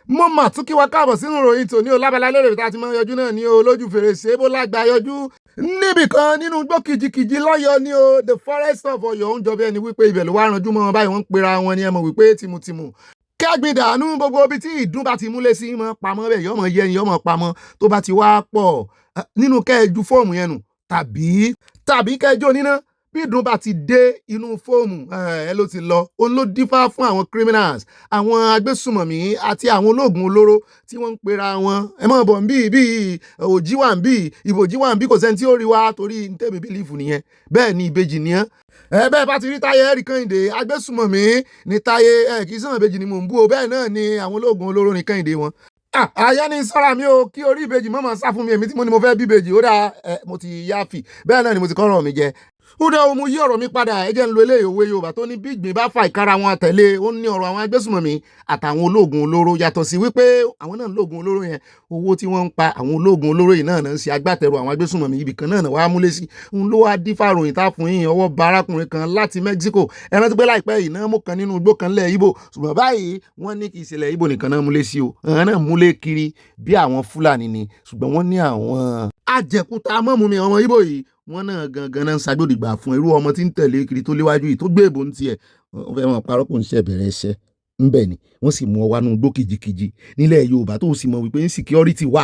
mo mà tún kí wa káàbọ̀ sínú ìròyìn tòní o lábala lérè tá a ti máa yọjú náà ní o lójú fèrèsé bó lágbà yọjú níbìkan nínú igbó kìjikìji lọ́yọ̀ ní o the forest of Ọ̀yọ́ ń jọ bí ẹni wípé ibẹ̀ ló wá ranjú mọ́ wọn báyìí wọ́n ń pera wọn ní ẹ mọ̀ wípé tìmùtìmù kẹ́gbin dànù gbogbo ibi tí ìdun bá ti múlé sí mọ́ pamọ́ bẹ́ẹ̀ yọmọ yẹni yọmọ pamọ́ tó bá ti wá pọ̀ nínú kẹ́ẹ̀jú fóòmù yẹn nù tàbí kẹ́ẹ̀jú oníná bí ìdun bá ti dé inú fóòmù ẹ ló ti lọ òun ló dífá fún àwọn criminals àwọn agbésùmọ̀mí àti àwọn ológun olóró tí wọ́n ń pera wọn ẹ mọ̀ bọ̀ bí òjì wà ń bí ìbòjì wà ń bí kò sẹ́ni tí ó rí wa torí ń tẹ̀mí bílífù nìyẹn bẹ́ẹ̀ ni ìbejì nìyẹn bẹ́ẹ̀ bá ti rí Táyé ẹ̀rí Kẹ́hìndé agbésùmọ̀mí ní Táyé kì í sàn ìbejì ni mò ń bú o bẹ́ẹ̀ náà ni àwọn ológun olóró ní Kẹ́hìndé wọn. Àyá ni sọ́ra mi o kí orí ìbejì mọ́mọ́ sá fún mi èmi tí mo ní mo fẹ́ bí ìbejì ó dáa mo ti yáfì bẹ́ẹ̀ náà ni mo ti kọ́rọ̀ mi jẹ. Ó dá o mo yí ọ̀rọ̀ mi padà ẹ jẹ́ ń lo eléyìí òwe Yorùbá tó ní bí ìgbín bá fa ìkara wọn àtẹ̀lé ó ní ọ̀rọ̀ àwọn agbésùmọ̀mí àtàwọn ológun olóró yàtọ̀ sí wípé àwọn náà lóògùn olóró yẹn owó tí wọ́n ń pa àwọn ológun olóró yìí náà ń ṣe agbátẹrù àwọn agbésùmọ̀mí ibì kan náà wàá múlé sí òun ló wá dífá ròyìn tá fún yín ọwọ́ bá arákùnrin kan láti Mexico ẹran tó gbé láìpẹ́ yìí náà mú kan nínú igbó kan lẹ̀ Ìgbò ṣùgbọ́n báyìí wọ́n ní kì í ṣẹlẹ̀ Ìgbò nìkan náà múlé sí o àwọn náà múlé kiri bí àwọn Fúlàní ni ṣùgbọ́n wọ́n ní àwọn ajẹkúta mọ́mú mi ọmọ Ìgbò yìí wọ́n náà gangan náà ń ṣàgbọ́dìgbà fún irú ọmọ tí ń tẹ̀lé kiri tó léwájú yìí tó gbé ìbò ń tiẹ̀ wọ́n fẹ́ wọn parọ́ kò ń ṣe bẹ̀rẹ̀ iṣẹ́ ńbẹ̀ ni wọ́n sì mú ọ wá nú igbó kìjikìji nílẹ̀ Yorùbá tó sì mọ̀ wípé insecurity wà.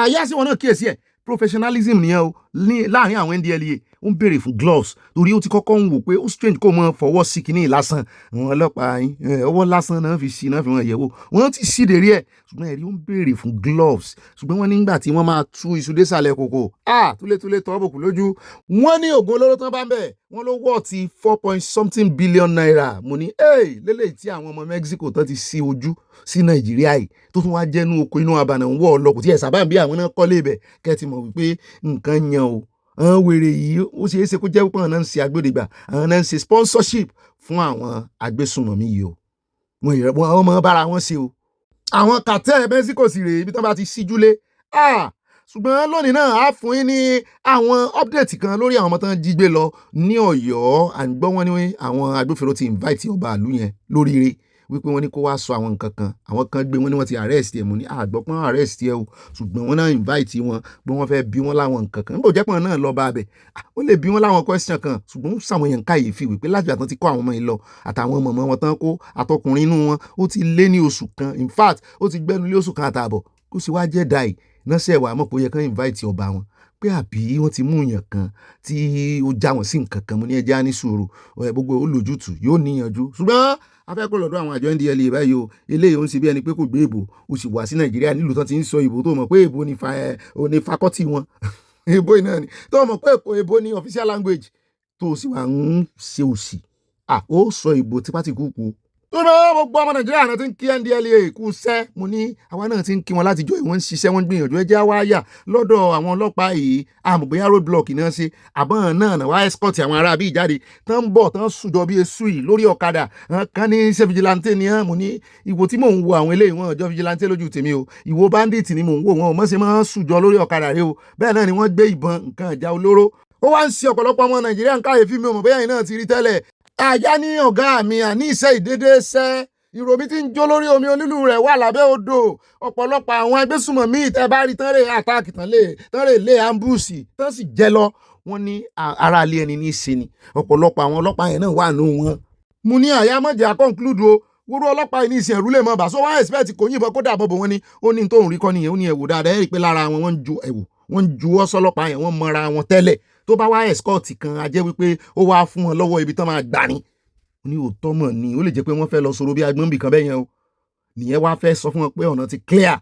àyà sí wọn náà kíyèsí ẹ̀ professionalism nìyẹn o láàrin àwọn NDLEA ó ń béèrè fún gloves torí ó ti kọ́kọ́ ń wò pé ó strange kó mọ fọwọ́ sí kinní lásán àwọn ọlọ́pàá yín ọwọ́ lásán náà fi sí náà fi wọn yẹ̀wò wọ́n ti sí dèrí ẹ̀ ṣùgbọ́n ẹ̀rí ó ń béèrè fún gloves ṣùgbọ́n wọ́n nígbà tí wọ́n máa tú iṣu désàlẹ̀ kòkò túlétúlé tọ́ bòkù lójú wọ́n ní oògùn olóró tán bá ń bẹ̀ wọ́n ló wọ́ ti 4 billion naira mo ní lélẹ́yìí tí àwọn ọmọ Mexico tán ti sí ojú sí Nàìjíríà yìí tó tún wá jẹ́nu oko inú abànà ń wọ́ ọlọ́kùn tí ẹ̀ sábà bí àwọn náà kọ́lé ibẹ̀ kẹ́ ti mọ̀ wípé nǹkan yan o àwọn wèrè yìí ó ṣeé ṣe kó jẹ́ pé àwọn náà ń ṣe agbódegbà àwọn náà ń ṣe sponsorship fún àwọn agbésùnmọ̀mí yìí o wọ́n ọmọ bára wọn ṣe o àwọn kàtẹ́ Mexico sì rèé ibi tán bá ti síjúlé ṣùgbọ́n lónìí náà á fún yín ní àwọn update kan lórí àwọn ọmọ tán jí gbé lọ ní Ọ̀yọ́ à ń gbọ́ wọn ní àwọn agbófinró ti invite ọba àlú yẹn lóríire wípé wọ́n ní kó wá sọ àwọn nǹkan kan àwọn kan gbé wọn ní wọ́n ti arrest ẹ̀ mú ní àgbọ̀pọ̀n arrest ẹ̀ o ṣùgbọ́n wọ́n náà invite wọn bí wọ́n fẹ́ bí wọ́n láwọn nǹkan kan níbo jẹ́pọ̀n náà lọ bá abẹ ó lè bí wọ́n láwọn question kan ṣùgbọ́n ó sàwọn èèyàn káyèéfì wípé láti àtàn ti kó àwọn ọmọ yìí lọ àtàwọn mọ̀mọ́ wọn tán kó àtọkùnrin inú wọn ó ti lé ní oṣù kan in fact ó ti gbẹ́nu lé oṣù kan àtààbọ̀ kó sì wá jẹ́ dáì náà ṣe wàá mọ̀ pé ó yẹ kán invite ọba wọn pé àbí wọ́n ti mú èèyàn kan tí ó já wọn sí nǹkan kan mo ní ẹjẹ́ á ní sùúrù gbogbo olójútùú yóò níyanjú ṣùgbọ́n afẹ́kọ̀ lọ́dọ̀ àwọn àjọ NDLEA báyìí o eléyìí ó ń ṣe bí ẹni pé kò gbé ìbò ó sì wá sí Nàìjíríà nílùú tán ti ń sọ ìbò tó mọ̀ pé ìbò ní fakọ́tì wọn ìbò iná ni tó mọ̀ pé ìbò ní official language tó sì wà ń ṣe òsì ó sọ ìbò tipátìkúkú tó náà gbogbo ọmọ Nàìjíríà náà ti ń kí NDLEA kú sẹ́ mo ní àwa náà ti ń kí wọn láti jọ ìwọ̀n ń ṣiṣẹ́ wọn gbìyànjú ẹ jẹ́ wá yà lọ́dọ̀ àwọn ọlọ́pàá yìí àmọ̀bóyá road block náà ṣe àbọ̀n náà wá escort àwọn ará bíi jáde tán ń bọ̀ tán sùjọ bí esu yìí lórí ọ̀kadà kan ní ṣe vigilante ni mo ní ìwò tí mò ń wo àwọn eléyìí wọn ọjọ́ vigilante lójú tèmi o ìwò bandit ni mò ń wò wọn ò mọ̀ ṣe máa ń sùjọ lórí ọ̀kadà rẹ o bẹ́ẹ̀ náà ni wọ́n gbé ìbọn nǹkan ìjà olóró ó wá ń ṣe ọ̀pọ̀lọpọ̀ ọmọ Nàìjíríà ń káyè fíìmù ọmọ bẹ́ẹ̀ náà ti rí tẹ́lẹ̀ àyá ní ọ̀gá mi àní iṣẹ́ ìdédé ṣẹ́ ìròmí tí ń jó lórí omi olúlu rẹ̀ wà lábẹ́ odò ọ̀pọ̀lọpọ̀ àwọn agbésùmọ̀mí ìtẹ́ bá rí tán rè àtàkì tán rè lé ambúùsì tán sì jẹ lọ wọ́n ní ara ilé ẹni ní í ṣe ni ọ̀pọ̀lọpọ̀ àwọn ọlọ́pàá yẹn náà wà nù wọn. mo ní àyà mọ̀jẹ̀ àkọ́ńkúlùdù o wúrú ọlọ́pàá yìí ní ìsìn ẹ̀rú lè mọ̀ bá so wọ́n expect kò yìnbọn kó dàbọ̀ bò wọ́n ní ó ní tóun rí kọ́ nìyẹn ó ní ẹ̀wò dáadáa ẹ̀rí pé lára wọn wọ́n ń ju ọ̀sọ́lọ́pàá yẹn wọ́n mọra wọn tẹ́lẹ̀ tó bá wá escort kan a jẹ́ wípé ó wá fún wọn lọ́wọ́ ibi tán máa gbà ní. ní òótọ́ mọ̀ ni ó lè jẹ́ pé wọ́n fẹ́ lọ sọ̀rọ̀ bí agbọ́nbì kan bẹ́ẹ̀ yẹn o nìyẹn wá fẹ́ sọ fún wọn pé ọ̀nà ti clear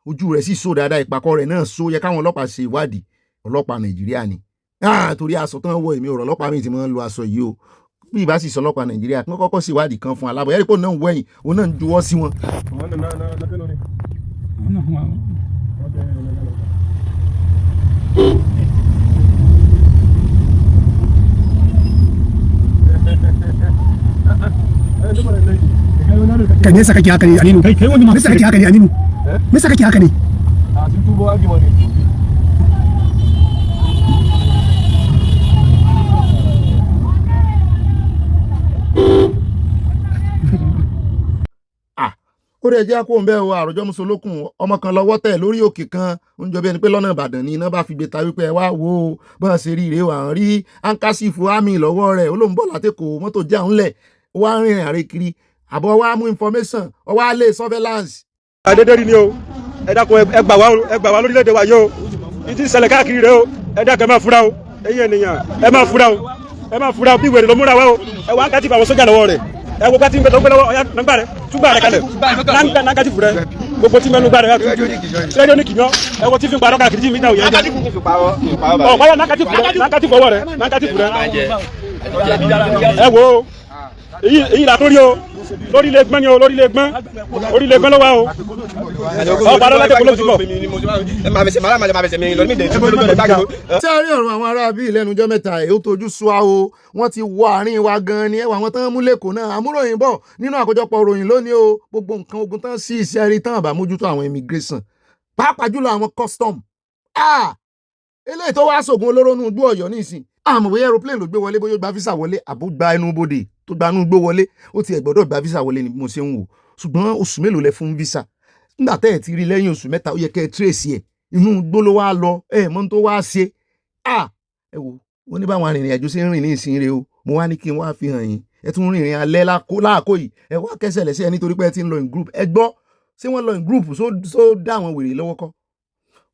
ojú rẹ̀ sì so dáadáa ìpàkọ́ rẹ̀ náà so yẹ káwọn ọlọ́pàá ṣe ìwádìí ọlọ́pàá Nàìjíríà ni torí aṣọ tán wọ èmi ọ̀rọ̀ ọlọ́pàá mi ti máa ń lo aṣọ yìí o bí ìbá sì sọ ọlọ́pàá Nàìjíríà kí wọ́n kọ́kọ́ sí ìwádìí kan fún alábọ̀ ẹ̀rí pé òun náà ń wẹ̀yìn òun náà ń juwọ́ sí wọn. kai me yasa kake haka ne Aminu kai wani ma yasa kake haka ne Aminu Me yasa kake haka ne? A sun tubo argument ne. ó rẹ̀ jẹ́ kó ń bẹ́ o àròjọ́ musolókun ọmọ kan lọ́wọ́ tẹ̀ lórí òkè kan ń jọ bí ẹni pé lọ́nà Ìbàdàn ni iná bá fi gbé ta wípé ẹ wá wo bọ́n ṣe rí rèé à ń rí áńkásífù ámì lọ́wọ́ rẹ̀ ó ló ń bọ̀ látẹ̀kọ̀ mọ́tò já ń lẹ̀ ó wá ń rìnrìn àrè kiri àbọ̀ wá mú information ó wá lé surveillance. àdédé rí ni o ẹ dákun ẹ gbà wá lórílẹ̀‐èdè wa yìí o ìdí ìṣẹ̀lẹ̀ káàkiri rẹ o ẹ dákun ẹ má fura o ẹ̀yin ènìyàn ẹ má fura o bí wèrè ló múra wá o ẹ wá áńkásífù àwọn sójà lọ́wọ́ rẹ̀ ẹ wo pati nbẹtọ gbẹlẹwọ ọya nàgbà rẹ túgbà rẹ kalẹ̀ nàgàtìfù rẹ gbogbo tí mẹnu gbà rẹ rédíò ní kìnyọ ẹ wo tí fi ń parọ́ káàkiri tí mi náà yẹn jẹ ọ kọyọ nàgàtìfù ọwọ́ rẹ nàgàtìfù rẹ ẹ wo èyí là tó rí o lórí ilé gbọ́n ni o lórí ilé gbọ́n ló wá o ọ parọ́ láti polówó ti bọ̀. tí a rí ọ̀rọ̀ àwọn ará bíi lẹ́nujọ́ mẹ́ta ẹ̀ ó tojú súá o wọ́n ti wọ àárín wa gan ni ẹwà àwọn tán mú lẹ́kọ̀ọ́ náà àmúròyìn bọ̀ nínú àkójọpọ̀ ròyìn lónìí o gbogbo nǹkan ogun tán sí iṣẹ́ rí tán àbá mójútó àwọn immigration pàápàá jùlọ àwọn custom eléyìí tó wá sògùn olóró nù gbó Ọ̀yọ́ nísìn àmọ́ bóyá aeroplane ló gbé wọlé bóyá ó gba visa wọlé àbó gba ẹnu bodè tó gba inú gbó wọlé ó ti ẹ̀ gbọ́dọ̀ gba visa wọlé ni mo ṣe ń wò ṣùgbọ́n oṣù mélòó lẹ fún visa nígbà tẹ́ ẹ̀ ti rí lẹ́yìn oṣù mẹ́ta ó yẹ kẹ́ ẹ trace ẹ̀ inú gbó ló wá lọ ẹ̀ mọ́ tó wá ṣe ẹ wo wọ́n ní báwọn arìnrìn àjò ṣe ń rìn ní ìsìn rẹ o mo wá ní kí n wá fi hàn yín ẹ tún rìnrìn alẹ́ láàkó yìí ẹ wá kẹsẹ̀ lẹ́sẹ̀ nítorí pé ẹ ti ń lọ in group ẹ gbọ́ ṣé wọ́n lọ in group só dá àwọn wèrè lọ́wọ́ kọ́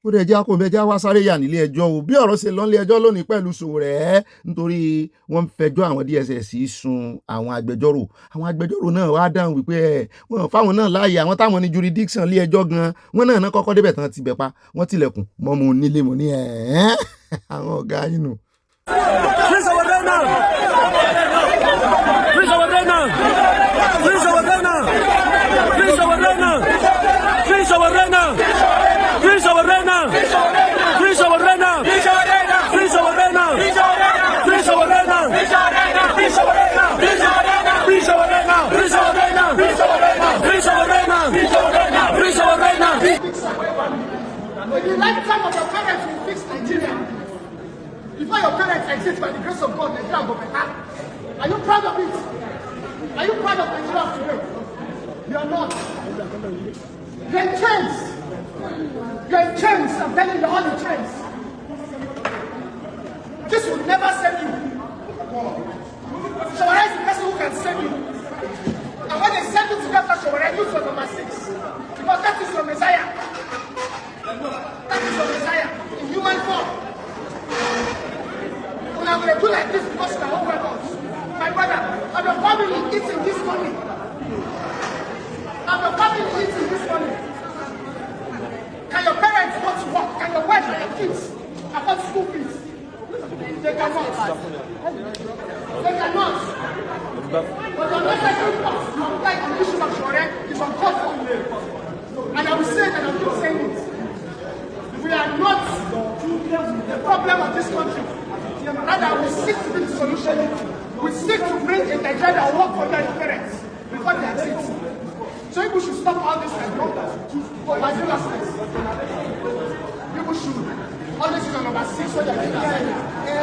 ó dẹ̀ jẹ́ akọ̀bẹ já wá sáré yà nílé ẹjọ́ o bí ọ̀rọ̀ ṣe lọ nílé ẹjọ́ lónìí pẹ̀lú Sowore nítorí wọ́n fẹjọ́ àwọn DSS sun àwọn agbẹjọ́rò náà wá dáhùn wípé wọ́n fáwọn náà láàyè àwọn táwọn ní jurisdiction lé ẹjọ́ gan wọ́n náà kọ́kọ́ débẹ̀ tán ti bẹ̀ pa wọ́n tilẹ̀kùn mọ́ mo nílé mo ní àwọn ọ̀gá yín nù. The lifetime of your parents will fix Nigeria. Before your parents exist, by the grace of God, Nigeria will be better. Are you proud of it? Are you proud of Nigeria today? You are not. You're in chains. You're in chains. I'm telling you, all in chains. This will never save you. Sowore is the person who can save you. And when they send you to that Sowore, use your number 6. Because that is your Messiah. That is your Messiah in human form. When I'm going to do like this because you are all weapons. My brother, and your family eating this money. And your family eating this money. Can your parents go to work? Can your wife and your kids afford school fees? They cannot. They cannot. But the necessary cost to apply on the issue of Sowore is uncalled for. And I will say it and I will keep saying it. We are not the problem of this country. Rather, we seek to be the solution. We seek to bring a Nigeria that will work for their parents before they exist. So people should stop all this and go for ridiculousness. People should always use number 6 so that they can.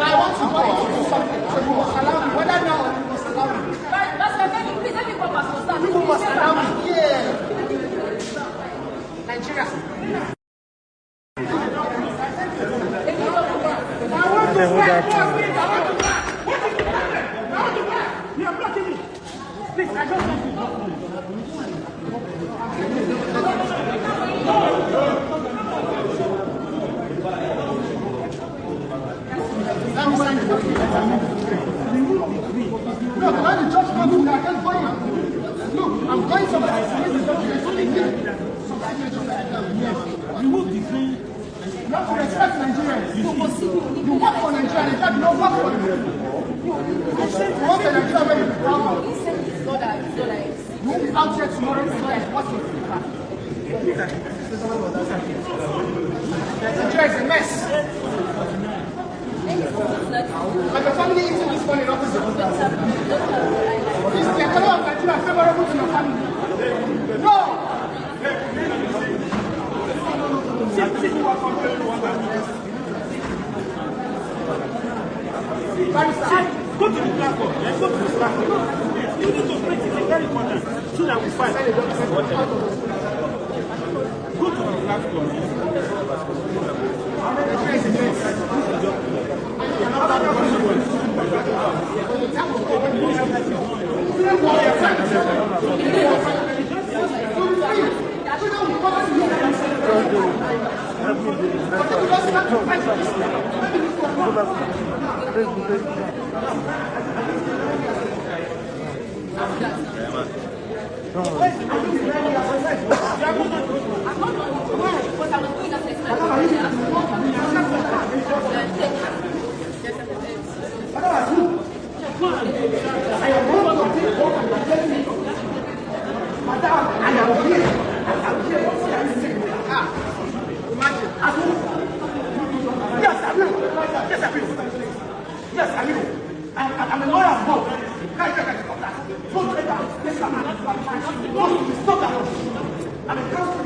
I want to go into something, so you must allow me. Whether now or you must allow me. That's the thing. Please let me go past your stand. You must allow me. Yeah. Nigeria. I'm going somewhere. Remove the green. You have to respect Nigerians. You work for Nigeria. In fact, you don't work for Nigeria. You want a Nigeria where you proud. You won't be out here tomorrow to what's your feedback. Nigeria is a mess. And your family eating this money opposite. Is the economy of Nigeria favorable to your family? No! Go to the platform. Let's go to the platform. You need to print it. It's very important. So that we find. Go to the platform. Yes, I will. I'm a lawyer as well. Stop that. I'm a counsel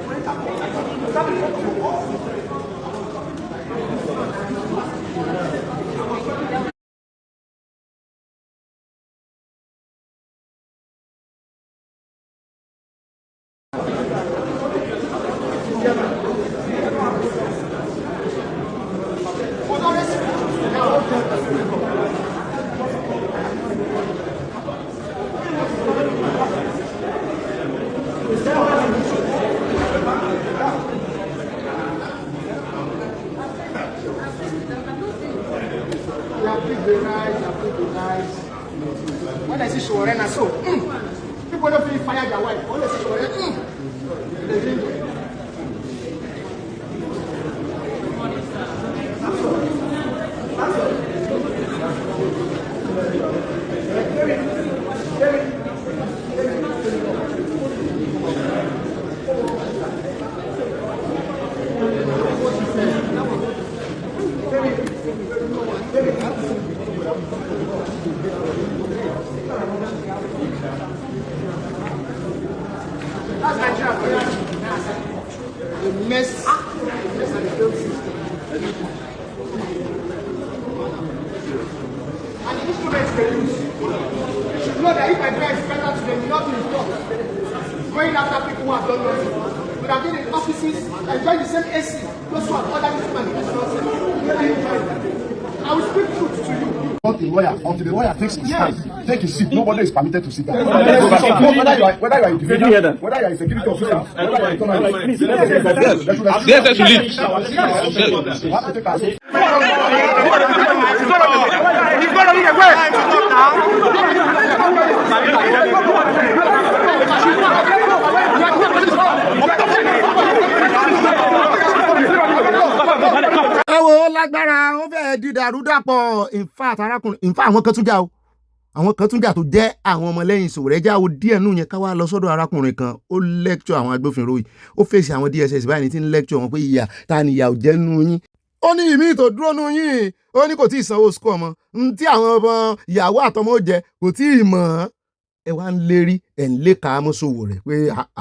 when I see Shorena, so people don't feel fire their wife. When I see Shorena, that's Nigeria. The mess and the failed system. And the instruments they use. You should know that if I drive better to them, not in front. Going after people who have done nothing. We have been in offices, enjoy the same AC. Those who have ordered this money. I will speak truth to you. Not the lawyer, until the lawyer takes his time, take his seat. Nobody is permitted to sit down. Whether you are a defender, whether you are a security officer, whether you are a economist, ẹ wo lágbára wọn fẹ́ẹ́ di dàrúdàpọ̀ in fact àwọn kan tún jà o àwọn kan tún jà tó jẹ́ àwọn ọmọlẹ́yìn Sowore wo díẹ̀ nù yẹn ká wá lọ sọ́dọ̀ arákùnrin kan ó lecture àwọn agbófinró yìí ó fèsì àwọn DSS báyìí ní tí ń lecture wọn pé ìyà ta ni ìyà ò jẹ́ nù yín ó ní ìmí tó dúró nù yín ó ní kò tí ì sanwó school ọmọ tí àwọn ọmọ ìyàwó àtọmọ ó jẹ kò tí ì mọ̀ ẹ wá ń lérí ẹ̀ ń lé ká mọ́ Sowore pé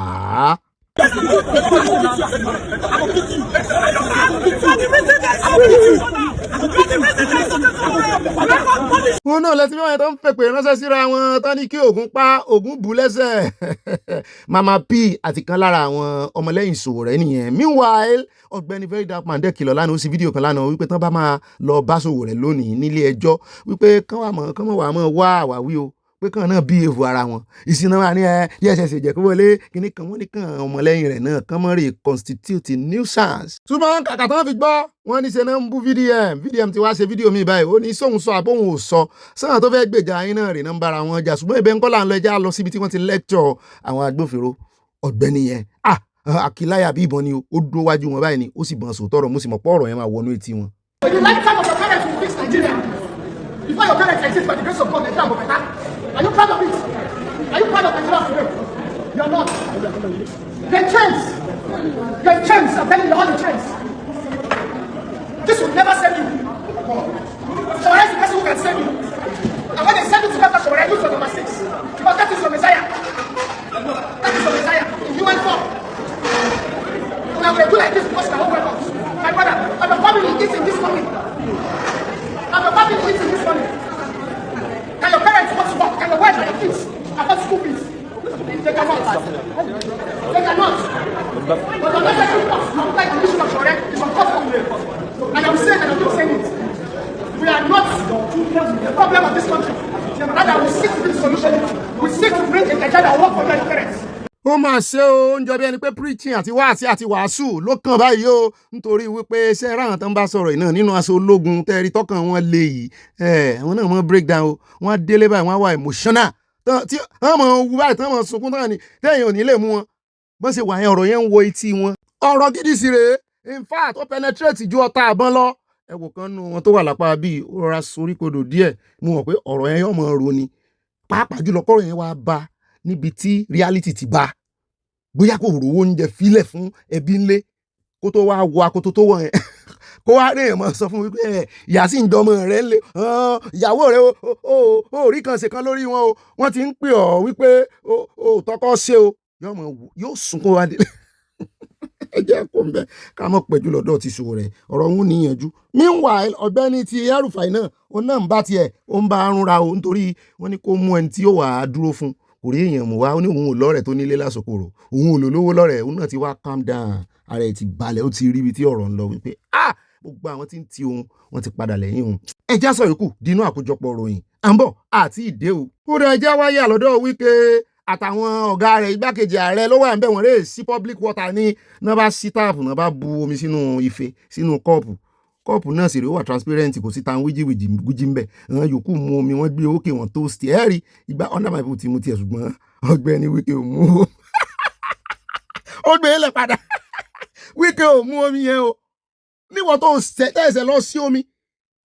àá. wọn náà lẹ́sìn bí wọ́n tó ń pèpè ránṣẹ́ síra wọn tán ní kí Ògún pa Ògún bù lẹ́sẹ̀ Mama P àti kan lára àwọn ọmọlẹ́yìn Sowore nìyẹn. Meanwhile Ọ̀gbẹ́ni very dark man dẹ́ kìlọ̀ lánàá ó sì fídíò kan lánàá wípé tán bá máa lọ bá Sowore lónìí nílé ẹjọ́ wípé kán wà wá àwáwí o pé kàn náà bí ewu ara wọn ìsinmi wa ní DSS jẹ́ kó wọlé kíní kan wọ́n ní kàn ọmọlẹ́yìn rẹ̀ náà kàn mọ́ rè constitute nuisance. ṣùgbọ́n kàkà tán fi gbọ́ wọ́n ní ṣe náà ń bú VDM ti wá ṣe fídíò mi báyìí ó ní sóhun sọ àbóhun ò sọ sọ́nà tó fẹ́ gbèjà yín náà rè náà ń bára wọn jà ṣùgbọ́n ibẹ̀ ń kọ́ là ń lọ ẹja lọ síbi tí wọ́n ti lecture àwọn agbófinró Ọ̀gbẹ́ni yẹn àkìláyà bí ìbọn ni ó dúró wájú wọn báyìí ni ó sì bọ́n sòótọ́ ọ̀rọ̀ mo sì mọ̀ pọ̀ ọ̀rọ̀ yẹn máa wọnú etí wọn. The lifetime of your parents will fix Nigeria. Before your parents exist by the grace of God, Nigeria will be better. Are you proud of it? Are you proud of Nigeria today? You are not. The chains. I'm telling you, all the chains. This will never save you. Sowore is the person who can save you. And when they send you to Dr. Sowore, look for number 6. Because that is your Messiah. That is your Messiah in human form. Now we do like this because we are all weapons. My My brother, and the family eating this money. And the family eating this money. Can your parents go to work? Can your wife and your kids afford school fees? They cannot. They cannot. But the necessary cost of that issue of correct is on top of them. And I'm saying and I'm not saying it. We are not the problem of this country. Rather, we seek to bring solution. We seek to bring a agenda that work for their parents. Ó mà ṣe o, ń jọ bí ẹni pé preaching àti wáàsí àti wàásù ló kàn báyìí o, nítorí wípé ṣe ráhàn tó ń bá sọ̀rọ̀ iná nínú aṣọ ológun tẹ́rí tọkàn wọn lè yìí àwọn náà mọ̀ break down o, wọ́n délé báyìí wọ́n wà emotional tí wọ́n mọ̀ wú báyìí tí wọ́n mọ̀ sunkún tán ni téèyàn ò ní lè mú wọn bọ́n ṣe wà yẹn ọ̀rọ̀ yẹn ń wo etí wọn. Ọ̀rọ̀ gidi sì rèé, in fact ó penetrate ju ọta àbọ̀n lọ. Ẹ wò kan nù wọn tó wà lápá bíi ó rọra soríkodò díẹ̀, mo mọ̀ pé ọ̀rọ̀ yẹn yóò mọ̀ ro ni, pàápàá jùlọ kọ́rọ̀ yẹn wá bá níbi tí reality ti bá. Bóyá kò rówó oúnjẹ filẹ̀ fún ẹbí ńlé kó tó wá wọ akoto tó wọ̀ yẹn kó wá rí èèmọ̀ sọ fún wípé ìyá sì ń dọmọ rẹ̀ ńlé ìyàwó rẹ̀ ó rí kan ṣe kan lórí wọn o, wọ́n ti ń pè ọ́ wípé ó tọkọ ṣe o, yóò sunkún wá délé. Ẹ jẹ́ kó ń bẹ ká mọ̀ pẹ̀jú lọ́dọ̀ ti ṣòwò rẹ̀ ọ̀rọ̀ ń níyànjú. Meanwhile Ọ̀gbẹ́ni ti El-Rufai náà òun náà ń bá tiẹ̀ ó ń bá arúnra o, nítorí wọ́n ní kó mú ẹni tí ó wà á dúró fún kò rí èèyàn mú wá, ó ní òun ò lọ́rẹ̀ tó nílé lásòkòrò, òun ò lò lówó lọ́rẹ̀, òun náà ti wá calm down, ara ẹ̀ ti balẹ̀, ó ti rí ibi tí ọ̀rọ̀ ń lọ wípé gbogbo àwọn tí ń ti òun wọ́n ti padà lẹ́yìn òun. Ẹ já sọ yòókù dínú àkójọpọ̀ ròyìn à ń bọ̀ àti ìdè o. Ó rẹ̀ jẹ́ wáyé àlọ́dọ̀ Wike àtàwọn ọ̀gá rẹ̀ igbákejì ààrẹ ló wà ń bẹ̀ wọ́n rè sí public water ní náà bá sí táàpù náà bá bu omi sínú ife sínú kọ́ọ̀pù náà sì rí ó wà transparent kò sí tan wíjìwìjì ń bẹ̀ àwọn yòókù mu omi wọ́n gbé òkè wọn toast ẹ̀ rí ìgbà under my boot mu tiẹ̀ ṣùgbọ́n Ọ̀gbẹ́ni Wike ò mú ó gbé lẹ̀ padà Wike ò mú omi yẹn o níwọ̀n tó tẹ̀sẹ̀ lọ sí omi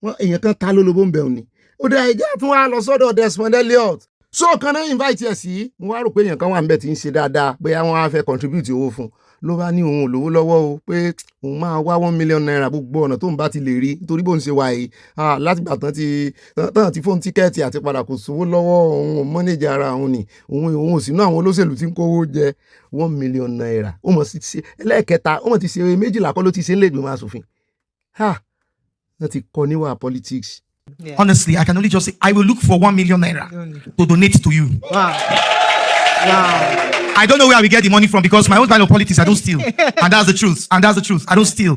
wọn èèyàn kan ta lólobó ń bẹ̀ òní ó dá ẹjẹ́ tún wá lọ sọ́dọ̀ Desmond Elliot so kan náà invite ẹ̀ sí mo wá rò pé èèyàn kan wà ń bẹ̀ tí ń ṣe dáadáa bóyá wọ́n á fẹ́ contribute owó fún ló bá ní òun ò lówó lọ́wọ́ o pé òun máa wá 1 million naira gbogbo ọ̀nà tó ń bá ti lè rí nítorí bó ń ṣe wà yìí látìgbà tán ti fóun tíkẹ́ẹ̀tì àti padà kò sówó lọ́wọ́ òun ò mọ́nẹ́jà ara òun ni òun ò sínú àwọn olóṣèlú tí ń kówó jẹ 1 million naira ó mọ̀ sí ṣe ẹlẹ́ẹ̀kẹta ó mọ̀ ti ṣe 12 kọ́ ló ti ṣe ń lè gbìmọ̀ asòfin wọ́n ti kọ́ níwà politics. Yeah. Honestly, I can only just say I will look for 1 million naira to donate to you. Wow. I don't know where I will get the money from because my own kind of politics, I don't steal. And that's the truth. I don't steal.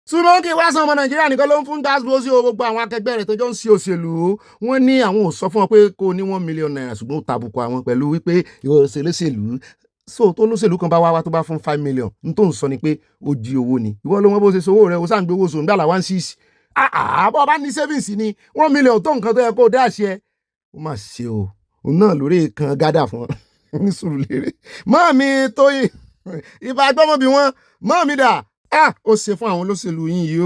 Ṣùgbọ́n kí wá sọ ọmọ Nàìjíríà nìkan ló ń fún dasbo sí gbogbo àwọn akẹgbẹ́ rẹ̀ tó jọ ń ṣe òṣèlú. Wọ́n ní àwọn ò sọ fún ọ pé kó ní 1 million naira ṣùgbọ́n ó tàbùkù àwọn pẹ̀lú wípé òṣèlú so tó lóṣèlú kan bá wá tó bá fún 5 million n tó ń sọ ni pé ó jí owó ni. Ìwọ ló mọ bó ṣe sowó rẹ̀ ó sáà ń gbé owó sòun gbàlà 16. Bọ́ bá ní savings ni 1 million tó nǹkan tó yẹ kó dá ṣe. Ó mà ṣe o òun náà lórí kan gádà fún ọ ní Sùúrùlérè mọ́ọ̀mí Tóyìn ìbá gbọ́mọbí wọn mọ́ọ̀mí dà ó ṣe fún àwọn olóṣèlú yín yìí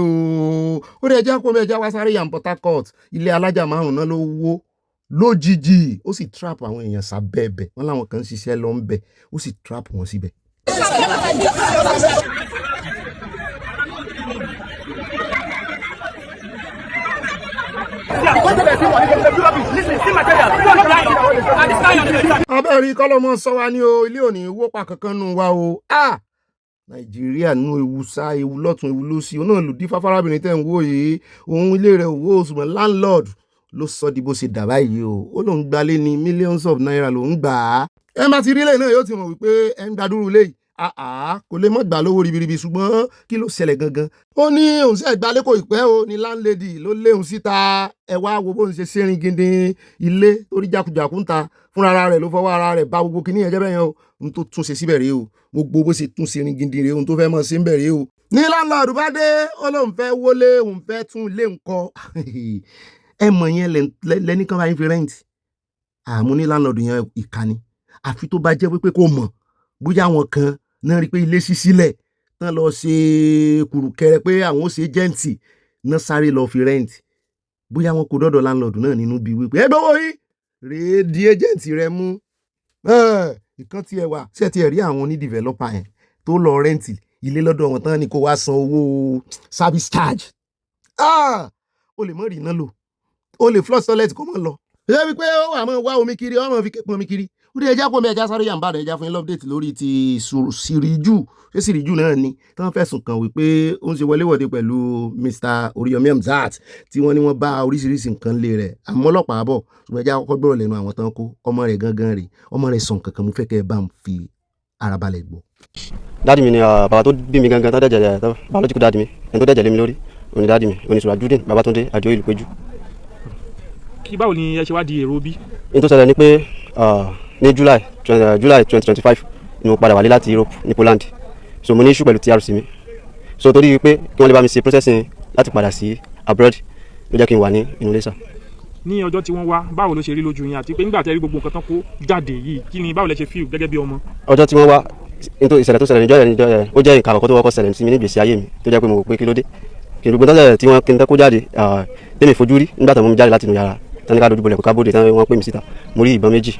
ó rẹ̀ jẹ́ kó mẹ́jọ wá sáré yàn Port Harcourt ilé alájà 5 náà ló wó lójijì ó sì trap àwọn èèyàn sábẹ́ẹ̀bẹ̀ wọ́n láwọn kan ń ṣiṣẹ́ lọ ń bẹ̀ ó sì trap wọn síbẹ̀. Abẹ́rí kọ́lọ́mọ sọ wa ní o ilé òní wó pa kankan nù wa o Nàìjíríà nínú ewu sá ewu lọ́tún ewu lósì òun náà lòdì fáfárábìnrin tẹ́ ń wò yìí òun ilé rẹ̀ owó oṣù mọ́ landlord ló sọ di bó ṣe dà báyìí o ó lóun gbalé ní millions of naira lòun gbà á ẹ má ti rí lẹ́yìn náà yóò ti mọ̀ wípé ẹ ń gbàdúrú léyìí kò lè mọ̀ gbà lówó ribiribi ṣùgbọ́n kí ló ṣẹlẹ̀ gangan ó ní òun ṣe gbalé kò ìpẹ́ o ní landlady ló léun síta ẹ wá wo bóun ṣe ṣẹ́rin gidi ilé torí jákujàku ń ta fúnra rẹ̀ ló fọwọ́ ara rẹ̀ bá gbogbo kìíní ẹ̀jẹ̀ bẹ́yẹn o ohun tó tún ṣe síbẹ̀ rèé o gbogbo bó ṣe tún ṣẹ́rin gidi rèé ohun tó fẹ́ mọ̀ sí bẹ̀ rèé o. ní landlord bá dé ó lóun fẹ́ wọlé òun fẹ́ tún lé nǹkan ẹ mọ̀ yẹn lẹ́nìkan bá yín fi rẹ́ǹtì àmú ní landlord yẹn ìkànnì àfi tó bá jẹ́ wípé kò mọ̀ bóyá àwọn kan náà rí pé ilé ṣí sílẹ̀ tán lọ ṣe kùrùkẹrẹ pé àwọn ó ṣe jẹ́ǹtì náà sáré lọ fi rẹ́ǹtì bóyá wọn kò dọ́dọ̀ landlord náà nínú bí wípé ẹ gbọ́wọ́ yín rèé di ẹ́jẹ̀ǹtì rẹ mú ìkan tí ẹ wà ṣé ti ẹ̀ rí àwọn ní developer yẹn tó lọ rẹ́ǹtì ilé lọ́dọ̀ wọn tán ni kó wá san owó service charge o lè mọ̀ rí iná lò o lè flush toilet kó mọ̀ lọ ṣé wípé ó wà mọ́ wá omi kiri ọmọ fi pọn mi kiri ó dé ẹja kó mi ẹja sáré yàmbá rẹ ẹja fún yín lọ́pdẹ̀tì lórí ti Sìrìjù ṣé Sìrìjù náà ni tí wọ́n fẹ̀sùn kàn wípé ó ń ṣe wọléwọ̀de pẹ̀lú Mr. Oriyomi Hamzat tí wọ́n ní wọ́n bá oríṣiríṣi nǹkan lé rẹ̀ àmọ́ ọlọ́pàá bọ̀ ṣùgbọ́n ẹja kọ́kọ́ gbọ́rọ̀ lẹ́nu àwọn tán kó ọmọ rẹ̀ gangan rẹ̀ ọmọ rẹ̀ sàn kankan mo fẹ́ kẹ́ ẹ bá ń fi ara balẹ̀ gbọ́. Dáàdì mi ni bàbá tó bí mi gangan tó dẹ̀jẹ̀ biological dáàdì mi ẹni tó dẹ̀jẹ̀ lé mi lórí òní dáàdì mi òní Surajudeen Babatunde Adio Ìlúpéjú. Kí báwo ni ẹ ṣe wá di èrò bí? Ní tó ṣẹlẹ̀ ni pé ní July 2025 ni mo padà wálé láti Europe ní Poland, so mo ní issue pẹ̀lú TRC mi, so torí pé kí wọ́n lè bá mi ṣe processing láti padà sí abroad ló jẹ́ kí n wà ní inú ilé sà. Ní ọjọ́ tí wọ́n wá báwo ló ṣe rí lójú yín àti pé nígbà tẹ́ rí gbogbo nǹkan tán kó jáde yìí kí ni báwo lẹ ṣe feel gẹ́gẹ́ bí ọmọ? Ọjọ́ tí wọ́n wá nítorí ìṣẹ̀lẹ̀ tó ṣẹlẹ̀ níjọ́ yẹn ó jẹ́ nǹkan àkọ́kọ́ tó kọ́kọ́ ṣẹlẹ̀ sí mi ní ìgbésí ayé mi tó jẹ́ pé mo wò pé kí ló dé kí gbogbo tọ́lẹ̀ tí wọ́n kí n tẹ́ kó jáde tẹ́mi fojú rí nígbà tó mú mi jáde láti inú yàrá tani ká dojú bolẹ̀ kó ká bóde tani wọ́n pè mí síta mo rí ìbọn méjì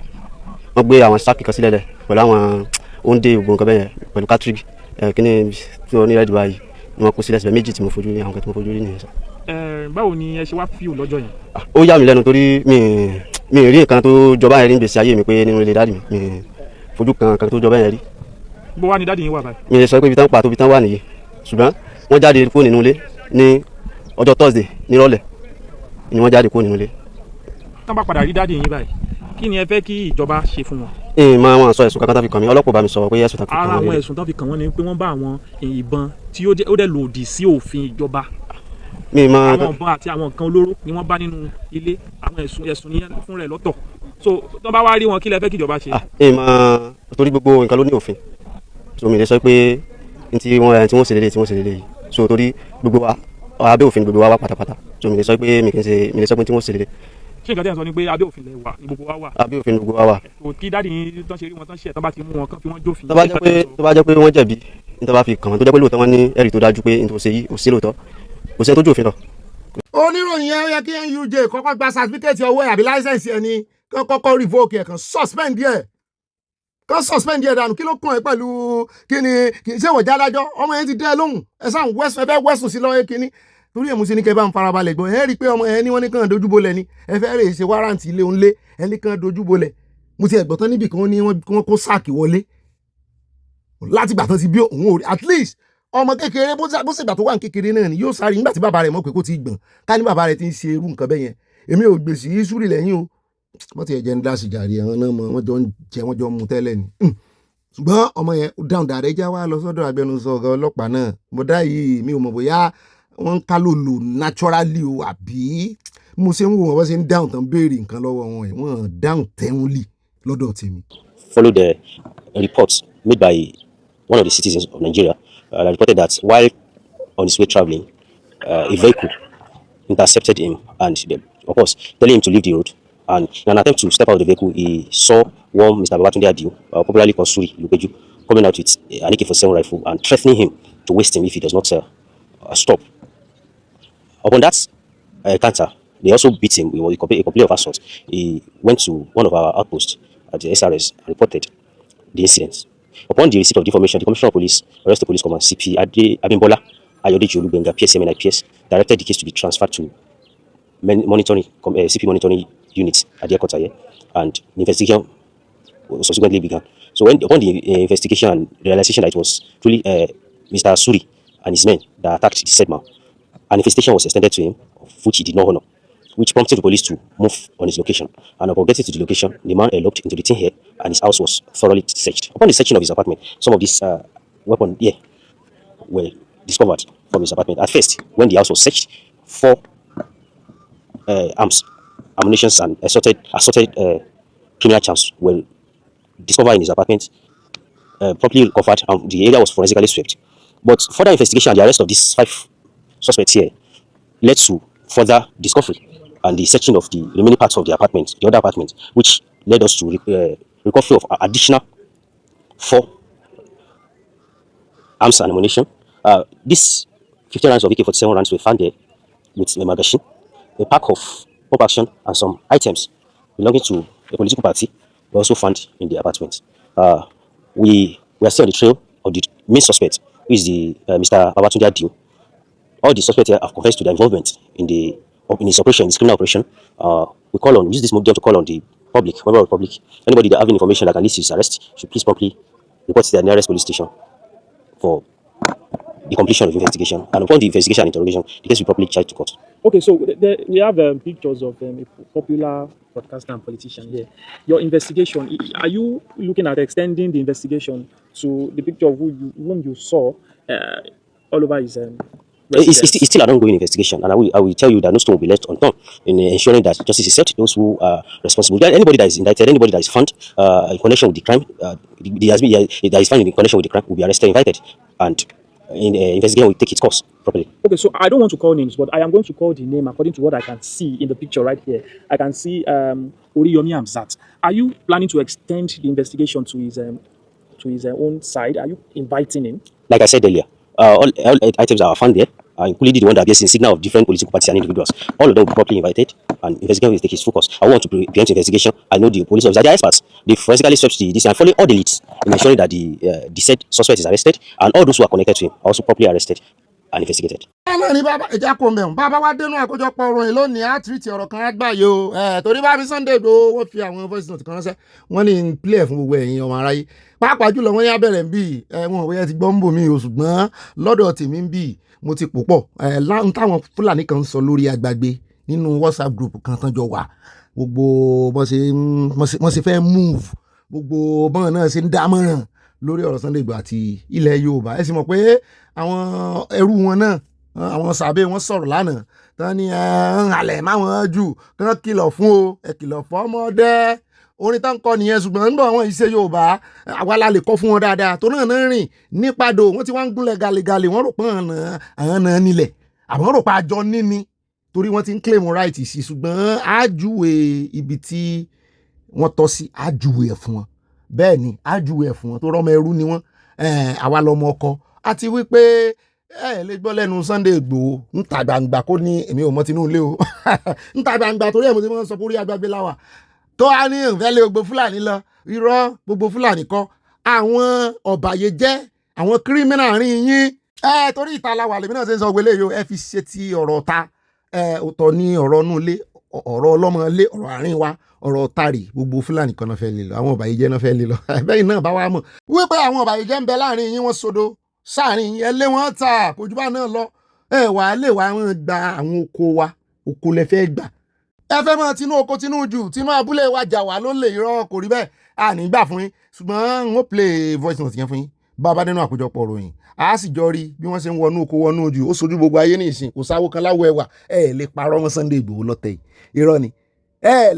wọ́n gbé àwọn sáàkì kan sílẹ̀ pẹ̀lú àwọn oúnjẹ ògbó nǹkan bẹ́ẹ̀ pẹ̀lú cartridge kíní tí wọ́n ní rẹ́ẹ̀dì báyìí ni wọ́n kó sílẹ̀ síbẹ̀ méjì tí mo fojú rí àwọn kan tí mo fojú rí nìyẹn sọ. Báwo ni ẹ ṣe wá fíù lọ́jọ́ yẹn? Ó yà mí lẹ́nu torí mi rí nǹkan tó jọba yẹn rí nígbèsí ayé mi pé nínú ilé dáàdì mi fojú kan tó jọba yẹn rí. Bó wá ni dáàdì yín wà báyìí? Mi lè sọ pé ibi tán pàtó ibi tán wà nìyí ṣùgbọ́n wọ́n jáde kúrò nínú ilé ní ọjọ́ Thursday nírọ̀lẹ́ ni wọ́n jáde kúrò nínú ilé. Tán bá padà rí dáàdì yín báyìí kí ni ẹ fẹ́ kí ìjọba ṣe fún wọn? Máa wọn sọ ẹ̀sùn kankan tó fi kàn mí ọlọ́pàá bá mi sọ pé ẹ̀sùn tó fi kàn wọ́n. Ara àwọn ẹ̀sùn tó fi kàn wọ́n ni pé wọ́n bá àwọn ìbọn tí ó dẹ̀ lòdì sí òfin ìjọba. Àwọn ìbọn àti àwọn nǹkan olóró ni wọ́n bá nínú ilé àwọn ẹ̀sùn yẹn fún rẹ̀ lọ́tọ̀. So tó bá wá rí wọn kí lẹ fẹ́ kí ìjọba ṣe? Torí gbogbo nǹkan ló ní òfin, so mi lè sọ pé tí wọ́n ṣe lélẹ̀ yìí, so torí gbogbo wa abẹ́ òfin gbogbo wa wà pátápátá, so mi lè sọ pé tí wọ́n ṣe lélẹ̀. Ṣé nǹkan tí ẹ̀ ń sọ ni pé abẹ́ òfin lẹ wà ní gbogbo wa wà? Abẹ́ òfin gbogbo wa wà. Kí dáàdì yín tán ṣe rí wọn tán ṣe ẹ̀ tán bá ti mú wọn kán fi wọ́n jófin. Tó bá jẹ́ pé wọ́n jẹ̀bi ní tó bá fi kàn wọ́n tó jẹ́ pé lóòótọ́ wọ́n ní ẹ̀rí tó dájú pé ní tó ṣe yìí ò sí lóòótọ́ kò sí ẹni tó jófin lọ. Oníròyìn yẹn ó yẹ kí NUJ kọ́kọ́ gba certificate ọwọ́ ẹ̀ àbí láísẹ̀nsì ẹ̀ ni kán kọ́kọ́ revoke ẹ̀ kan suspend ẹ̀ dànù kí ló kàn ẹ́ pẹ̀lú kí ni ṣé ìwọ̀n jádájọ́ ọmọ yẹn ti dẹ́ lóhùn ẹ̀ sáà ẹ fẹ́ wẹ̀sùn sí lọ́wọ́ kínní torí ẹ̀ mú sí ní kẹ́ bá ń farabalẹ̀ gbọ́ ẹ̀ rí i pé ọmọ yẹn ní wọ́n ní kàn dojúbolẹ̀ ni ẹ fẹ́ rè ṣe wárántì ilé òǹlé ẹ̀ ní kàn dojúbolẹ̀ mo ti ẹ̀gbọ́n tán níbì kan ní wọ́n kó sáàkì wọlé láti gbà tán ti bí òun ò rí at least ọmọ kékeré bó ṣe gbà tó wà ní kékeré náà ni yóò sáré nígbà tí bàbá rẹ̀ mọ̀ pé kó ti gbọ̀n ká ní bàbá rẹ̀ ti ń ṣe irú nǹkan bẹ́yẹn èmi ò gbèsè ìṣúrì lẹ́yìn o wọ́n ti ẹ̀jẹ̀ ń dá sí jàre àwọn náà mọ̀ wọ́n jọ mú tẹ́lẹ̀ ni ṣùgbọ́n ọmọ yẹn dáhùn dàrẹ́ já wá lọ sọ́dọ̀ agbẹnusọ ọ̀gá ọlọ́pàá náà mo dá yìí mi ò mọ̀ bóyá wọ́n ń ká lò naturally o àbí mo ṣe ń wò wọ́n ṣe ń dáhùn tán béèrè nǹkan lọ́wọ́ wọn yẹn wọ́n dáhùn tẹ́húnlì lọ́dọ̀ tèmi. Follow the reports made by one of the citizens of Nigeria that reported that while on his way traveling, a vehicle intercepted him and, of course, telling him to leave the road. And in an attempt to step out of the vehicle, he saw one Mr. Babatunde Adio, popularly called Suri Lupeju, coming out with an AK-47 rifle and threatening him to waste him if he does not stop. Upon that encounter, they also beat him. It was a complaint of assault. He went to one of our outposts at the SRS and reported the incident. Upon the receipt of the information, the Commissioner of Police, Arrest Police Command, CP Abimbola Ayodeji Olubenga, PSM and IPS, directed the case to be transferred to CP monitoring unit at the headquarters here, and the investigation subsequently began. So upon the investigation and realization that it was truly Mr. Suri and his men that attacked the said man, an investigation was extended to him, of which he did not honor, which prompted the police to move on his location. And upon getting to the location, the man eloped into the tin here, and his house was thoroughly searched. Upon the searching of his apartment, some of these weapons here were discovered from his apartment. At first, when the house was searched, 4 arms, ammunition, and assorted criminal charms were discovered in his apartment, properly covered, and the area was forensically swept. But further investigation and the arrest of these 5 suspects here led to further discovery and the searching of the remaining parts of the apartment, the other apartment, which led us to recovery of additional 4 arms and ammunition. These 50 rounds of AK-47 rounds were found there with a magazine, a pack of pump action, and some items belonging to a political party were also found in the apartment. We are still on the trail of the main suspect, who is the Mr. Babatunde Adio. All the suspects here have confessed to their involvement in his operation, his criminal operation. We use this medium to call on the public, member of the public, anybody that having information that can lead to his arrest should please promptly report to the nearest police station for the completion of investigation. And upon the investigation and interrogation, the case will properly charged to court. Okay, so we have pictures of a popular broadcaster and politician here. Your investigation, are you looking at extending the investigation to the picture of whom you saw all over his it's still an ongoing investigation, and I will tell you that no stone will be left unturned in ensuring that justice is set. Those who are responsible, anybody that is indicted, anybody that is found in connection with the crime, that is found in connection with the crime will be arrested, invited, and investigation will take its course properly. Okay, so I don't want to call names, but I am going to call the name according to what I can see in the picture right here. I can see Iroyin Akojopo. Are you planning to extend the investigation to his own side? Are you inviting him? Like I said earlier, all items are found there, including the one that bears the signal of different political parties and individuals. All of them will be properly invited, and investigation will take its focus. I want to preempt investigation. I know the police officers, they are experts. They forensically search this and following all the leads in ensuring that the said suspect is arrested, and all those who are connected to him are also properly arrested and investigated. ní bàbá ìjà kò mẹ́wọ̀n bàbá wa dénú àkójọpọ̀ ọ̀rọ̀ yìí lónìí á tìrìtì ọ̀rọ̀ kan àgbáyé o torí bá fi Sunday Igboho wọ́n fi àwọn voice note kan ránṣẹ́ wọ́n ní play fún gbogbo ẹ̀yin ọmọ aráyé pàápàá jùlọ wọ́n yá bẹ̀rẹ̀ ń bì wọn ò wáyé ti gbọ́ ń bò mí o ṣùgbọ́n lọ́dọ̀ tèmi ń bì mo ti pò pọ̀ láwọn táwọn Fúlàní kan ń sọ lórí agbágbé nínú WhatsApp group kan tán jọ wà gbogbo bọ́n ṣe fẹ́ move gbogbo bọ́n náà ṣe ń dámọ̀ràn lórí ọ̀rọ̀ Sunday Igboho àti ilẹ̀ Yorùbá ẹ sì mọ̀ pé àwọn ẹrú wọn náà àwọn sàbẹ̀ wọn sọ̀rọ̀ lánàá tán ní àlẹ̀ máwọn jù kán kìlọ̀ fún o ẹ kìlọ̀ fọ́mọdé orin tán kọ nìyẹn ṣùgbọ́n nígbà wọn ìṣe Yorùbá àwa la lè kọ́ fún wọn dáadáa tó náà rìn nípadò wọn ti wá ń gúnlẹ̀ galegale wọn rò pé àwọn náà nílẹ̀ àwọn rò pé àjọ níní torí wọn ti ń claim right sí ṣùgbọ́n àjúwe ibi tí wọ́n tọ́ sí àjúwe ẹ̀ fún wọn bẹ́ẹ̀ ni àjúwe ẹ̀ fún wọn tó rọ́mọ ẹrú ni wọ́n àwa lọ́mọ ọkọ àti wípé lè gbọ́ lẹ́nu Sunday Igboho níta gbangba kó ní èmi ò mọ Tinubu lé o níta gbangba torí ẹ̀ mo ti mọ́ sọ fún orí agbágbé láwà tó a ní ìfẹ́ lé gbogbo Fúlàní lọ irọ́ gbogbo Fúlàní kọ́ àwọn ọ̀bàyéjẹ́ àwọn kírímínà rìn yín torí ìta làwà lèmi náà ṣe ń sọ wọlé yìí ẹ fi ṣe ti ọ̀rọ̀ ta ọ̀tọ̀ ní ọ̀rọ̀ inú ilé ọ̀rọ̀ ọlọ́mọ ilé ọ̀rọ̀ àárín wa ọ̀rọ̀ tàrí gbogbo Fúlàní kan náà fẹ́ lè lọ àwọn ọ̀bàyéjẹ́ náà fẹ́ lè lọ bẹ́ẹ̀ náà bá wà mọ̀ wípé àwọn ọ̀bàyéjẹ́ ń bẹ láàrin yín wọ́n sodo sáàrin ẹ lé wọn ta kò jù bá náà lọ wà á lè wá wọn gba àwọn oko wa oko lẹ fẹ́ gbà ẹ fẹ́ mọ tinú oko tinú jù tinú abúlé wa jà wá ló lè irọ́ kò rí bẹ́ẹ̀ à ní gbà fún yín ṣùgbọ́n n ó play voice note yẹn fún yín bàbá nínú àkójọpọ̀ ròyìn a sì jọ rí bí wọ́n ṣe ń wọnú oko wọnú ojú ó sojú gbogbo ayé ní ìsìn kò sáwó kan láwọ ẹwà lè parọ́ mọ́ Sunday Igboho lọ́tẹ̀ yìí irọ́ ni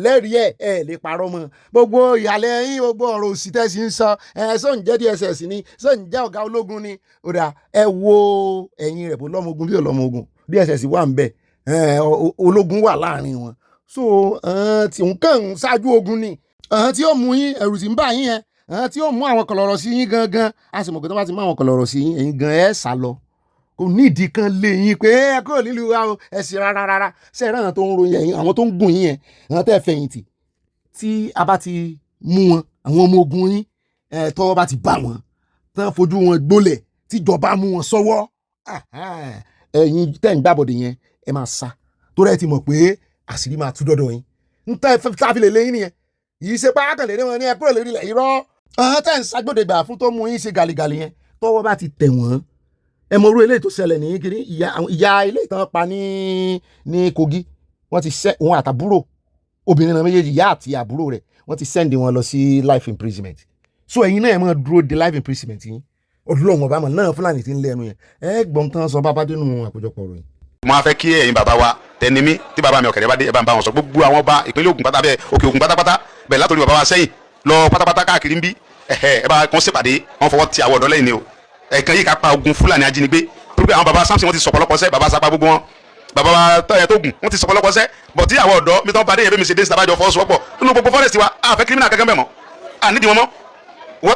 lẹ́rìí lè parọ́ mọ́ gbogbo ìhàlẹ̀ yín gbogbo ọ̀rọ̀ òsì tẹ́sí ń sọ sọ́n jẹ́ DSS ni sọ́n jẹ́ ọ̀gá ológun ni ó dà ẹ wo ẹ̀yìn rẹ̀ bó lọ́mọ ogun bí ò lọ́mọ ogun DSS wà ń bẹ̀ ológun wà láàrin wọn so tí òun kàn ń ṣáájú ogun ni tí ó mú yín ẹ̀rù tí ń bà yín yẹn tí ó mú àwọn kọlọ̀rọ̀ sí yín gangan a sì mọ̀ pé tó bá ti mú àwọn kọlọ̀rọ̀ sí yín ẹ̀yin gan ẹ̀ sá lọ kò nídìí kan lé yín pé ẹ kúrò nílùú wa ẹ sì rárá ṣe é ráhàn tó ń ròyìn ẹ̀yìn àwọn tó ń gùn yín yẹn àwọn tẹ́ fẹ̀yìntì tí a bá ti mú wọn àwọn ọmọ ogun yín tọ́wọ́ bá ti bá wọn tán fojú wọn gbólẹ̀ tíjọba mú wọn sọ́wọ́ ẹ̀yin tẹ́ ń gbàbọ̀dé yẹn ẹ máa sá torí ẹ ti mọ̀ pé àṣírí máa tú dọ́dọ̀ yín ń tẹ́ fi lè léyìn nìyẹn yìí ṣe pé àkànlélẹ́ wọn ní ẹ kúrò lórí ilẹ̀ irọ́ tẹ́ ń ṣàgbọ́dẹ̀gbà fún tó mú yín ṣe gàlìgàlì yẹn tọ́wọ́ bá ti tẹ̀ wọ́n ẹ mọ orú eléyìí tó ṣẹlẹ̀ ní kiri ìyá ilé ìtàn pa ní Kogi wọ́n ti ṣẹ́ wọn àtàbúrò obìnrin náà méjèèjì ìyá àti àbúrò rẹ̀ wọ́n ti sẹ́ndì wọn lọ sí life imprisonment so ẹ̀yin náà ẹ̀ máa dúró de life imprisonment yín ọdúnlọ́wọ̀n ọba mọ̀ náà Fúlàní ti ń lé ẹnu yẹn gbọ́n tán sọ bábá dénú àkójọpọ̀ ròyìn. mo máa fẹ́ kí ẹ̀yin bàbá wa tẹni mí tí bàbá mi ọ̀kẹ́rẹ́ bá dé ẹ bá ń bá wọn sọ gbogbo àwọn ọba ìpínlẹ̀ Ògùn pátá bẹ́ẹ̀ òkè Ògùn pátápátá bẹ́ẹ̀ látòrí bàbá wa sẹ́yìn lọ pátápátá káàkiri ń bí ẹ bá kàn ṣèpàdé wọn fọwọ́ ti àwọn ọ̀dọ́ lẹ́yìn ni o ẹ̀kan yìí ká pa ogun Fúlàní ajínigbé torí àwọn baba Samson wọ́n ti sọ̀pọ̀lọpọ̀ sẹ́ baba Sapa gbogbo wọn baba wa Tógùn wọ́n ti sọ̀pọ̀lọpọ̀ sẹ́ bọ̀ tí àwọn ọ̀dọ́ mi tán padé yẹn bí mi ṣe dé sí tabajọ fọwọ́sowọ́pọ̀ nínú gbogbo forest wa àfẹ́ kírímìnà kankan bẹ̀ mọ́ ànídìí wọn mọ́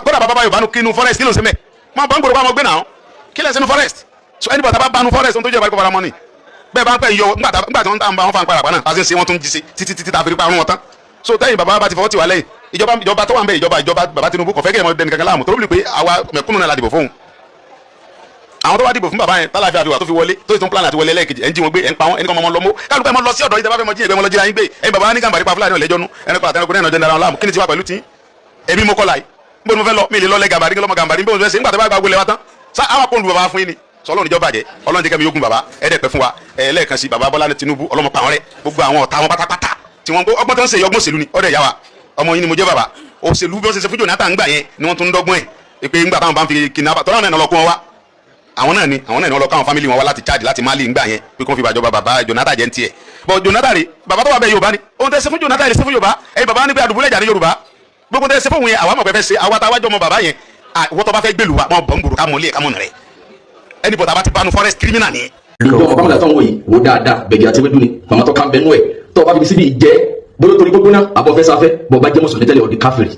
gbọ́dọ̀ bàbá Yorùbá kí inú forest kí ló ń ṣe mẹ́ máa bọ́ ń gbòdò bá wọn gbé náà kí lẹ́sẹ̀ inú forest so ẹni bàtà bá bá inú forest ohun tó jẹ́ ìbáraẹ̀kọ́ fara mọ́ ni bẹ́ẹ̀ bá ń pẹ́ yọ ńgbà tí wọ́n ń bá wọn fa nǹkan àràpá náà àti ń ṣe wọ́n tún jí sí títí tá a fi rí parun wọn tán so tẹ́yìn bàbá bá ti fọwọ́ tì wá lẹ́yìn ìjọba tó wà ń bẹ ìjọba bàbá Tinubu kò fẹ́ kẹ́ ẹ̀ mọ́ dẹni kankan láàmú tó lóbi pé àwa mẹ̀kúnnù náà la dìbò fóun àwọn tó wá dìbò fún bàbá yẹn tálàfíà fi wà tó fi wọlé tó sì tún plan àti wọlé lẹ́ẹ̀kejì ẹ̀ ń jí wọn gbé ẹ̀ ń pa wọn ẹni kan mọ́ lọ́mọ́ kálukú ẹ̀ mọ́ lọ sí ọ̀dọ̀ yìí tẹ́ bá fẹ́ mọ jí ẹgbẹ́ mọ́ lọ jí láyín gbé ẹ̀yin bàbá ní Gàmbàrí pa Fúlàní ọ̀lẹ́jọ́nú ẹni pa àtẹnukú náà jẹ́ndara ọ̀làmù kí ni ti wá pẹ̀lú tí ẹbí mo kọ́ láyé bó ni mo fẹ́ lọ mi lè lọ lẹ́ Gàmbàrí lọ́mọ Gàmbàrí bó ni mo fẹ́ ṣe nígbà tó bá gba gbélé wa tán sá àwọn akóńdù bàbá fún yín ni sọlọ́run ìjọba jẹ́ ọlọ́run jẹ́ kẹ́mi yógun bàbá ẹ̀ẹ́dẹ̀pẹ́ fún wa lẹ́ẹ̀kan sí bàbá Bọ́lá Tinubu ọlọ́mọ pa wọn rẹ gbogbo àwọn ọ̀tá wọn pátápátá tí wọ́n ọgbọ́n tó ń ṣe ọgbọ́n òṣèlú ni ọ̀dẹ̀ yà wa ọmọ yín ni mo jẹ́ bàbá òṣèlú bí wọ́n ṣe ṣe fún Jonathan gbà yẹn ni wọ́n tún ń dọ́gbọ́n ẹ̀ pé ńgbà táwọn bá ń fi kidnapper tọ́lá náà lọ́kùn wọn wá àwọn náà ni wọ́n lọ káwọn fámìlì wọn wá láti Chad láti Mali ńgbà yẹn pé kí wọ́n fi bàjọba bàbá Jonathan jẹ́ ń tiẹ̀ bọ̀ Jonathan rè bàbá tó wà bẹ́ẹ̀ Yorùbá ni ohun tẹ́ ṣe fún Jonathan rè ṣe fún Yorùbá ẹ̀yin bàbá ní pé àdùbúlẹ̀ jà ní Yorùbá gbogbo tẹ́ ṣe fún òun yẹn àwa mọ̀ pé fẹ́ ṣe àwa tá a wájọ́ ọmọ bàbá yẹn wọ́n tó bá fẹ́ gbèlú wa mọ̀ bọ̀ ń gbòòrò ká mọ̀ lé ká mọ̀ nà rẹ̀ ẹni bọ̀dà bá ti bánu forest criminal ni. ìjọ ọba mọ̀lá táwọn wòye wò dáadáa bẹ̀gẹ̀ àti wẹ́dú ni màmá tó ká ń bẹnu ẹ̀ tó ọba bíbí síbi ìjẹ́ bóló torí gbógbóná àbọ̀fẹ́ sáfẹ́ bọ̀ ọba jẹ́ mùsùlùmí tẹ́lẹ̀ ọ̀dì káfíìrì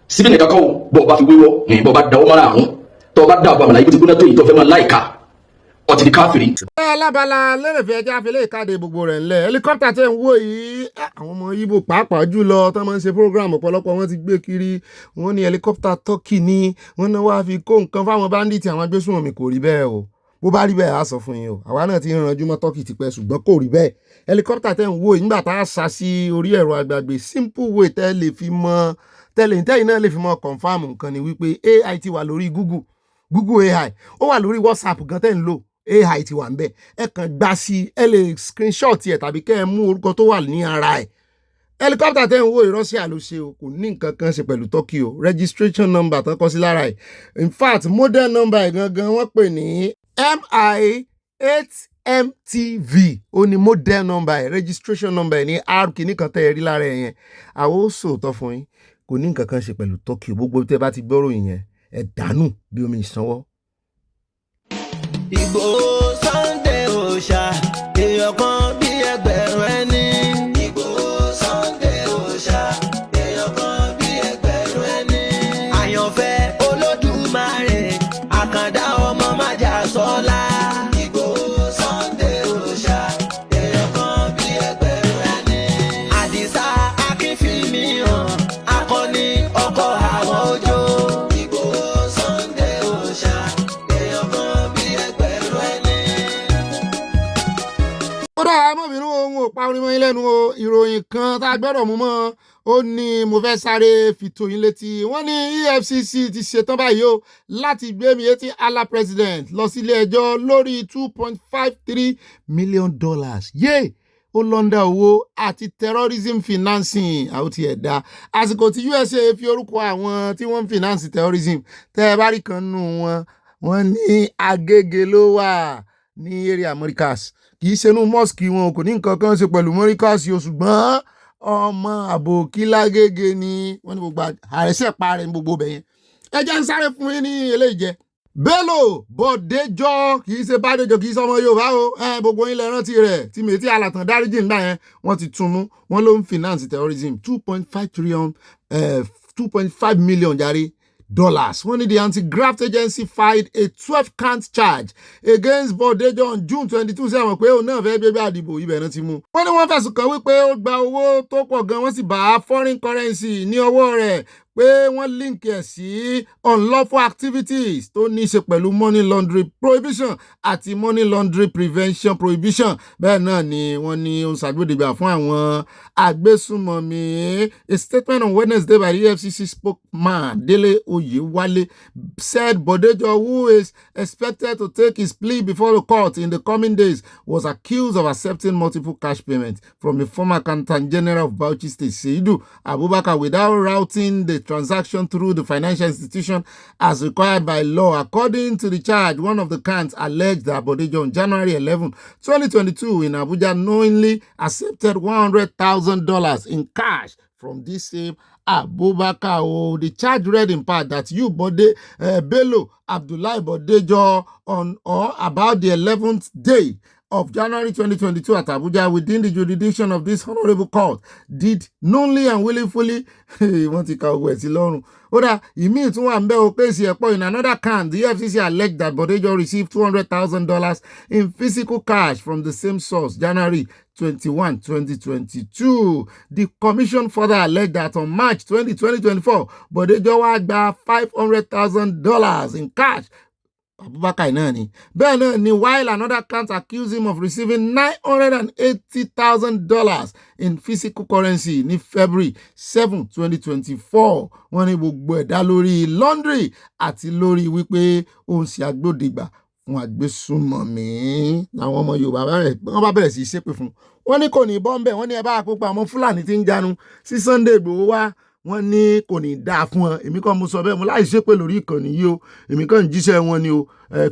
síbi nìkan kọ́ bọ̀ ọba fi wíwọ́ bọ̀ ọba dáwọ́ mọ́ra àrùn tó ọba dá ọba mọ̀lá ibi tí gbóná tó yìí tó fẹ́ máa láìka ọtí di káfíìrì. alábala lẹ́rẹ̀fẹ́ ẹja fi lè káde gbogbo rẹ̀ ńlẹ̀ helicopter tẹ̀ ń wò yìí àwọn ọmọ Ìgbò pàápàá jùlọ tó máa ń ṣe program ọ̀pọ̀lọpọ̀ wọn ti gbé kiri wọn ní helicopter turkey ni wọn náà wá fi kó nǹkan fáwọn bandits àwọn agbésùnmọ̀mí kò rí bẹ́ẹ̀ o bó bá rí bẹ́ẹ̀ á sọ fún yín o àwa náà ti ń ranjú mọ́ turkey tipẹ́ ṣùgbọ́n kò rí bẹ́ẹ̀ helicopter tẹ̀ ń wò yìí nígbà tá a sá sí orí ẹ̀rọ àgbàgbé simple way tẹ́ lè fi mọ tẹ́lẹ̀ tẹ́yìn náà lè fi mọ confam nǹkan ni wípé AI ti wà lórí Google AI ó wà lórí WhatsApp gan tẹ́ ń lò AI ti wà ń bẹ̀ ẹ kàn gbà sí ẹ lè screenshot ẹ tàbí kẹ́ ẹ mú orúkọ tó wà ní ara ẹ̀ helicopter tẹ́ ń wò Russia ló ṣe o kò ní nǹkan kan ṣe pẹ̀lú Turkey o registration number tán kọ sí lára ẹ̀ in fact model number ẹ̀ gangan wọ́n pè ní MI8MTV ó ní model number ẹ̀ registration number ẹ̀ ní R kìíní kan tẹ́ ẹ rí lára ẹ̀ yẹn àwọn ó sòótọ́ fún yín kò ní nǹkan kan ṣe pẹ̀lú Turkey gbogbo tẹ́ bá ti gbọ́rọ̀ yẹn ẹ̀ dànù bí omi ìsanwó. Ìgbòho Sunday òòṣà èèyàn kan bí ẹgbẹ̀rún ẹni. Ìgbòho Sunday òòṣà èèyàn kan bí ẹgbẹ̀rún ẹni. Àyànfẹ́ Olódùmarè àkàndá ọmọ májà sọ́lá. Ìgbòho Sunday òòṣà èèyàn kan bí ẹgbẹ̀rún ẹni. Àdìsá Akínfìmíhàn akọni ọkọ̀ àwọn ojó. Ìgbòho Sunday òòṣà èèyàn kan bí ẹgbẹ̀rún ẹni. ó dáa mọ́bìnrin ohun ò pa orin mọ́ yín lẹ́nu o ìròyìn kan tá a gbọ́dọ̀ mú mọ́ ó ní mo fẹ́ sáré fi tó yín létí wọ́n ní EFCC ti ṣetán báyìí o láti gbé Miyetti Allah president lọ sílé ẹjọ́ lórí $2.53 million yé ó lọ́ndà owó àti terrorism financing àwọn ti ẹ̀dá àsìkò tí USA fi orúkọ àwọn tí wọ́n ń finance terrorism tẹ́ ẹ bá rí kan nù wọ́n ní Agége ló wà ní area Americas kì í ṣe inú mosque wọn kò ní nǹkan kan ṣe pẹ̀lú Americas o ṣùgbọ́n ọmọ àbòkí lágége ni wọ́n ní gbogbo àrẹsẹ̀ parẹ́ ní gbogbo bẹ̀yẹn ẹ jẹ́ ń sáré fún yín ní eléyìí jẹ́ Bello Bọ̀déjọ́ kì í ṣe Bádéjọ́ kì í ṣe ọmọ Yorùbá o gbogbo yín lẹ rántí rẹ̀ tí Miyetti Allah tán dáríjì ńgbà yẹn wọ́n ti túnú wọ́n ló ń finance terrorism 2.5 million jàre dollars. When the anti-graft agency filed a 12-count charge against Bọ̀déjọ́ on June 22 sí àwọn pé òun náà fẹ́ gbégbé àdìbò ibẹ̀ náà ti mú. Wọ́n ní wọ́n fẹ̀sùn kàn wípé ó gba owó tó pọ̀ gan wọ́n sì bá foreign currency ní ọwọ́ rẹ̀ pé wọ́n link ẹ̀ sí unlawful activities tó ní í ṣe pẹ̀lú money laundering prohibition àti money laundering prevention prohibition. Bẹ́ẹ̀ náà ni wọ́n ní ó ń ṣàgbédègbà fún àwọn agbésùnmọ̀mí. A statement on Wednesday by the EFCC spokesman Dele Oyewale said Bọ̀déjọ́, who is expected to take his plea before the court in the coming days, was accused of accepting multiple cash payments from the former Accountant General of Bauchi State, Seidu Abubakar, without routing the transaction through the financial institution as required by law. According to the charge, one of the counts alleged that Bọ̀déjọ́ on January 11, 2022 in Abuja knowingly accepted $100,000 in cash from this same Abubakar. The charge read in part that you, Bello Abdullahi Bọ̀déjọ́, on or about the 11th day of January 2022 at Abuja within the jurisdiction of this honorable court did knowingly and willfully wọ́n ti ka owó ẹ̀ sí lọ́rùn. Ó dà ìmíì tún wà ń bẹ́ o pé èsì ẹ̀pọ̀ in another count the EFCC alleged that Bọ̀déjọ́ received $200,000 in physical cash from the same source January 21, 2022. The commission further alleged that on March 20, 2024 Bọ̀déjọ́ wá gba $500,000 in cash Abubakar náà ni. Bẹ́ẹ̀ náà ni while another count accused him of receiving $980,000 in physical currency ní February 7, 2024. Wọ́n ní gbogbo ẹ̀dá lórí laundry àti lórí wípé ó ń ṣe agbódegbà fún agbésùnmọ̀mí. Làwọn ọmọ Yorùbá wọ́n bá bẹ̀rẹ̀ sí í ṣépè fún. Wọ́n ní kò ní bọ́m̀bẹ̀, wọ́n ní ẹ bá àpòpọ̀ àwọn Fúlàní tí ń janu sí Sunday Igboho wá. Wọ́n ní kò ní dáa fún wọn. Èmi kàn mo sọ bẹ́ẹ̀ mo láì ṣépè lórí ìkànnì yìí o. Èmi kàn ń jíṣẹ́ wọn ni o.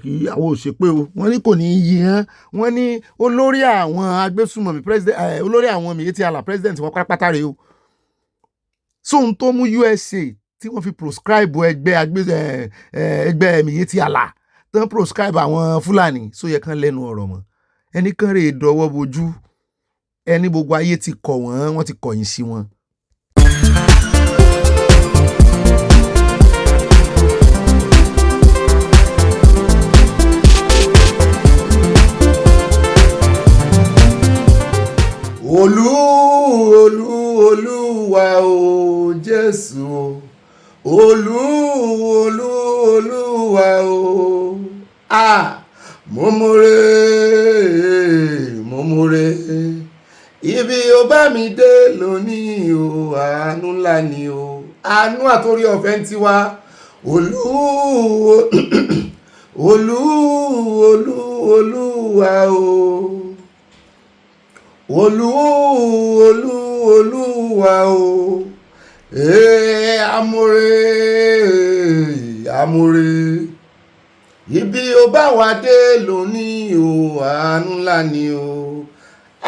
Kì í àwọn ò ṣépè o. Wọ́n ní kò ní yí hàn. Wọ́n ní olórí àwọn agbésùnmọ̀mí olórí àwọn Miyetti Allah president wọn pátápátá rèé o. Sóhun tó mú USA tí wọ́n fi proscribe ẹgbẹ́ Miyetti Allah tán proscribe àwọn Fúlàní só yẹ kán lẹ́nu ọ̀rọ̀ mọ́. Ẹni kan rèé dọwọ́ bojú. Ẹni gbogbo ayé ti kọ̀ wọ́n ti kọ̀yìn sí wọn. Olúwa o Jésù o. Olúwa o. Mo more. Ibi ó bá mi dé lónìí o, àánú ńlá ni o. Àánú àtorí ọ̀fẹ́ ń tiwa. Olúwa o. Olúwa o. Amore. Ibi ó bá wa dé lónìí o, àánú ńlá ni o.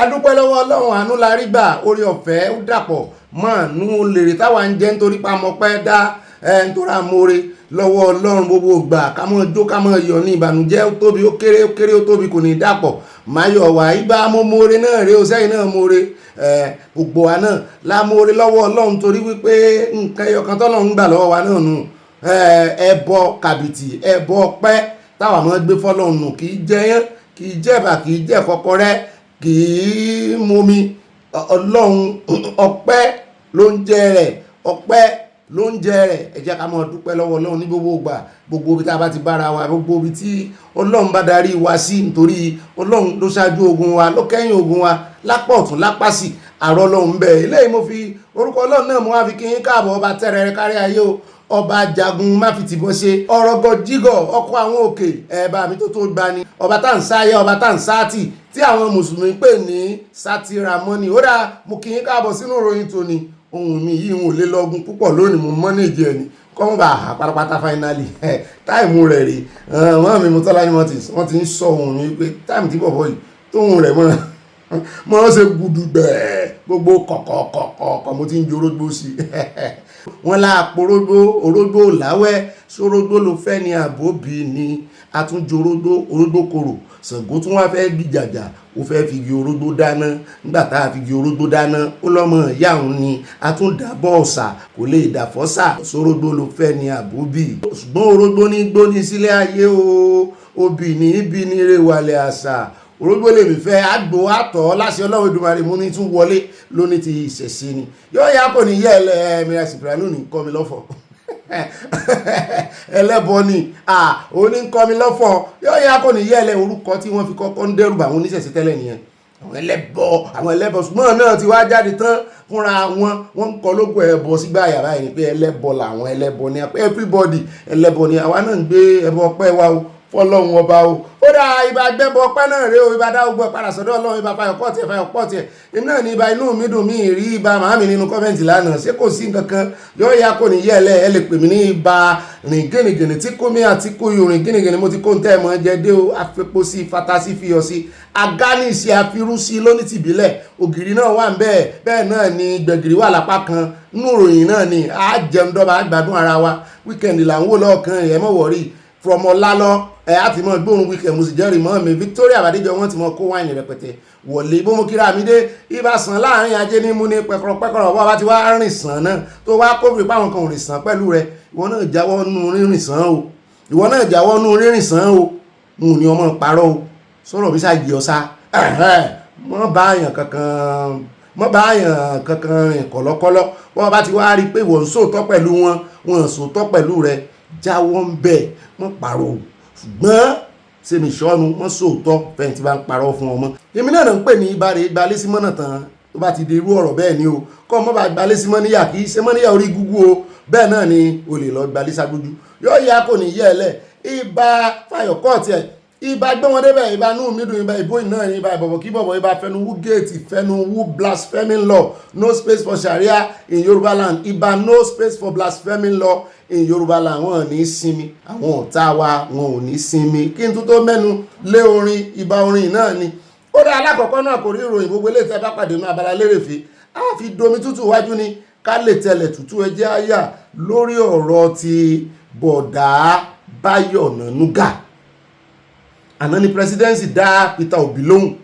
Adúpẹ́ lọ́wọ́ Ọlọ́run, àánú la rí gbà, orí ọ̀fẹ́ ó dàpọ̀ mọ́ àánú lèrè táwa ń jẹ nítorí pa mọ́ pẹ́ dá nítorí amore lọ́wọ́ Ọlọ́run gbogbo ìgbà ká mọ́ jó ká mọ́ yọ̀ ní ìbànújẹ́ ó tóbi ó kéré ó tóbi kò ní dàpọ̀ máyọ̀ wá ibà mo more náà rèé o sẹ́yìn náà more gbogbo wa náà la more lọ́wọ́ Ọlọ́run torí wípé nǹkan ẹyọkan tọ́lọ́run gbà lọ́wọ́ wa náà nù ẹbọ kàbìtì ẹbọ ọpẹ́ táwa mọ́ gbé fọ́lọ́run nù kì í jẹyán kì í jẹ̀bà kì í jẹ kọ́kọ́rẹ́ kì í momi Ọlọ́run ọpẹ́ ló ń jẹ rẹ̀ ọpẹ́ ló ń jẹ rẹ̀ ẹ jẹ́ ká máa dúpẹ́ lọ́wọ́ Ọlọ́run ní gbogbo ìgbà gbogbo ibi tá a bá ti bára wa gbogbo ibi tí Ọlọ́run bá darí wa sí nítorí Ọlọ́run ló ṣáájú ogun wa ló kẹ́yìn ogun wa lápá ọ̀tún lápá sí àrọ́ Ọlọ́run bẹ́ẹ̀ eléyìí mo fi orúkọ Ọlọ́run náà mo wá fi kí yín káàbọ̀ ọba tẹ́rẹ̀ẹ́rẹ́ kárí ayé o ọba jagun má fi tìbọn ṣe ọ̀rọ̀gọ̀ jígọ̀ ọkọ̀ àwọn òkè ẹ̀bà mi tó gbani ọba tá ń sáyé ọba tá ń sáàtì tí àwọn mùsùlùmí pè ní sátìrámọ́nì ó dáa mo kí yín káàbọ̀ sínú ìròyìn tòní ohun mi yìí ń lè lọ́gùn púpọ̀ lónìí mo mọ́nèjì ẹni kọ́mọ́ bá a pátápátá fáínálì táìmù rẹ̀ rè wọ́n mi mo tọ́lá ní wọ́n ti ń sọ ohun mi pé táìmù tí bọ̀bọ̀ yìí tóhun rẹ̀ mọ́ ṣe gudu gbẹ̀ẹ́ gbogbo kọ̀kọ̀kọ̀kọ̀ mo ti ń jorógbó sí wọ́n láàpọ̀ orógbó láwẹ́ sórógbó ló fẹ́ ní àbóbí ni àtúnjorógbó kòrò Ṣàngó tún wá fẹ́ gìjàjà ó fẹ́ figi orógbó dáná nígbà tá a figi orógbó dáná ó lọ́mọ ìyá òun ni àtúndàbọ̀ ọ̀sà kò lè dàfọ́sà sórógbó ló fẹ́ ní àbóbí ṣùgbọ́n orógbó ní gbóni sílé ayé o obì ní ibi ní rewalẹ̀ àṣà orógbó lè mi fẹ́ àgbò àtọ̀ láṣẹ Ọlọ́run Èdùmàrè mú ní tún wọlé lóní ti ìṣẹ̀ṣe ni yóò yá kò ní yẹ mìíràn sìpìránù ní kọ́ mi lọ́fọ̀ ẹlẹ́bọ ni ó ní kọ́ mi lọ́fọ̀ yóò yá kò ní yẹ orúkọ tí wọ́n fi kọ́kọ́ ń dẹ́rù àwọn oníṣẹ̀ṣe tẹ́lẹ̀ nìyẹn àwọn ẹlẹ́bọ ṣùgbọ́n náà ti wá jáde tán fúnra wọn ń kọ lógo ẹbọ sígbà yàrá yìí pé ẹlẹ́bọ làwọn ẹlẹ́bọ ni everybody ẹlẹ́bọ ni àwa náà ń gbé ẹbọ ọpẹ́ wa o fọ́lọ́run ọba o ó dá ibà gbẹ́bọ ọpẹ́ náà rèé o ibà dá ogbó padà sọ́dọ̀ Ọlọ́run ibà fayọ̀ pọ̀ tiẹ̀ iná ní ibà inú mi dùn mí rí ibà màámi nínú kọ́mẹ́ǹtì lánàá ṣé kò sí nǹkan kan yóò yá kò ní yẹ ẹ lè pè mí ní ibà rìn gẹ́nìgẹ́nì tí kò mí àti kò yò rìn gẹ́nìgẹ́nì mo ti kó ń tẹ́ ẹ̀ mọ́ jẹ dé o afẹ́po sí fata sí fiyọ̀ sí agánìsí afirú sí lóní tìbílẹ̀ ògiri náà wà ń bẹ́ẹ̀ náà ni gbẹ̀gìrì wà lápá kan nínú ìròyìn náà ni àjẹun dọ́ba àgbàdùn ara wa wíkẹ̀ndì là ń wò lọ́ọ̀kan ẹ̀ mọ̀ wọ̀rí from ọ̀lálọ́ àti mọ̀ gbóhùn wíkẹ̀ mo sì jẹ́rìí mọ́ mi Victoria Bàdéjọ wọ́n ti mọ̀ kó wáìnì rẹpẹtẹ wọlé bó mo kíra mi dé ibà sàn láàrin ajé ní mú ní pẹ̀kọ̀rọ̀ wọ́n bá ti wá rìn sàn náà tó wá kófìrí páwọn kan ò rìn sàn pẹ̀lú rẹ ìwọ náà jáwọ́ nù rírìn sàn o mo ní ọmọ parọ́ o sọ̀rọ̀ bí sáà jẹ́ ọ̀sá mọ́ bá àyàn kankan rìn kọ̀lọ́kọ́lọ́ wọ́n bá ti wá rí pé ìwọ̀n sòótọ́ pẹ̀lú wọn sòótọ́ pẹ̀lú rẹ jáwọ́ ń bẹ̀ mọ́ pàrọ̀ ṣùgbọ́n sèmi sọ́nu wọ́n sòótọ́ fẹ́ntì bá ń parọ́ fún ọmọ èmi náà ń pè ní ìbáre gbalẹ́símọ́ náà tán tó bá ti di irú ọ̀rọ̀ bẹ́ẹ̀ ni o kọ́ ọmọ bá gbalẹ́símọ́ níyà kì í ṣe mọ́ níyà orí gúgú o bẹ́ẹ̀ náà ni o lè lọ gbalẹ́sàgbójú yóò yá kò ní yẹ ẹ lẹ̀ ìbá fàyọ̀kọ́ tiẹ̀ ìbá gbé wọn débẹ̀ ìbá nú mi dùn ìbá ìbóyìn náà ìbá ìbọ̀bọ̀ kí bọ̀bọ̀ ìbá fẹnu wú géètì fẹnu wú blaspheming law no space for sharia in Yorùbá land ìbá no space for blaspheming law in Yorùbá land wọn ò ní sinmi àwọn ọ̀tá wa wọn ò ní sinmi kí n tó mẹ́nu lé orin ìbá orin náà ni ó dá alákọ̀ọ́kọ́ náà kò rí ìròyìn gbogbo eléyìí tẹ́ bá pàdé náà abala lérèfé á fi domi tútù wájú ni ká lè tẹ̀lẹ̀ tútù ẹjẹ́ àyà lórí ọ̀rọ̀ ti bọ̀dá Báyọ̀ Nànúgà àná ni presidency dá Peter Obi lóhùn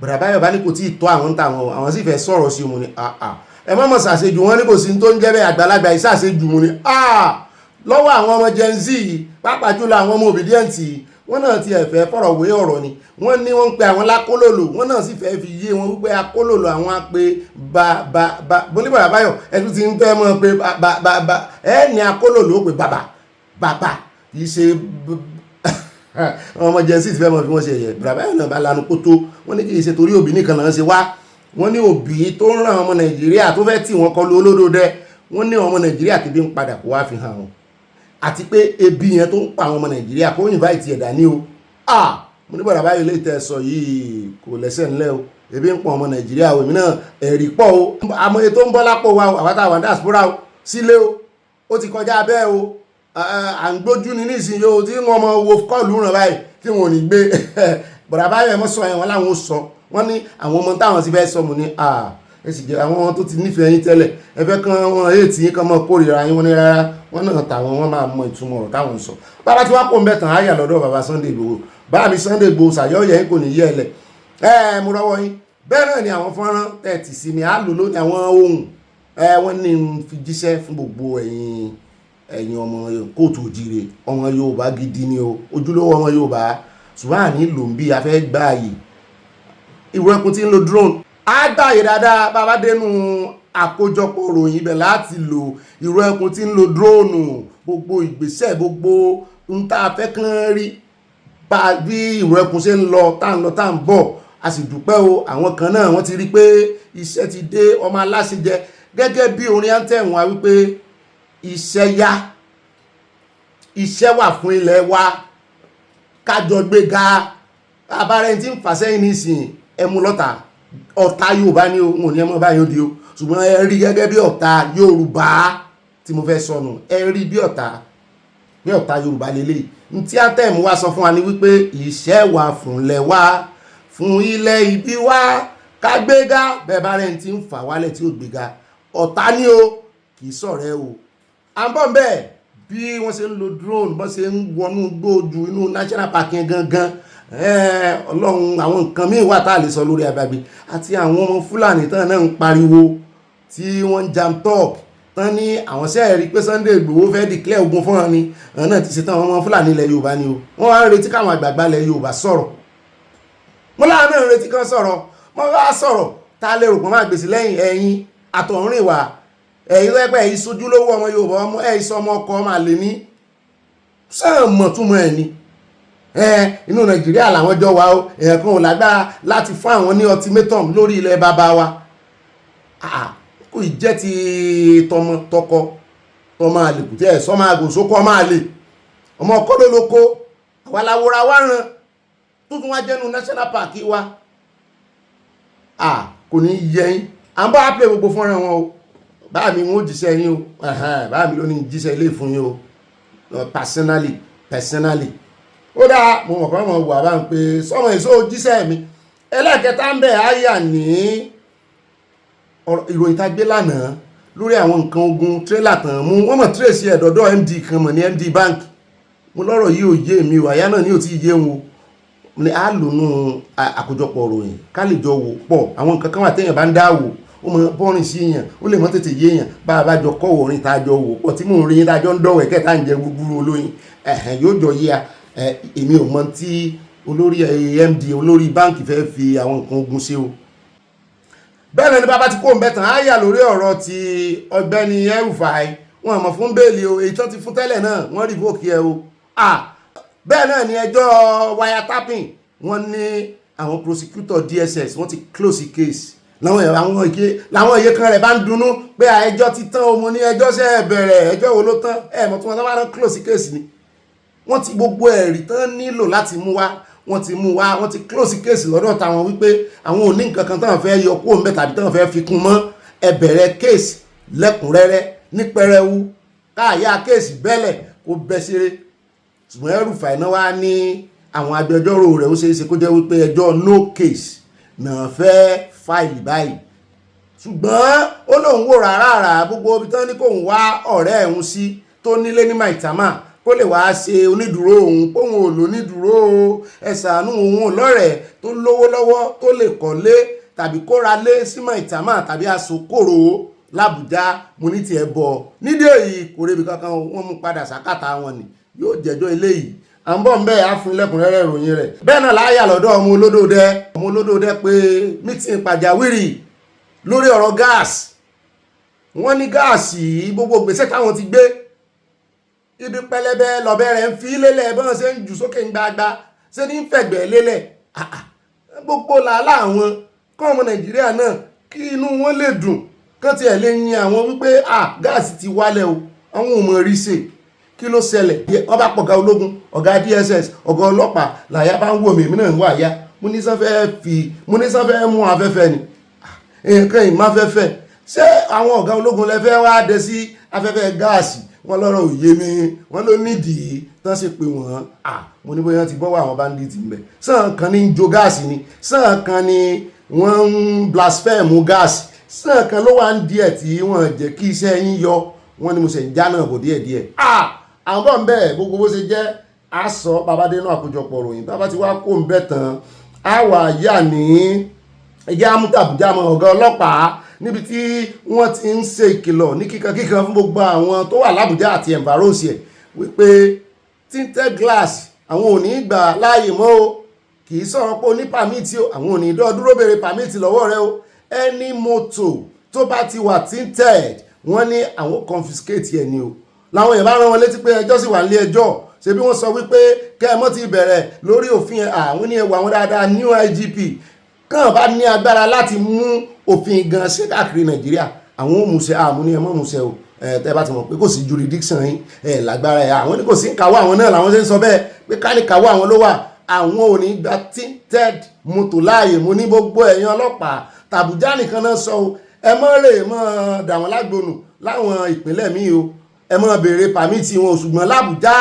bọ̀dá Báyọ̀ bá ní kò tí ì tọ́ àwọn táwọn àwọn sì fẹ́ sọ̀rọ̀ sí òun ni ẹ má mọ̀ ṣàṣejù wọn ní kò sí tó ń jẹ́ bẹ́ẹ̀ àgbàlagbà yìí ṣàṣejù wọn ni lọ́wọ́ àwọn ọmọ Gen Z pàápàá jùlọ àwọn ọmọ obedient wọ́n náà ti ẹ̀fẹ́ fọ̀rọ̀ wé ọ̀rọ̀ ni wọ́n ní wọ́n ń pe àwọn lákólòlò wọ́n náà sì fẹ́ fi yé wọn wípé akólòlò àwọn apè bólú bọ̀dá Báyọ̀ ẹtú ti ń fẹ́ mọ́ pé ẹ ní akólòlò ó pè bàbà kì í ṣe ọmọ Gen Z ti fẹ́ mọ́ fi wọ́n ṣe yẹ bọ̀dá Báyọ̀ náà bá lanu kótó wọ́n ní kì í ṣe torí Òbí nìkan náà ṣe wá wọ́n ní Òbí tó ń ràn ọmọ Nàìjíríà tó fẹ́ tì wọ́n kọlu olódòdẹ wọ́n ní ọmọ Nàìjíríà tẹ́bí ń padà kó wá fi hàn wọn àti pé ebi yẹn tó ń pa àwọn ọmọ Nàìjíríà kó invite ẹ̀dá ní o mo ní bọ̀dá Báyọ̀ lè tẹ́ sọ yìí kò lẹ́sẹ̀ ńlẹ́ o ebi ń pa ọmọ Nàìjíríà o èmi náà ẹ̀rí pọ̀ o àmọye tó ń bọ́ lápò wa o àwátá àwọn diaspora o sílé o ó ti kọjá bẹ́ẹ̀ o à ń gbójú ní nísìnyí o tí wọ́n mọ wo kọ́ọ̀lù ràn báyìí tí wọ́n ò ní gbé bọ̀dá Báyọ̀ ẹ̀ mọ́ sọ ẹ̀ wọ́n láwọn ó sọ wọ́n ní àwọn ọmọ táwọn ti fẹ́ sọ mu ní ẹ sì jẹ́ àwọn tó ti nífẹ̀ẹ́ yín tẹ́lẹ̀ ẹ fẹ́ kan wọn èètì yín kan mọ́ kórìíra yín wọ́n ní rárá wọ́n náà tàwọn wọ́n máa mọ ìtumọ̀ ọ̀rọ̀ táwọn ń sọ bàbá tí wọ́n kó ń bẹ̀ tàn áyà lọ́dọ̀ bàbá Sunday Igboho bá mi Sunday Igboho sàyọ́yẹ̀ kò ní yẹ ẹ lẹ̀ mo rọwọ́ yín bẹ́ẹ̀ náà ni àwọn fọ́nrán tẹ̀tì sí mi á lò lónìí àwọn ohun wọ́n ní fi jíṣẹ́ fún gbogbo ẹ̀yin ọmọ kóòtù òjìrè ọmọ Yorùbá gidi ni o ojúlówó ọmọ Yorùbá ṣùgbọ́n àní lò ń bí afẹ́ gbáàyè ìwé ẹkùn tí ń lo drone á gbáàyè dáadáa bàbá dénú àkójọpọ̀ ròyìn ibẹ̀ láti lo ìwé ẹkùn tí ń lo drone gbogbo ìgbésẹ̀ gbogbo ń tá a fẹ́ kán rí bí ìwé ẹkùn ṣe ń lọ tá ń bọ̀ a sì dúpẹ́ o àwọn kan náà wọ́n ti rí pé iṣẹ́ ti dé ọmọ aláṣẹ jẹ gẹ́gẹ́ bí orin anthem wa wípé iṣẹ́ yá iṣẹ́ wà fún ilẹ̀ wa kájọ gbéga abárẹ́ tí ń fà sẹ́yìn nísìn ẹmu lọ́ta ọ̀tá Yorùbá ní o wọn ò ní ẹmọ báyìí ó di o ṣùgbọ́n ẹ rí gẹ́gẹ́ bí ọ̀tá Yorùbá tí mo fẹ́ sọnù ẹ rí bí ọ̀tá Yorùbá lélẹ̀ ní tí anthem wa sọ fún wa ní wípé iṣẹ́ wà fúnlẹ̀ wa fún ilẹ̀ ibi wa ká gbéga bẹ́ẹ̀ bá rẹ̀ tí ń fà wálẹ̀ tí ó gbéga ọ̀tá ní o kì í ṣọ̀rẹ́ o à ń bọ̀ bẹ́ẹ̀ bí wọ́n ṣe ń lo drone bọ́n ṣe ń wọnú gbóòjù inú national park yẹn gangan Ọlọ́run àwọn nǹkan míì wà tá a lè sọ lórí agbègbè àti àwọn ọmọ Fúlàní tán náà ń pariwo tí wọ́n ń jam talk tán ní àwọn sẹ́ẹ̀rí pé Sunday Igboho fẹ́ declare ogun fún wọn ni àwọn náà ti ṣe tán àwọn ọmọ Fúlàní ilẹ̀ Yorùbá ni o wọ́n wá ń retí káwọn àgbààgbà ilẹ̀ Yorùbá sọ̀rọ̀ wọ́n láwọn náà ń retí kan sọ̀rọ̀ wọ́n wá sọ̀rọ̀ tá a lè rò pé máa gbèsè lẹ́yìn ẹ̀yin àtọ̀húnrìnwá ẹ̀yin lẹ́pẹ́ ẹ̀yin sojúlówó ọmọ Yorùbá ọmọ ẹ̀yin sọ ọmọ ọkọ máa lè ní sẹ́ẹ̀mọ̀ túmọ̀ ẹ̀ ni inú Nàìjíríà làwọn jọ wà ó èèyàn kan ò lágbára láti fún àwọn ní ultimatum lórí ilẹ̀ bàbá wa kò ì jẹ́ ti tọmọ tọkọ tọmọ àlè kò tẹ́ ẹ̀ sọ máa gùn sókó ọmọ àlè ọmọ ọkọ ló lóko àwa làwòrán wa ràn tuntun wá jẹ́nu national park wa kò ní yẹyin à ń bá wá pè gbogbo fọ́nrán wọn o báà mi wọ́n jíṣẹ́ yín o báà mi ló ní jíṣẹ́ ilé fún yín o personally ó dáa mo mọ̀ kọ́ mọ̀ wà bá ń pe sọ́mọ èso jíṣẹ́ mi ẹlẹ́ẹ̀kẹta ń bẹ̀ áyà ní ìròyìn tá gbé lánàá lórí àwọn nǹkan ogun tírélà tàn mú wọ́n mọ̀ tírèsì ẹ̀dọ̀dọ̀ MD kan mọ̀ ní MD bank mo lọ́rọ̀ yìí ò yé mi o àyá náà ní ò tí yé wọn ni a lò nù àkójọpọ̀ ròyìn ká lè jọ wò pọ̀ àwọn nǹkan kan wà téèyàn bá ń dá wò ó mọ bọ́rin sí èèyàn ó lè mọ́ tètè yé èèyàn bá a bá jọ kọ́ orin tá a jọ wò pọ̀ tí mò ń rí yín tá a jọ ń dọ̀wẹ̀ kẹ́ta ń jẹ gbúgbúrú olóyin yóò jọ yé a èmi ò mọ tí olórí MD olórí báǹkì fẹ́ fi àwọn nǹkan ogun ṣe o. bẹ́ẹ̀ ni bàbá tí kò ń bẹ̀ tán á yà lórí ọ̀rọ̀ ti Ọ̀gbẹ́ni El-Rufai wọn mọ̀ fún bẹ́ẹ̀lì o èyí tán ti fún tẹ́lẹ̀ náà wọ́n revoke ẹ o bẹ́ẹ̀ náà ni ẹjọ́ wiretapping wọ́n ní àwọn prosecutor DSS wọ́n ti close the case láwọn iye kan rẹ̀ bá ń dunnú pé ẹjọ́ ti tán o mo ní ẹjọ́ ṣe bẹ̀rẹ̀ ẹjọ́ wo ló tán mọ̀ tí wọ́n bá rán close the case ni wọ́n ti gbogbo ẹ̀rí tán nílò láti mú wá wọ́n ti mú wá wọ́n ti close the case lọ́dọ̀ táwọn wípé àwọn ò ní nǹkan kan táwọn fẹ́ yọ kúrò ńbẹ̀ tàbí táwọn fẹ́ fi kún mọ́ ẹ bẹ̀rẹ̀ case lẹ́kùnrẹ́rẹ́ ní pẹrẹwu káàyà case bẹ́lẹ̀ kó bẹ́ ṣeré ṣùgbọ́n ẹrùfà iná wá ní àwọn agbẹjọ́rò rẹ̀ ó ṣeé ṣe kó jẹ́ wípé ẹjọ́ no case náà fẹ́ fáìlì báyìí ṣùgbọ́n ó lóun wò rárá gbogbo ibi tán ní kóun wá ọ̀rẹ́ ẹ̀hún sí tó nílé ní Maitama kó lè wá ṣe onídùúró òun póun ò lónídùúró ẹ ṣàánú òun lọ́rẹ̀ẹ́ tó lówó lọ́wọ́ tó lè kọ́lé tàbí kóra lé sí Maitama tàbí Asokoro l'Àbújá mo ní tiẹ̀ bọ̀ nídìí èyí kò rébi kankan wọ́n mú padà sákàtà wọn ni yóò jẹ́jọ́ eléyìí à ń bọ̀ ń bẹ́ẹ̀ á fún lẹ́kùnrẹ́rẹ́ ìròyìn rẹ̀ bẹ́ẹ̀ náà láyà lọ́dọ̀ ọmọ olódòdẹ pé mítìn pàjáwìrì lórí ọ̀rọ̀ gáàsì wọ́n ní gáàsì gbogbo gbèsè táwọn ti gbé ibi pẹlẹbẹ lọ́bẹ̀ rẹ̀ ń fi lélẹ̀ bọ́n ṣe ń jù sókè ń gbagba ṣe ní fẹ̀gbẹ́ lélẹ̀ gbogbo làálà àwọn kọ́ ọmọ Nàìjíríà náà kí inú wọn lè dùn kán tiẹ̀ lè yin àwọn wípé gáàsì ti wálẹ̀ o àwọn ò mọ̀ rí ṣe kí ló ṣẹlẹ̀ wọ́n bá pọ̀gá ológun ọ̀gá DSS ọ̀gá ọlọ́pàá làyà bá ń wò mí náà ń wà yá mo ní sanfẹ́ mú afẹ́fẹ́ ni nǹkan ìmáfẹ́fẹ́ ṣé àwọn ọ̀gá ológun lẹ́fẹ́ wá dé sí afẹ́fẹ́ gáàsì wọ́n lọ́rọ̀ òye mi wọ́n ló nídìí tán ṣe pé wọ́n mo ní bóyá ti bọ́wọ́ àwọn báńdíìtì ń bẹ̀ sàn kan ní jo gáàsì ni sàn kan ní wọ́n ń blaspheme gáàsì sàn kan ló wà ń díẹ̀ tí wọ́n jẹ́ kí iṣẹ́ yín yọ wọ́n ní mo ṣe ń já náà bò díẹ̀díẹ̀ àwọn bọ̀ ń bẹ̀ gbogbo bó ṣe jẹ́ àsọ babadénú àkójọpọ̀ ròyìn bàbá ti wá kó ń bẹ̀ tán àwà yà ní ẹjẹ́ amútàbùjá mọ́ ọ̀gá ọlọ́pàá níbi tí wọ́n ti ń ṣe ìkìlọ̀ ní kíkankíkan fún gbogbo àwọn tó wà l'Àbújá àti environs ẹ̀ wípé tinted glass àwọn ò ní gbà láàyè mọ́ o kì í sọ̀rọ̀ pé o ní pàmìtì o àwọn ò ní dúró béèrè pàmìtì lọ́wọ́ rẹ o ẹni mọ́tò tó bá ti wà tinted wọ́n ní àwọn confiscate ẹ̀ ni o láwọn èèyàn bá rán wọn létí pé ẹjọ́ sì wà nílé ẹjọ́ ṣe bí wọ́n sọ wípé kẹ́ẹ̀mọ́ ti bẹ̀rẹ̀ lórí òfin àwọn ní ẹwà àwọn dáadáa new IGP kàn bá ní agbára láti mú òfin gan ṣe káàkiri Nàìjíríà àwọn òmùsẹ̀ àmú ní ẹmọ́ òmùsẹ̀ o tẹ́ bá ti mọ̀ pé kò sí jurisdiction yín lágbára ẹ̀ àwọn ní kò sí kàwọ́ àwọn náà làwọn ṣe ń sọ bẹ́ẹ̀ pé ká ní kàwọ́ àwọn ló wà àwọn ò ní gba tinted mọ́tò láàyè mo ní gbogbo ẹ̀yin ọlọ́pàá tàbújá nìkan náà sọ o ẹ mọ́ rè mọ́ dà wọ́n lágbónú láwọn ìpínlẹ̀ míì o ẹ mọ́ béèrè pàmìtì wọn ṣùgbọ́n l'Àbújá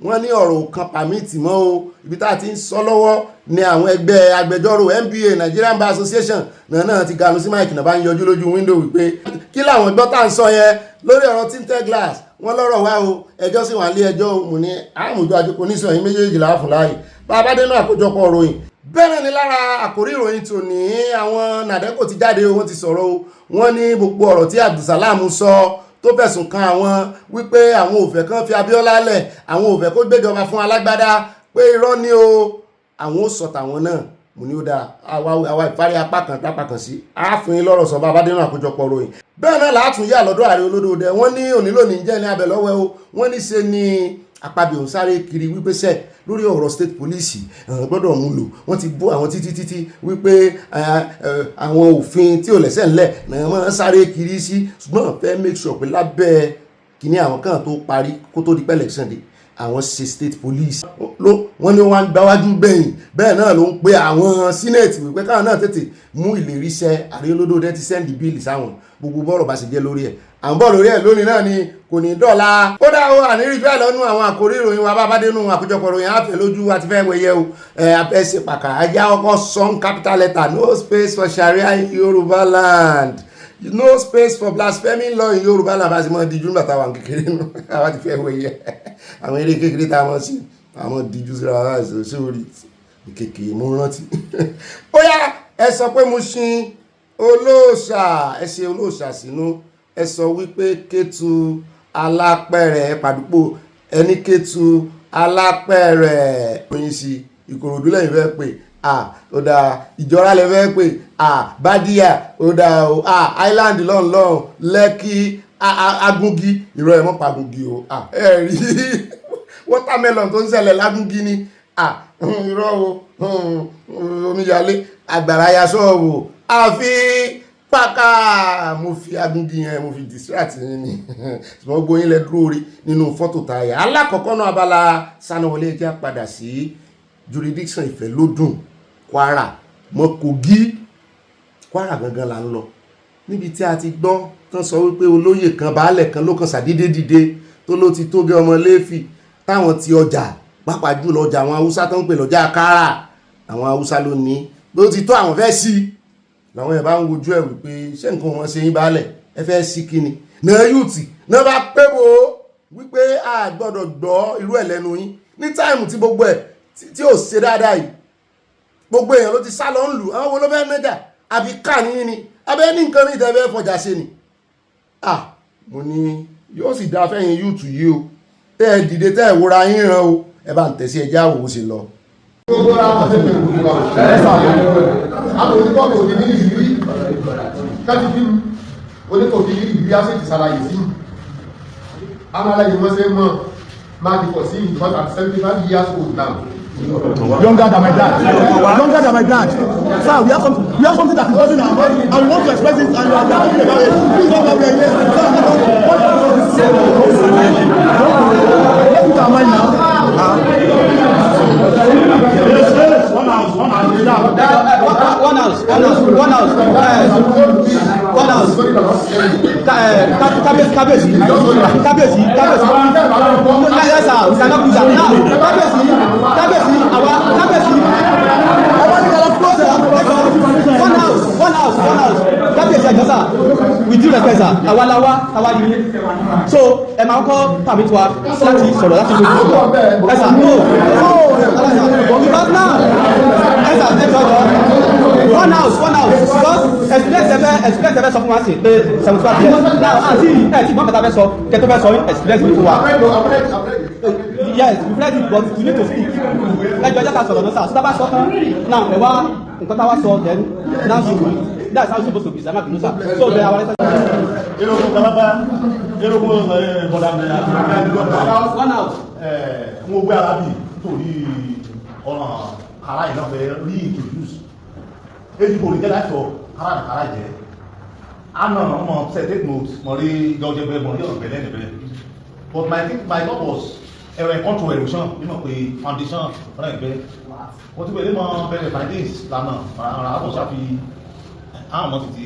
wọ́n ní ọ̀rọ̀ kan pàmìtì mọ́ o ibi tá a ti ń sọ lọ́wọ́ ní àwọn ẹgbẹ́ agbẹjọ́rò NBA Nigerian Bar Association náà ti ganu sí máìkì náà bá ń yọjú lójú wíńdò wípé kí làwọn gbọ́ tá à ń sọ yẹn lórí ọ̀rọ̀ tinted glass wọ́n lọ́rọ̀ wá o ẹjọ́ sì wà nílé ẹjọ́ mo ní àmùjọ àjọpọ̀ oníṣòwò yín méjèèjì láàfún láàyè bàbá dénú àkójọpọ̀ ròyìn bẹ́ẹ̀ ni lára àkórí ìròyìn tòní àwọn nàdẹ́kò ti jáde wọ́n ti sọ̀rọ̀ o wọ́n ní gbogbo ọ̀rọ̀ tí Abdulsalam sọ tó fẹ̀sùn kan àwọn wípé àwọn ò fẹ́ kán fi Abíọ́lá lẹ̀ àwọn ò fẹ́ kó gbéjọba fún alágbádá pé irọ́ ni o àwọn ò sọ tàwọn náà mo ní ó dáa àwa ìparí apá kan tápá kan sí àáfin lọ́rọ̀ sọ bàbá dénú àkójọpọ̀ ròyìn bẹ́ẹ̀ náà látún yà lọ́dọ̀ Ààrẹ Olódòdẹ wọ́n ní òní lónìí jẹ́ ní abẹ lọ́wọ́ o wọ́n ní ṣe ni Akpabio ń sáré kiri wípé sẹ́ lórí ọ̀rọ̀ state police gbọ́dọ̀ mú lò wọ́n ti bó àwọn títí wípé àwọn òfin tí ò lẹ́sẹ̀ ńlẹ̀ náà máa ń sáré kiri sí ṣùgbọ́n fẹ́ make sure pé lábẹ́ kíní àwọn kan tó parí kó tó di pẹ́ election day àwọn ṣe state police wọ́n ní wọ́n gbáwájú gbẹ̀yìn bẹ́ẹ̀ náà ló ń pe àwọn senate wípé káwọn náà tètè mú ìlérí ṣẹ Ààrẹ Olódòdẹ ti sẹ́ndì bíìlì sáwọn gbogbo bọ́ọ̀rọ̀ bá ṣe jẹ́ lórí ẹ̀ à ń bọ̀ lórí ẹ̀ lónìí náà ni kò ní dọ́là ó dá o àníri bẹ́ẹ̀ lọ́nu àwọn àkórí ìròyìn wa bá dénú àkójọpọ̀ ìròyìn àfẹ́ lójú àti fẹ́ wẹ̀yẹ o abẹ́ ṣe pàkà ajá ọkọ̀ sọ́n capital letter no space for Sharia in Yoruba land no space for blasphemy law in Yoruba land bá ṣe mọ́ díjú nígbà táwọn kékeré nù àwọn ti fẹ́ wẹ̀yẹ àwọn eré kékeré táwọn sí àwọn díjú síra wá sórí kékeré mo rántí ó yá ẹ sọ pé mo ṣin olóòṣà ẹ ṣe olóòṣà sínú ẹ sọ wípé Kétu Alápẹ̀rẹ̀ pàdúpò ẹni Kétu Alápẹ̀rẹ̀ oyin sí Ìkòròdú lẹ́yìn fẹ́ pé ó dáa Ìjọra lẹ fẹ́ pé Bádíà ó dáa o Island lọ́nlọ́n Lẹ́kì Agúngi ìrọ̀ ẹ̀mọ́ pàgùngì o ẹ rí watermelon tó ń ṣẹlẹ̀ lágúngí ni irọ́ o omíyalé àgbàrá yasọ́ o àfi pàkà mo fi agúngí yẹn mo fi distract yín ni ṣùgbọ́n gbóyin lẹ dúró rí nínú fọ́tò tààyà alákọ̀ọ́kọ́ náà Abala Sanawole jẹ́ padà sí jurisdiction Ìfẹ́lódùn Kwara mọ́ Kogi Kwara gangan là ń lọ níbi tí a ti gbọ́ tán sọ wípé olóyè kan baálẹ̀ kan ló kàn ṣàdédé dìde tó ló ti tó gẹ́ ọmọ Léfì táwọn ti ọjà pàápàá jùlọ ọjà àwọn Haúsá tó ń pè lọ́jà Kára àwọn Haúsá ló ní ló ti tó àwọn fẹ́ sí làwọn ẹ̀ bá ń wojú ẹ̀ wípé ṣé nǹkan wọn ṣe yín baálẹ̀ ẹ fẹ́ sí kíni náà yùtì náà bá pé wo wípé a gbọ́dọ̀ gbọ́ irú ẹ̀ lẹ́nu yín ní táìmù tí gbogbo ẹ̀ tí ò ṣe dáadáa yìí gbogbo èèyàn ló ti sá lọ ń lù àwọn wo ló fẹ́ mẹ́jà àbí ká ní ni abẹ́ ní nǹkan ní ìtẹ́fẹ́ fọjà ṣe ni mo ní yóò sì dá fẹ́yìn yúùtù yìí o tẹ́ ẹ dìde tẹ́ ẹ wúra yín ràn o ẹ bá ń tẹ̀sí ẹjẹ́ àwòrán sí lọ. gbogbo àwọn ọ̀sẹ̀ àwọn oníkọ̀ọ̀kọ̀ òní ní ìrírí kájí bí oníkọ̀ọ̀kọ̀ ní ìrírí àṣẹ́jì sàlàyé sí amáláyé wọ́n ṣe mọ́ máa di pọ̀ sí because at 75 years old now. Younger than my dad. Younger than my dad. Sir, we have something that is buzzing our mind, and we want to express it, and we are talking about it. Please don't have your ears. Let's put our mind now. We do respect sir. Àwa yìí. So ẹ máa kọ́ permit wa láti sọ̀rọ̀ láti lójú ìgbà. Ẹ sà no because now ẹ sà ẹ sọ̀rọ̀ one house because express ẹ̀fẹ́ sọ fún wa sí pé 75 years now àti ẹ̀ tí gbọ́n kẹta fẹ́ sọ kẹtọ́ fẹ́ sọ express mi fún wa. Yes we pledge it but we need to speak. Ẹ jọ jẹ́ ká sọ̀rọ̀ náà sà so tá bá sọ tán now ẹ wá nǹkan tá wá sọ then now she will. That's how it's supposed to be. So there are one house. Mo gbé arábì nítorí ọ̀nà ara ìlànà fẹ́ rí introduce. Èyí kò rí jẹ́ láti ọ̀ kára jẹ́. Àná ọmọ ṣe take note mọ̀ rí jọjẹ bẹ́ẹ̀ mọ̀ rí ọ̀rọ̀ bẹ̀rẹ̀ níbẹ̀. But my thought was ẹ̀rọ control erosion nínú pé foundation ọ̀nà ìgbẹ́. Wọ́n ti bẹ̀rẹ̀ mọ́ bẹ̀rẹ̀ findings lánàá ara àbọ̀ṣà fi àwọn ọmọ títí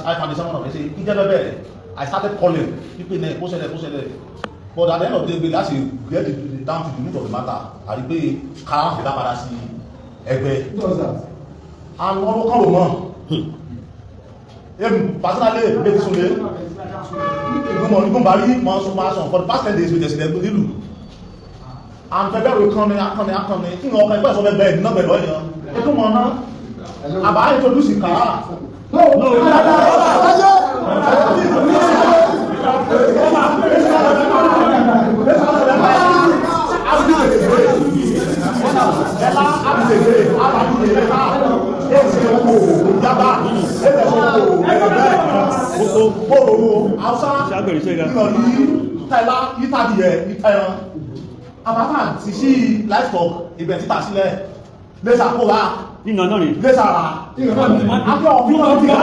I foundation náà ṣe ìjẹ́ bẹ́ẹ̀ I started calling people náà kó ṣẹlẹ̀ but at the end of the day láti get down to the root of the matter àrí pé kára fìdá padà sí ẹgbẹ́ and ọdún kan ló mọ̀ èmi personally méjì súnlé ìgbìmọ̀ bá rí mọ́ sọ for the past 10 days méjì sílẹ̀ nílùú and fẹ́bẹ̀rẹ̀ akọni kí ni ọkọ̀ ẹgbẹ́ ìsọ bẹ́ẹ̀ náà bẹ̀rẹ̀ ọ̀yàn ètò mọ̀ náà àbá introduce kára àbáfà ti sí livestock ìbẹ̀ títà sílẹ̀ lẹ́sà kó wá ìnà náà rí lẹ́sà rà àpẹ́ ọ̀fún náà ti rà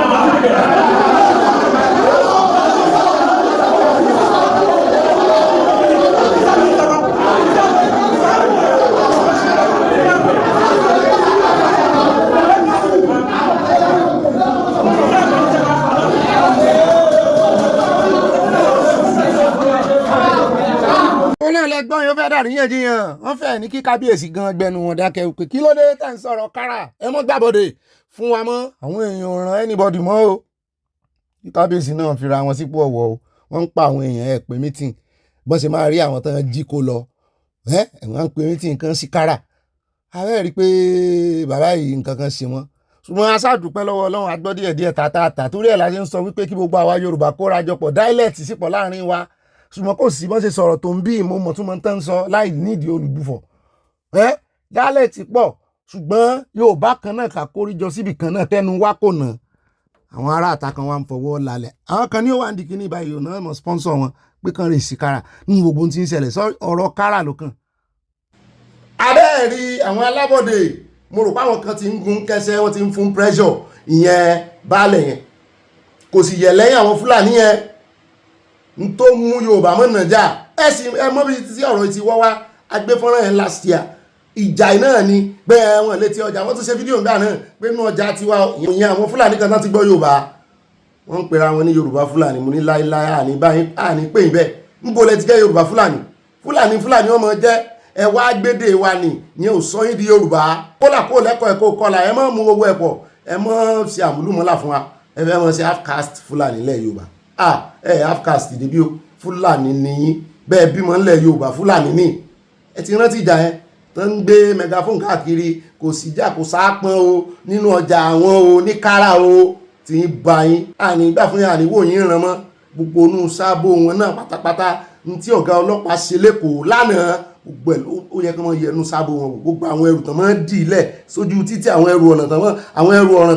ẹlẹgbọ́n yóò fẹ́ dàríyànjiyàn wọ́n fẹ́ ní kí kábíyèsí gan gbẹnu wọn dákẹ́ pé kí ló dé tẹ̀ ń sọ̀rọ̀ kára ẹ mọ́ gbàbọ̀dé fún wa mọ́ àwọn èèyàn ràn anybody mọ́ o kí kábíyèsí náà fira wọn sípò ọ̀wọ̀ o wọ́n ń pa àwọn èèyàn ẹ̀ pé meeting bọ́n ṣe máa rí àwọn tán jí kó lọ wọ́n ń pe meeting kan sí kára ààrẹ rí i pé bàbá yìí nǹkan kan ṣe wọ́n ṣùgbọ́n aṣáàdúpẹ́ lọ́wọ́ ọlọ́run agbọ́ díẹ̀ tààtà torí ẹ̀ la ṣe ń sọ wípé kí gbogbo àwa Yorùbá kóra jọpọ̀ dialect sípò láàrin wa ṣùgbọ́n kò sí bọ́n ṣe sọ̀rọ̀ tó ń bí ìmọ̀ mọ̀túnmọ̀ tán sọ láì nídìí olùbùfọ̀ dialect pọ̀ ṣùgbọ́n Yorùbá kan náà kà kórìjọ síbi kan náà tẹnu wá kò nà àwọn ará àta kan wá ń fọwọ́ lálẹ́ àwọn kan ní ó wà ń di kíní báyìí òun náà mọ̀ sponsor wọn pé kan rè sí kára ní gbogbo tí ń ṣẹlẹ̀ sọ ọ̀rọ̀ kára ló kàn abẹ́ẹ̀rí àwọn alábọ̀dé mo rò pé àwọn kan ti ń gun kẹsẹ́ wọ́n ti ń fún pressure ìyẹn baálẹ̀ yẹn kò sì yẹ̀ lẹ́yìn àwọn Fúlàní yẹn n tó mú Yorùbá mọ́ nàìjà ẹ mọ́ bí tí ọ̀rọ̀ ti wọ́ wá agbẹ́fọ́nrán yẹn last year ìjà náà ni bẹ́ẹ̀ wọn létí ọjà wọ́n tún ṣe fídíò ńgbà náà pé inú ọjà tiwa ìyẹn àwọn Fúlàní kan tán ti gbọ́ Yorùbá wọ́n ń pera wọn ní Yorùbá Fúlàní mo ní láíláí àní pé ìbẹ́ ń bo lẹ ti jẹ́ Yorùbá Fúlàní ọmọ jẹ́ ẹ wá gbédè wa ni ìyẹn ò sọ yín di Yorùbá kólà kó lẹ́kọ̀ọ́ ẹ̀kọ́ kọlà ẹ mọ́ mú owó ẹ̀pọ̀ ẹ mọ́ ṣe àmúlùmọ́là fún wa ẹ fẹ́ mọ́ ṣe half caste Fúlàní lẹ̀ Yorùbá half caste ìdíbí o Fúlàní nìyí bẹ́ẹ̀ bímọ ńlẹ̀ Yorùbá Fúlàní ní ẹ ti rántí ìjà yẹn tó ń gbé megaphone káàkiri kò sí jà kò sápọn o nínú ọjà àwọn o ní kára o tí ń ba yín ànígbà fún yín àníwò yín ràn mọ́ gbogbo inú sábò wọn náà pátápátá ní tí ọ̀gá ọlọ́pàá ṣe lẹ́kọ̀ọ́ lánàá gbogbo ẹ̀ ó yẹ kí wọ́n yẹ inú sábò wọn gbogbo àwọn ẹrù tán máa ń dì í lẹ̀ sójú títí àwọn ẹrù ọ̀ràn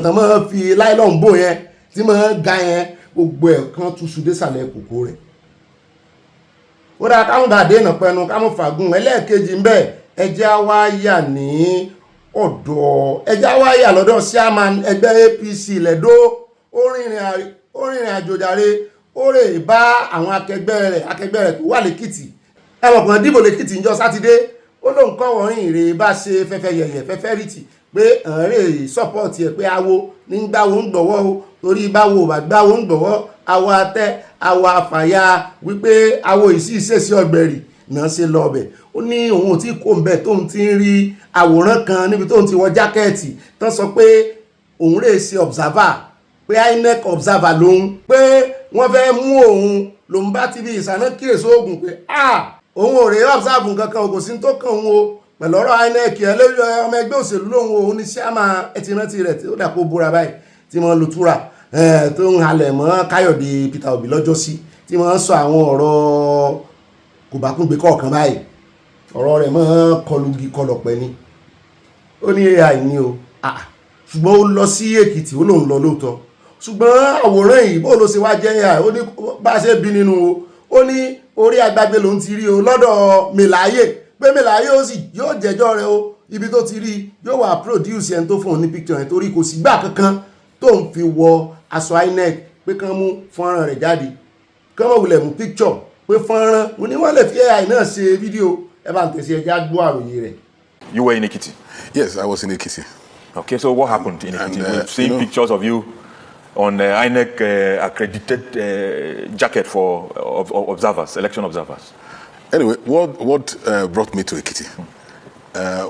tán máa ń fi láìlọ́n bò yẹn tí máa ń ga yẹn gbogbo ẹ̀ kan túṣu désàlẹ̀ kòkó rẹ̀ ó dáa káwọn bá dé ìnàpẹnu káwọn fàgùn ẹlẹ́ẹ̀kejì ń bẹ̀ ẹjẹ́ wáyà ní ọ̀dọ̀ ẹjẹ́ wáyà lọ́dọ̀ chairman ẹgbẹ́ APC lẹ́dọ́ ó rìnrìn àjò jàre ó rè bá àwọn akẹgbẹ́ rẹ̀ tó wà lẹ́kìtì ẹwọ̀n kan dìbò lẹ́kìtì níjọ́ sátidé ó lóun kọ́ wọ́n rè bá ṣe fẹ́fẹ́ yẹ̀yẹ̀ fẹ́fẹ́ rìtì pé ọ̀rẹ́ sọ́pọ̀tì ẹ̀ pé awo ní gbáwo ń gbọ̀wọ́ o torí báwo bá gbáwo ń gbọ̀wọ́ awo atẹ́ awo àfàyà wípé awo ìṣèṣì ọ̀gbẹ̀rì náà ṣe lọ ọbẹ̀ ó ní òun ò tí kò ń bẹ̀ tóun ti ń rí àwòrán kan níbi tóun ti wọ jákẹ́ẹ̀tì tán sọ pé òun rè ṣe observer pé INEC observer lòun pé wọ́n fẹ́ mú òun lòun bá ti bí ìsàná kíyèsí oògùn pé òun ò rè observe kankan kò sí tó kàn òun o pẹ̀lú ọ̀rọ̀ INEC ẹlẹ́yìn ọmọ ẹgbẹ́ òṣèlú lòun òun ní sẹ́àmà ẹtì rántí rẹ̀ tí ó dà kó búra báyìí tí wọ́n lu túra tó ń halẹ̀ mọ́ Káyọ̀dé Peter Obi lọ́jọ́ sí tí wọ́n sọ àwọn ọ̀rọ̀ kòbákùngbé kọ̀ọ̀kan báyìí ọ̀rọ̀ rẹ̀ mọ́ kọlugi kọlọ̀pẹ́ ni ó ní AI ní o ṣùgbọ́n ó lọ sí Èkìtì ó lòun lọ lóòótọ́ ṣùgbọ́n àwòrán yìí bó ló ṣe wá jẹ́ AI ó ní bá ṣe bí nínú o ó ní orí agbágbé lòun ti rí o lọ́dọ̀ Mèláyè pé Mèláyè ó sì yóò jẹ́jọ́ rẹ̀ o ibi tó ti rí yóò wà produce ẹni tó fún un ní picture yẹn torí kò sí gbà kankan tó ń fi wọ aṣọ INEC pé kán mú fọ́nrán rẹ̀ jáde kán mọ̀ wulẹ̀ mú picture pé fọ́nrán mo ní wọ́n lè fi AI náà ṣe fídíò ẹ bá ń tẹ̀sí ẹja gbọ́ àròyé rẹ̀. You were in Ekiti? Yes, I was in Ekiti. Okay, so what happened in Ekiti? We've seen pictures of you on INEC accredited jacket for observers, election observers. Anyway, what brought me to Ekiti?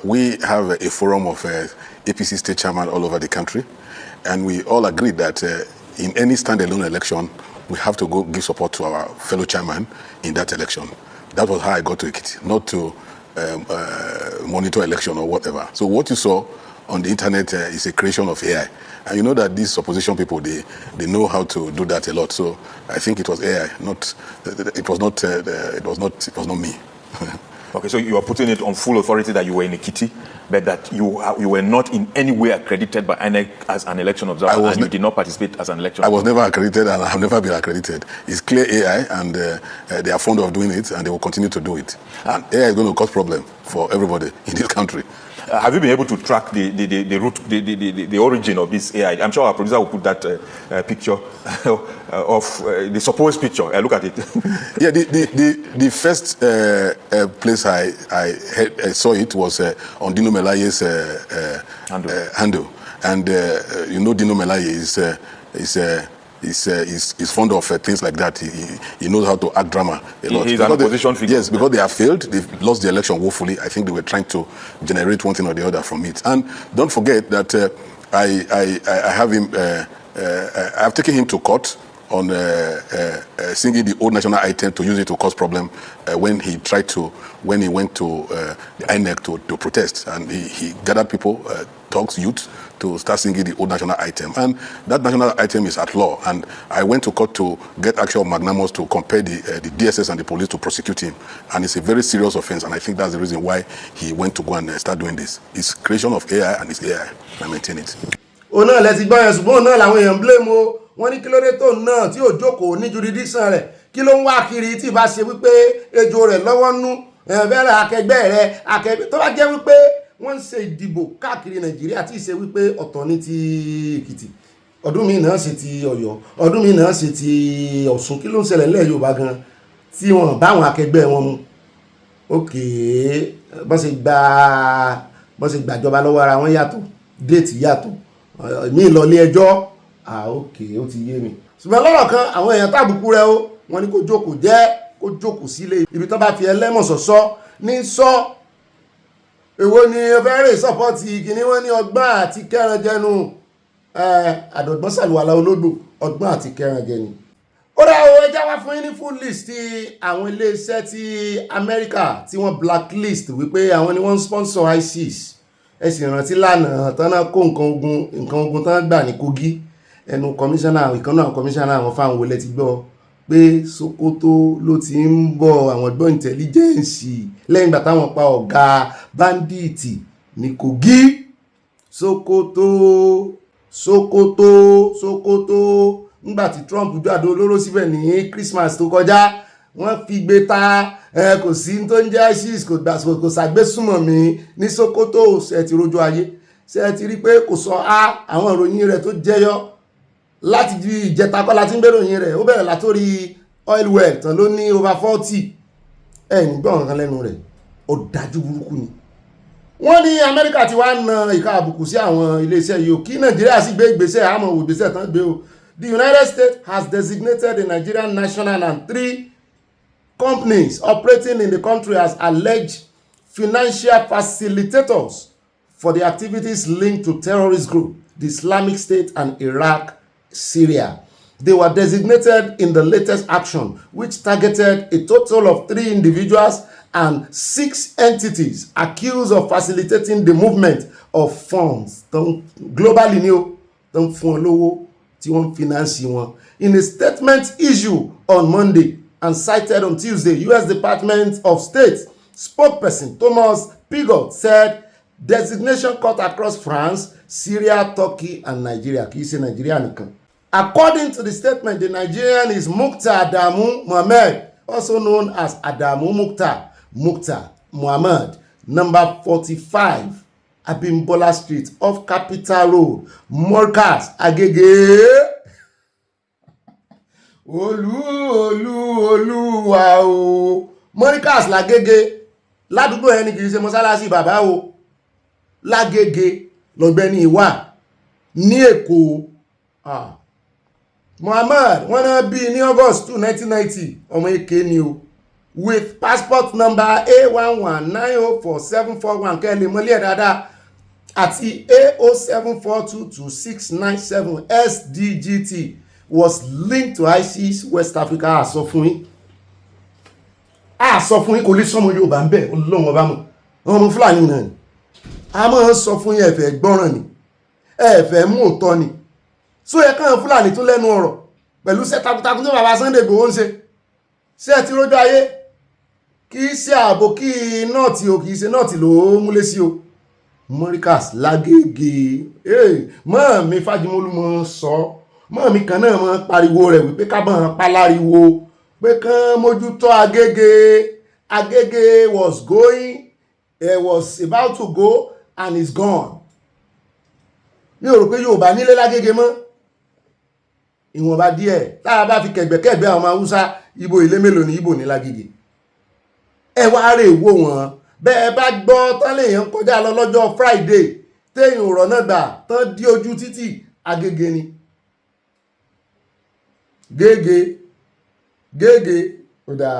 We have a forum of APC state chairman all over the country, and we all agreed that in any standalone election, we have to go give support to our fellow chairman in that election. That was how I got to Ekiti, not to monitor election or whatever. So what you saw on the internet is a creation of AI, and you know that these opposition people they know how to do that a lot. So I think it was AI, it was not me. Okay, so you are putting it on full authority that you were in Ekiti, but that you were not in any way accredited by INEC as an election observer, and you did not participate as an election observer. I was never accredited, and I have never been accredited. It's clear AI, and they are fond of doing it, and they will continue to do it. And AI is going to cause problem for everybody in this country. Have you been able to track the root, the origin of this AI? I'm sure our producer will put that picture of the supposed picture. Look at it. Yeah, the first place I saw it was on Dino Melaye's handle. And you know Dino Melaye is fond of things like that. He knows how to act drama a lot. He's an opposition figure. Yes, because they have failed. They've lost the election woefully. I think they were trying to generate one thing or the other from it. And don't forget that I have him. I've taken him to court on singing the old national item to use it to cause problem when he went to the INEC to protest, and he gathered people, talks, youth, to start singing the old national item. And that national item is at law. And I went to court to get actual magnanimous to compare the DSS and the police to prosecute him. And it's a very serious offense. And I think that's the reason why he went to go and start doing this. It's creation of AI, and it's AI. I maintain it. Ona let's gbọ́ yẹn ṣùgbọ́n náà làwọn èèyàn blame o wọ́n ní kí ló dé tó náà tí ò jókòó ní jurisdiction rẹ̀ kí ló ń wá kiri tí ìbá ṣe wípé ejò rẹ̀ lọ́wọ́ nú fẹ́ràn akẹgbẹ́ rẹ akẹgbẹ́ tó bá jẹ́ wípé wọ́n ń ṣe ìdìbò káàkiri Nàìjíríà tí ì ṣe wípé ọ̀tọ̀ ní ti Èkìtì ọdún mi náà ṣe ti Ọ̀yọ́ ọdún mi náà ṣe ti Ọ̀ṣun kí ló ń ṣẹlẹ̀ nílẹ̀ Yorùbá gan tí wọ́n bá àwọn akẹgbẹ́ wọn mu ókè bọ́n ṣe gbàjọba lọ́wọ́ ara wọn yàtọ̀ déètì yàtọ̀ mi lọ ilé ẹjọ́ ókè ó ti yé mi ṣùgbọ́n lọ́rọ̀ kan àwọn èèyàn tàbùkù rẹ ó wọ́n ní kó jókòó sílé ibi tó bá fi ẹlẹ́mọ̀sọ̀sọ́ ní sọ èwo ni fẹ́rẹ̀ sọ́pọ́tì kìíní wọ́n ní ọgbọ́n àti kẹrànjẹnu àdọ̀gbọ́n sàlùwàlà olódò ọgbọ́n àti kẹrànjẹnu ó dá o ẹjá wá fún yín ní full list tí àwọn iléeṣẹ́ tí Amẹ́ríkà tí wọ́n blacklist wípé àwọn ni wọ́n sponsor ISIS ẹ sì rántí lánàá tán náà kó nǹkan ogun tán gbà ní Kogi ẹnu kọmíṣánná ìkan náà kọmíṣánná àwọn fáwọn olè ti gbọ́ pé Sokoto ló ti ń bọ̀ àwọn gbọ́ intelligence lẹ́yìn ìgbà táwọn pa ọ̀gá báńdíìtì ní Kogi Sokoto nígbà tí Trump jáde olóró síbẹ̀ ní Christmas tó kọjá wọ́n fi gbé ta kò sí tó ń jẹ́ ISIS kò ṣàgbésùmọ̀ mi ní Sokoto ṣe ti rojú ayé ṣe ti rí pé kò sọ àwọn ìròyìn rẹ̀ tó jẹyọ láti di ìjẹta kọ́ láti ń bẹ̀rẹ̀ òyìn rẹ̀ ó bẹ̀rẹ̀ látórí oil well tán ló ní over 40 ẹ̀yìn gbọ́n kan lẹ́nu rẹ̀ ó dájú burúkú ni wọ́n ní Amẹ́ríkà ti wá na ìka àbùkù sí àwọn iléeṣẹ́ yìí kí Nàìjíríà sì gbé ìgbésẹ̀ àmọ́ òwò ìgbésẹ̀ tán gbé o the United States has designated the Nigerian national and 3 companies operating in the country as alleged financial facilitators for the activities linked to terrorist group the Islamic State and Syria. They were designated in the latest action, which targeted a total of 3 individuals and 6 entities accused of facilitating the movement of funds. Globally, in a statement issued on Monday and cited on Tuesday, U.S. Department of State spokesperson Thomas Pigott said designation cut across France, Syria, Turkey, and Nigeria. Kì í ṣe Nigeria nìkan. According to the statement, the Nigerian is Mukhtar Adamu Mohammed, also known as Adamu Mukhtar Mohammed, number 45, Abimbola Street, off Capital Road, Morkas, Agege. Olúwa o. Morkas l'Agege. Ládùúgbò ẹni kì í ṣe mọ́sálásí bàbá o. L'Agege l'Ogbeni wà ní Èkó. Mohammed wọ́n náà bí ní August 2, 1990 ọmọ Èké ni o with passport number A119044741 kẹ́lẹ̀ mọ́lẹ̀ dáadáa àti A074222697 SDGT was linked to ISIS West Africa. Àsọ fún yín kò lè sọmọ Yorùbá ń bẹ̀ Ọlọ́run ọba mọ̀ ọmọ Fúlàní náà ni a máa ń sọ fún yín ẹ̀fẹ̀ gbọ́ràn ni ẹ̀fẹ̀ mú òótọ́ ni so yẹ káwọn Fúlàní tún lẹ́nu ọ̀rọ̀ pẹ̀lú iṣẹ́ takuntakun tó bàbá Sunday Igboho ń ṣe ti rójú ayé kì í ṣe ààbò kí nọ́ọ̀tì o kì í ṣe nọ́ọ̀tì ló múlé sí o Morkas l'Agege mọ́ mi Fájimolú mọ́ sọ mọ́ mi kan náà mọ́ pariwo rẹ̀ wípé ká bọ́n paláriwo pé kán mójútó Agege was about to go and is gone. Mi ò rò pé Yorùbá nílé l'Agege mọ́ ìwọ̀nba díẹ̀ táà bá fi kẹ̀gbẹ̀kẹ̀gbẹ̀ àwọn Haúsá Ìgbò ilé mélòó ní Ìgbò ní l'Agege ẹ wá rè wò wọ́n bẹ́ẹ̀ bá gbọ́ tán lèèyàn kọjá lọ lọ́jọ́ Friday téèyàn ọ̀rọ̀ náà gbà tán dí ojú títì Agege ni Gege ọ̀dà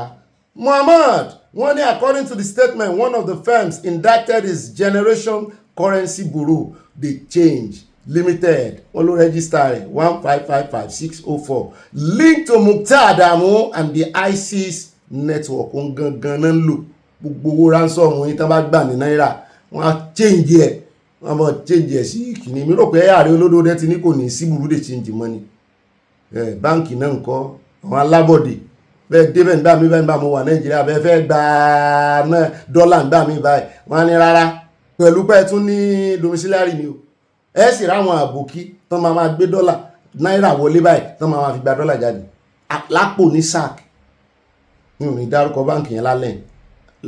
Muhammad wọ́n ní according to the statement one of the firms indicted is Generation Currency Bureau the Change Limited wọ́n ló register rẹ̀ 1555604 linked to Mukhtar Adamu and the ISIS network òun gangan náà ń lò gbogbo owó ransom yìí tán bá gbà ní náírà wọ́n á change ẹ̀ wọ́n mọ̀ change ẹ̀ sí kìíní mi rò pé ààrẹ olódódé ti ní kò ní sí burúdé change money báńkì náà ń kọ́ àwọn alábọ̀dé bẹ́ẹ̀ débẹ̀ nígbà mi báyìí bá mo wà Nàìjíríà bẹ́ẹ̀ fẹ́ gba náà dọ́là nígbà mi báyìí wọ́n á ní rárá pẹ̀lú pẹ́ tún ní domiciliary ni o ẹ sì ráwọn àbòkí tán máa gbé dọ́là náírà wọlé báyìí tán máa fi gba dọ́là jáde lápò ní sac mi ò ní dárúkọ báǹkì yẹn lálẹ́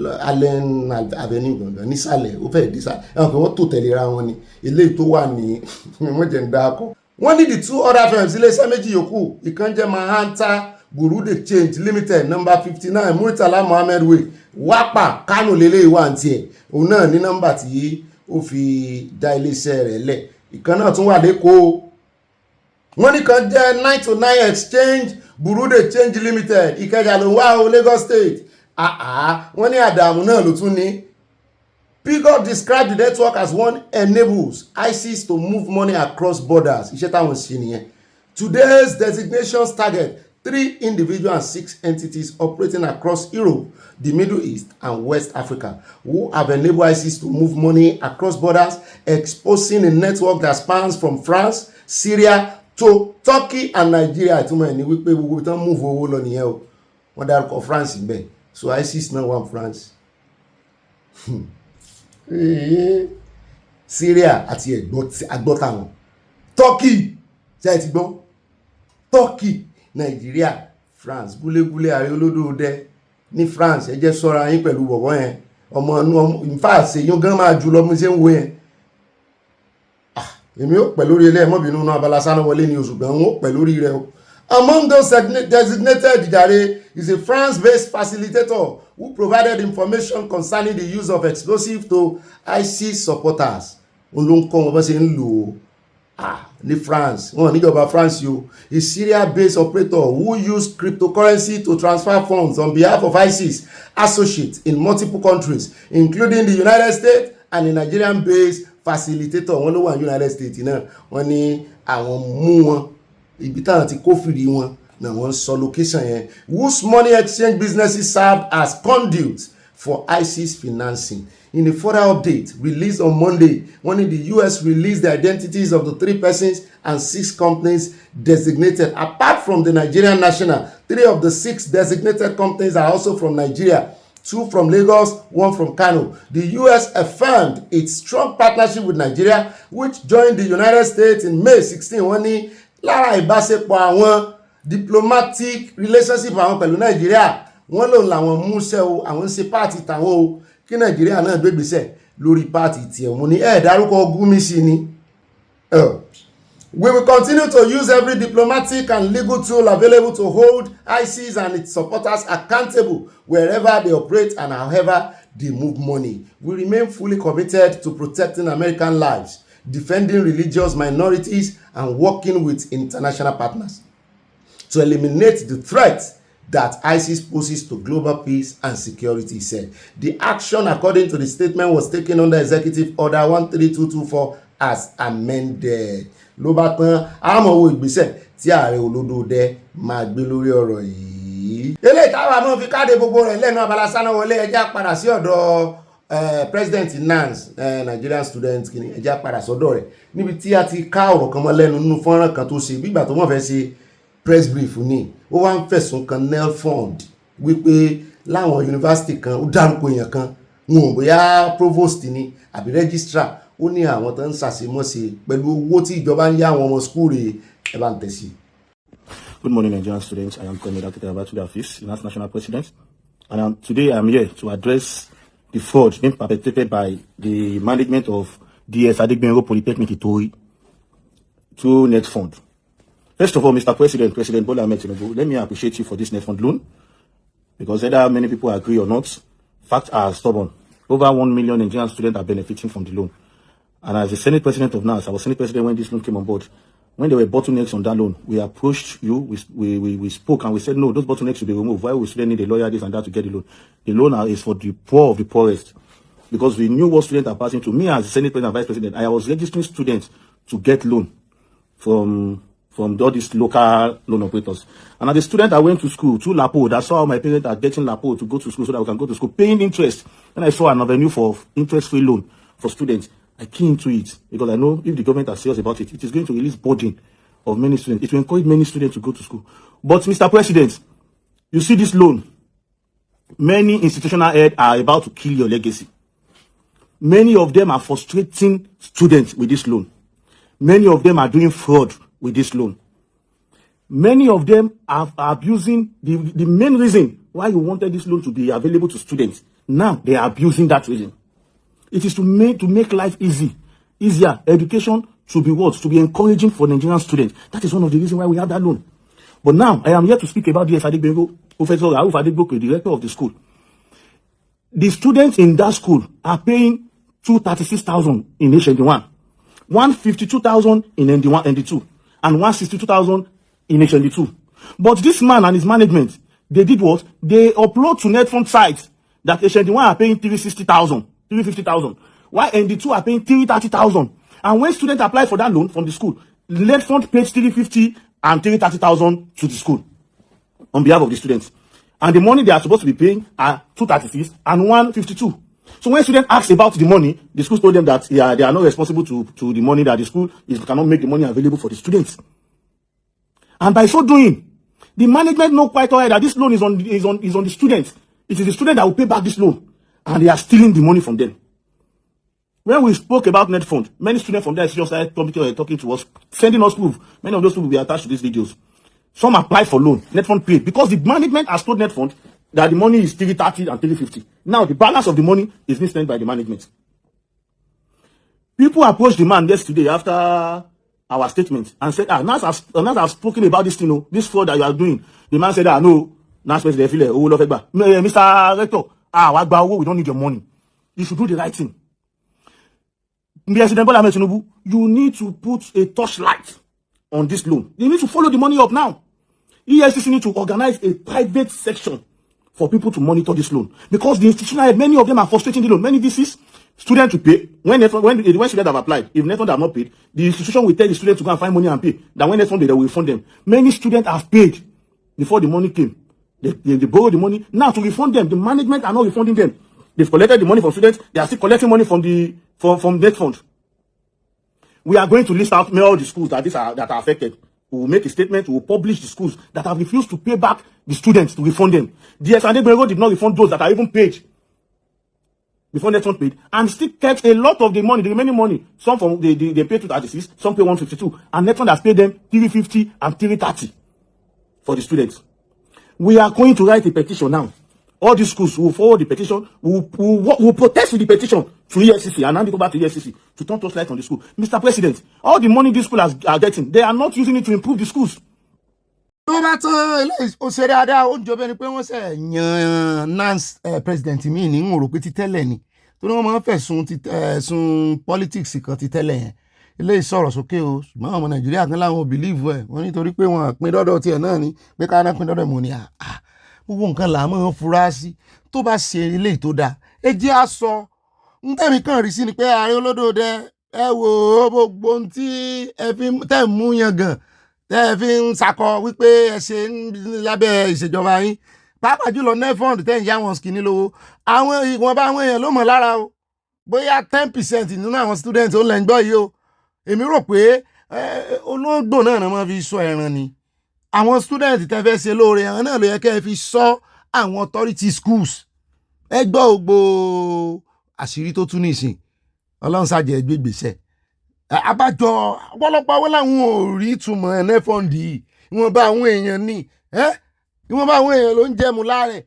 Allen Avenue gangan nísàlẹ̀ ó fẹ́ẹ̀ dísà ẹ̀wọ̀n pé wọ́n tò tẹ̀léra wọn ni eléyìí tó wà ní wọ́n jẹ́ ń dáko. wọ́n ní the two other firms iléeṣẹ́ méjì yòókù ìkan jẹ́ Mahanta Bureau de Change Limited number 59 Muritala Mohammed Way Wapa Kano lélẹ́yìí wà ní tiẹ̀ òun náà ní nọ́mbà tí ó fi dá iléeṣẹ́ rẹ̀ lẹ̀. ìkan náà tún wà lẹ́kọ̀ọ́ wọ́n ní kan jẹ́ 929 Exchange Bureau de Change Limited Ìkẹjà ló wà ó Lagos State. wọ́n ní àdàmú náà ló tún ní. Pigott described the network as one enables ISIS to move money across borders. Iṣẹ́ táwọn ṣe nìyẹn. Today's designations target 3 individuals and 6 entities operating across Europe, the Middle East, and West Africa, who have enabled ISIS to move money across borders, exposing a network that spans from France, Syria to Turkey and Nigeria. Ìtumọ̀ ẹ̀ ní wípé gbogbo tán move owó lọ nìyẹn o. Wọ́n dárúkọ France bẹ́ẹ̀. So ISIS náà wà France. Syria àti agbọ́ta wọn. Turkey ṣe é ti gbọ́. Turkey, Nigeria, France, gúlégúlé ààrẹ olódò dẹ ní France. Ẹ jẹ́ ṣọ́ra yín pẹ̀lú bọ̀bọ̀ yẹn. Ọmọ inú ìfàṣẹ yóò gan máa jù lọ mú ṣe ń wo yẹn. Èmi ó pẹ̀ lórí ilé ẹ̀mọ́bìnú náà Abala Sanawole ní oṣù gbọ̀n ó pẹ̀ lórí rẹ̀ o. Among those designated jare is a France-based facilitator who provided information concerning the use of explosives to ISIS supporters. Wọ́n ló ń kọ́ wọn bá ṣe ń lò ó ní France. Wọ́n níjọba France yóò. A Syria-based operator who used cryptocurrency to transfer funds on behalf of ISIS associates in multiple countries, including the United States, and a Nigerian-based facilitator. Wọ́n ló wà ní United States náà. Wọ́n ní àwọn mú wọn. Ibi táwọn ti kófìrí wọn náà wọ́n sọ location yẹn. Whose money exchange businesses served as conduits for ISIS financing. In a further update released on Monday, the US released the identities of the 3 persons and 6 companies designated. Apart from the Nigerian national, 3 of the 6 designated companies are also from Nigeria. 2 from Lagos, 1 from Kano. The US affirmed its strong partnership with Nigeria, which joined the United States in May 16. Wọ́n ní lára ìbáṣepọ̀ àwọn diplomatic relationship àwọn pẹ̀lú Nàìjíríà wọ́n lòun làwọn múṣẹ́ o àwọn ń ṣe pààtì tàwọn o kí Nàìjíríà náà gbégbèsẹ̀ lórí pààtì tiẹ̀ mú ní dárúkọ Gúmi sí ni. We will continue to use every diplomatic and legal tool available to hold ISIS and its supporters accountable wherever they operate and however they move money. We remain fully committed to protecting American lives, defending religious minorities, and working with international partners to eliminate the threat that ISIS poses to global peace and security, he said. The action, according to the statement, was taken under Executive Order 13224 as amended. Ló bá tán àmọ́ owó ìgbésẹ̀ tí ààrẹ olódòdẹ máa gbé lórí ọ̀rọ̀ yìí. Eléyìí táwa náà fi káde gbogbo rẹ̀ lẹ́nu Abala Sanawole ẹjá padà sí ọ̀dọ̀ president NANS Nigerian student kìíní ẹjá padà sọ́dọ̀ rẹ̀ níbi tí a ti ká ọ̀rọ̀ kan mọ́ lẹ́nu nínú fọ́nrán kan tó ṣe bí ìgbà tó wọ́n fẹ́ ṣe press brief ní ó wá ń fẹ̀sùn kan NEL fund wípé láwọn yunifásitì kan ó dárúkọ èèyàn kan wọn ò bóyá provost ni àbí registrar ó ní àwọn tó ń ṣàṣemọ́ṣe pẹ̀lú owó tí ìjọba ń yá àwọn ọmọ skúl rẹ̀ ẹ bá ń tẹ̀sí. Good morning, Nigerian students. I am Commander Abatuda Hafiz, the National President, and today I am here to address the fraud being perpetrated by the management of DS Adegbenro Polytechnic Itori through Net Fund. First of all, Mr. President, President Bola Ahmed Tinubu, let me appreciate you for this Net Fund loan, because whether many people agree or not, facts are stubborn. Over 1 million Nigerian students are benefiting from the loan. And as the Senate President of NAS, I was Senate President when this loan came on board. When there were bottlenecks on that loan, we approached you, we spoke, and we said, no, those bottlenecks should be removed. Why would students need a lawyer, this and that, to get the loan? The loan is for the poor of the poorest. Because we knew what students are passing through. Me, as the Senate President and Vice President, I was registering students to get loan from all these local loan operators. And as a student, I went to school to Lapo. That's how my parents are getting Lapo to go to school so that we can go to school, paying interest. Then I saw an avenue for interest-free loan for students. I key into it because I know if the government are serious about it, it is going to release burden of many students. It will encourage many students to go to school. But Mr. President, you see this loan, many institutional heads are about to kill your legacy. Many of them are frustrating students with this loan. Many of them are doing fraud with this loan. Many of them are abusing the main reason why you wanted this loan to be available to students Now they are abusing that reason. It is to make life easier. Education should be what? To be encouraging for Nigerian students. That is one of the reasons why we have that loan. But now I am here to speak about DS Adigbenro, Professor Rauf Adegboke, the director of the school. The students in that school are paying 236,000 in HND1, 152,000 in ND1, ND2, and 162,000 in HND2. But this man and his management, they did what? They upload to NetFund sites that HND1 are paying 350,000, while ND2 are paying 330,000. And when students apply for that loan from the school, NetFund pays 350 and 330,000 to the school on behalf of the students. And the money they are supposed to be paying are 236 and 152. So when students ask about the money, the school told them that they are not responsible to the money, that the school cannot make the money available for the students. And by so doing, the management know quite well that this loan is on the students. It is the student that will pay back this loan, and they are stealing the money from them. When we spoke about NetFund, many students from there just started talking to us, sending us proof. Many of those people will be attached to these videos. Some applied for loan, NetFund paid, because the management has told NetFund that the money is 330 and 350. Now the balance of the money is being spent by the management. People approached the man yesterday after our statement and said, now I've spoken about this thing, this fraud that you are doing. The man said, no, Mr. Rector, we don't need your money. You should do the right thing. President Bola Ahmed Tinubu, you need to put a torchlight on this loan. You need to follow the money up now. EFCC need to organize a private section for people to monitor this loan, because the institutional, many of them are frustrating the loan. Many VCs, students to pay when students have applied. If NetFund have not paid, the institution will tell the students to go and find money and pay. That when NetFund they will refund them. Many students have paid before the money came. They borrowed the money. Now to refund them, the management are not refunding them. They've collected the money from students. They are still collecting money from NetFund. We are going to list out all the schools that are affected. We will make a statement. We will publish the schools that have refused to pay back the students to refund them. DS Adigbenro did not refund those that are even paid before NetFund paid, and still kept a lot of the money, the remaining money. Some from they paid 236, some pay 152, and NetFund has paid them 350 and 330 for the students. We are going to write a petition now. All these schools will forward the petition. Will protest with the petition to EFCC and hand it over to EFCC to turn torchlight on the school. Mr. President, all the money these schools are getting, they are not using it to improve the schools. tó bá tán ó ṣe dáadáa ó ń jọ bẹ́ẹ̀ ni pé wọ́n ṣe yan nance president mi ní ń rò pé ti tẹ́lẹ̀ ni tó ní wọ́n máa ń fẹ̀sùn politics kan ti tẹ́lẹ̀ yẹn eléyìí sọ̀rọ̀ sókè o ṣùgbọ́n àwọn ọmọ Nàìjíríà kan láwọn ò believe ẹ̀ wọ́n nítorí pé wọ́n pín dọ́dọ̀ tiẹ̀ náà ni pé ká náà pín dọ́dọ̀ mọ́ ni gbogbo nǹkan là máa ń fura sí. Tó bá ṣe eléyìí tó dáa ẹ jẹ́ á sọ ń tẹ̀mí kan rí sí ni pé Ààrẹ Olódòdẹ ẹ wò ó gbogbo ohun tí ẹ fi tẹ̀ mú yan gan tẹ́ ẹ fi ń sakọ wípé ẹ ṣe lábẹ́ ìṣèjọba yín, pàápàá jùlọ NetFund tẹ́ ń yá wọn skinny lówó, àwọn ìwọ̀nba àwọn èèyàn ló mọ̀ lára o, bóyá 10% nínú àwọn students ó lẹ́ ń gbọ́ yìí o. Èmi rò pé olóńgbò náà ni wọ́n fi sọ ẹran ni. Àwọn students tẹ́ fẹ́ ṣe lóore àwọn náà ló yẹ kẹ́ ẹ fi sọ àwọn authority schools. Ẹ gbọ́ ògbó àṣírí tó tún nìsín Ọlọ́run ṣàjẹ́ gbégbèsè. Àbájọ ọ̀pọ̀lọpọ̀ àwọn làwọn ò rí ìtumọ̀ NetFund yìí, ìwọ̀nba àwọn èèyàn ní ìwọ̀nba àwọn èèyàn ló ń jẹ́mu láàrẹ̀.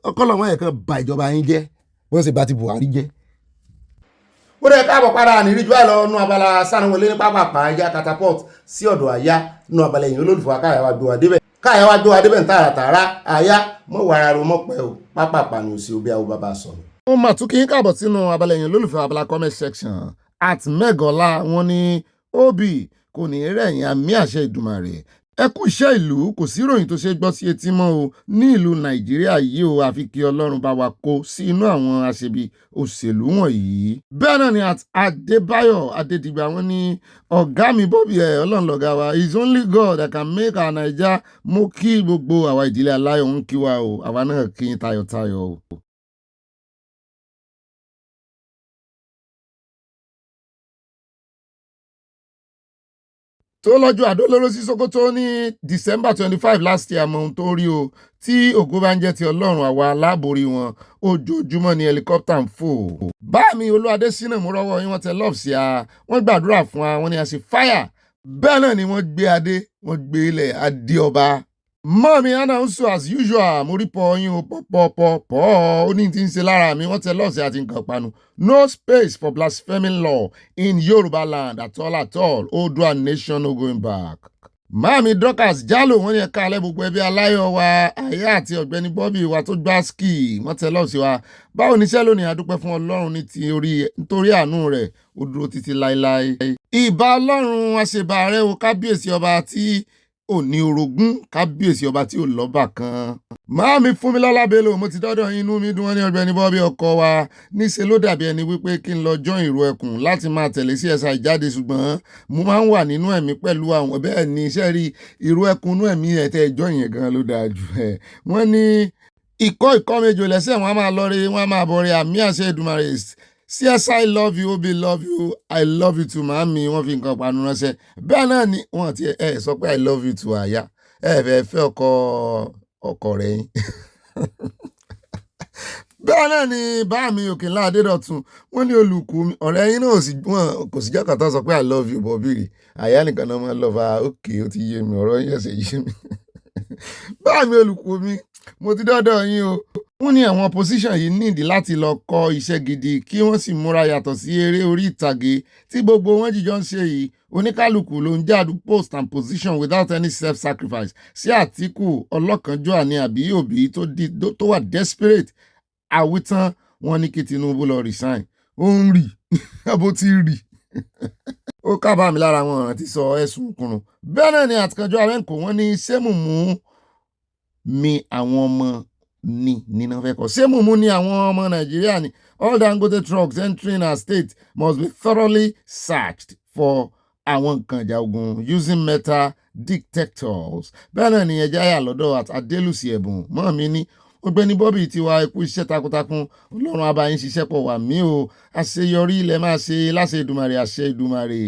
Ọkọlọ́mọ yẹn kan bà ìjọba yín jẹ́ wọ́n sì bá ti Buhari jẹ́. Ó dẹ̀ káàbọ̀ padà ní ìrìjú àlọ́ nú Abala Sanawole ní pápápá ẹja catapult sí ọ̀dọ̀ àyá nú abala ẹ̀yìn olólùfọ́ káyàwá gbé wa débẹ̀ ń tààràtàrà àyá mọ́ wàrà ro mọ́ pẹ́ o pápápá ní òsì òbí àwọn bàbá sọ̀rọ̀. Ó mà tún kí n káàbọ̀ sínú abala ẹ̀yìn olólùfẹ́ abala comment section @megola wọn ní Obi kò ní rẹ̀yìn àmì àṣẹ Ìdùmarè. Ẹ kú iṣẹ́ ìlú, kò sí ìròyìn tó ṣe gbọ́ sí etí mọ́ o ní ìlú Nàìjíríà yìí o, àfi kí Ọlọ́run bá wa kó sí inú àwọn aṣebi òṣèlú wọ̀nyí. Bẹ́ẹ̀ náà ni Adébáyọ̀ Adédìgbà wọn ní ọ̀gá mi Bobby Ọlọ́run lọ̀gá wa, is only God that can make our Naija. Mo kí gbogbo àwa ìdílé aláyọ̀ ń kí wa o, àwa náà kí n tayọ̀tayọ̀ o. Tó lọ́jọ́ àdólóró sí Sókótó ní December 25 last year, mọ ohun tó rí o, tí ògo bá ń jẹ́ ti Ọlọ́run àwa aláborí wọn ojoojúmọ́ ni helicopter ń fò. Báàmí Olúwadé sínú ìmúrọ́wọ́ yín wọ́n tẹ love sí a, wọ́n gbàdúrà fún wa, wọ́n ní a ṣe fire. Bẹ́ẹ̀ náà ni wọ́n gbé adé, wọ́n gbé ilẹ̀ adé ọba. Mọ́mí announce as usual mo rí pọ̀ yín o pọ̀ ó ní tí ń ṣe lára mi wọ́n tẹ lọ́ọ̀sì àti nǹkan panu. No space for blaspheming law in Yoruba land at all. Oodua nation no going back. Mami Dorcas Jalo wọ́n ní ẹ̀ka alẹ́ gbogbo ẹbí aláyọ̀ wa Àyà àti Ọ̀gbẹ́ni Bobby wa tó gbá ski wọ́n tẹ lọ́ọ̀sì wa. Báwo ni iṣẹ́ lónìí adúpẹ́ fún Ọlọ́run nítorí àánú rẹ̀ ó dúró títí láéláé. Ìbà Ọlọ́run àṣebà rẹ̀ o kábíyèsí ọba tí ò ní orogún kábíyèsí ọba tí ò lọ́bà kan. Máàmi Fúnmilọ́lá Bello mo ti dọ́dọ̀ inú mi dùn wọ́n ní Ọ̀gbẹ́ni Bobby ọkọ wa níṣẹ́ ló dàbí ẹni wípé kí n lọ join ìró ẹkùn láti máa tẹ̀lé CSI jáde ṣùgbọ́n mo máa ń wà nínú ẹ̀mí pẹ̀lú àwọn bẹ́ẹ̀ ni iṣẹ́ rí ìró ẹkùn inú ẹ̀mí ẹ̀tẹ́ ẹjọ́ yẹn gan ló dáa jù ẹ̀. Wọ́n ní ikọ́ méjò lẹ́sẹ̀ wọn á máa lọ rí wọn á máa bọ̀ rí àmì àṣẹ Èdùmàrè. CSI love you, Obi love you, I love you too, màámi wọ́n fi nǹkan panu ránṣẹ́. Bẹ́ẹ̀ náà ni wọ́n ti sọ pé I love you too Àyà. Fẹ́ ọkọ rẹ̀ yín. Bẹ́ẹ̀ náà ni báàmí Òkènlá Adédọ̀tun wọ́n ní olùkú mi ọ̀rẹ́ yín náà kò sí jẹ́kàn tó sọ pé I love you Bobby rè. Àyà nìkan náà máa love okay ó ti yé mi ọ̀rọ̀ yín ẹ̀sẹ̀ yé mi. Báàmí olùkú mi mo ti dọ́dọ̀ yín o. Wọ́n ní àwọn opposition yìí nídìí láti lọ kọ́ iṣẹ́ gidi kí wọ́n sì múra yàtọ̀ sí eré orí ìtàgé tí gbogbo wọn jìjọ ń ṣe yìí oníkálukú ló ń jáde post and position without any self-sacrifice sí Àtíkù ọlọ́kànjúà ní àbí Òbí tó wà desperate àwítán wọn ní kí Tinubu lọ resign ó ń rì bó ti rì ó kábàámi lára wọn ọ̀ràn ti sọ ẹ̀sùn kùnrùn. Bẹ́ẹ̀ náà ni Àtìkànjọ́ Arẹ́ǹkó wọn ní sẹ́mùmú mi àwọn ọmọ nínú fẹ́ kọ́ sẹ́mùmú ni àwọn ọmọ Nàìjíríà ni all Dangote trucks entering our state must be thoroughly searched for àwọn nǹkan ìjà ogun using metal detectors. Bẹ́ẹ̀ náà ni ẹja yà lọ́dọ̀ Adélùsì Ẹ̀bùn mọ́ mi ní Ọ̀gbẹ́ni Bobby ti wá ikú iṣẹ́ takuntakun Ọlọ́run abayín ṣiṣẹ́ pọ̀ wà mí o àṣeyọrí ilẹ̀ máa ṣe láṣẹ Èdùmàrè àṣẹ Èdùmàrè.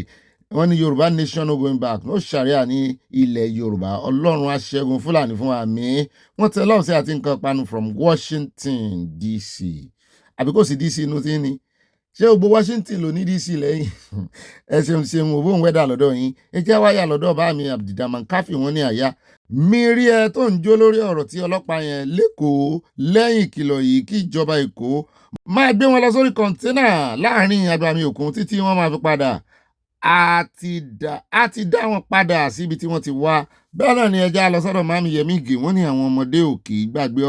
Wọ́n ní Yorùbá nation no going back no sharia ní ilẹ̀ Yorùbá Ọlọ́run aṣẹ́gun Fúlàní fún àmì. Wọ́n tẹ lọ́ọ̀sẹ̀ àti nǹkan panu from Washington DC àbí kò sí DC inú tí ní ṣé gbogbo Washington ló ní DC lẹ́yìn ẹ ṣeun òbó ń wẹ́dà lọ́dọ̀ yín ẹ jẹ́ wáyà lọ́dọ̀ bá mi Abdulrahman Káfí wọn ní Àyà mi rí ẹ tó ń jó lórí ọ̀rọ̀ tí ọlọ́pàá yẹn lẹ́kọ̀ọ́ lẹ́yìn ìkìlọ̀ yìí kí ìjọba Èkó máa gbé wọn lọ sórí kọ̀ńténà láàrin agbami òkun títí wọ́n máa fi padà a ti dá wọn padà síbi tí wọ́n ti wá. Bẹ́ẹ̀ náà ni ẹja lọ sọ́dọ̀ Mami Yẹmí Ìgè wọ́n ní àwọn ọmọdé ò kì í gbàgbé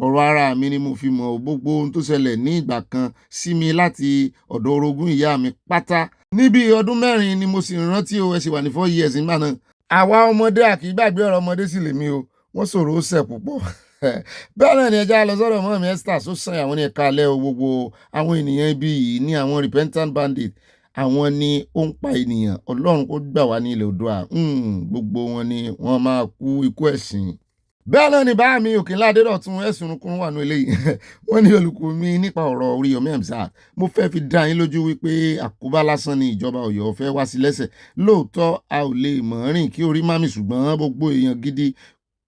ọ̀rọ̀ ara mi ni mo fi mọ̀ gbogbo ohun tó ṣẹlẹ̀ ní ìgbà kan sí mi láti ọ̀dọ̀ orogún ìyá mi pátá. Níbi ọdún 4 ni mo sì rántí o ẹ sì wà ní 4 years nígbà náà. Àwa ọmọdé à kì í gbàgbé ọ̀rọ̀ ọmọdé sì lèmi o wọ́n sọ̀rọ̀ ó sẹ̀ púpọ̀. Bẹ́ẹ̀ náà ni ẹja lọ sọ́dọ̀ Mọ́mí Esther tó sàn àwọn ní ẹ̀ka alẹ́ gbogbo àwọn ènìyàn ibi yìí ní àwọn repentant bandit àwọn ni ó ń pa ènìyàn Ọlọ́run kó gbà wá ní ilẹ̀ Oòduà gbogbo wọn ni wọ́n máa kú ikú ẹ̀sìn. Bẹ́ẹ̀ náà ni bá mi Òkènlá Adédọ̀tun ẹ̀sùn kún wà ní eléyìí wọ́n ní olùkọ́ mi nípa ọ̀rọ̀ Oríyọmí Hamzat mo fẹ́ fi dá yín lójú wípé àkóbá lásán ni ìjọba Ọ̀yọ́ fẹ́ wá sí lẹ́sẹ̀ lóòótọ́ a ò lè mọ̀ rìn kí orí má mi ṣùgbọ́n gbogbo èèyàn gidi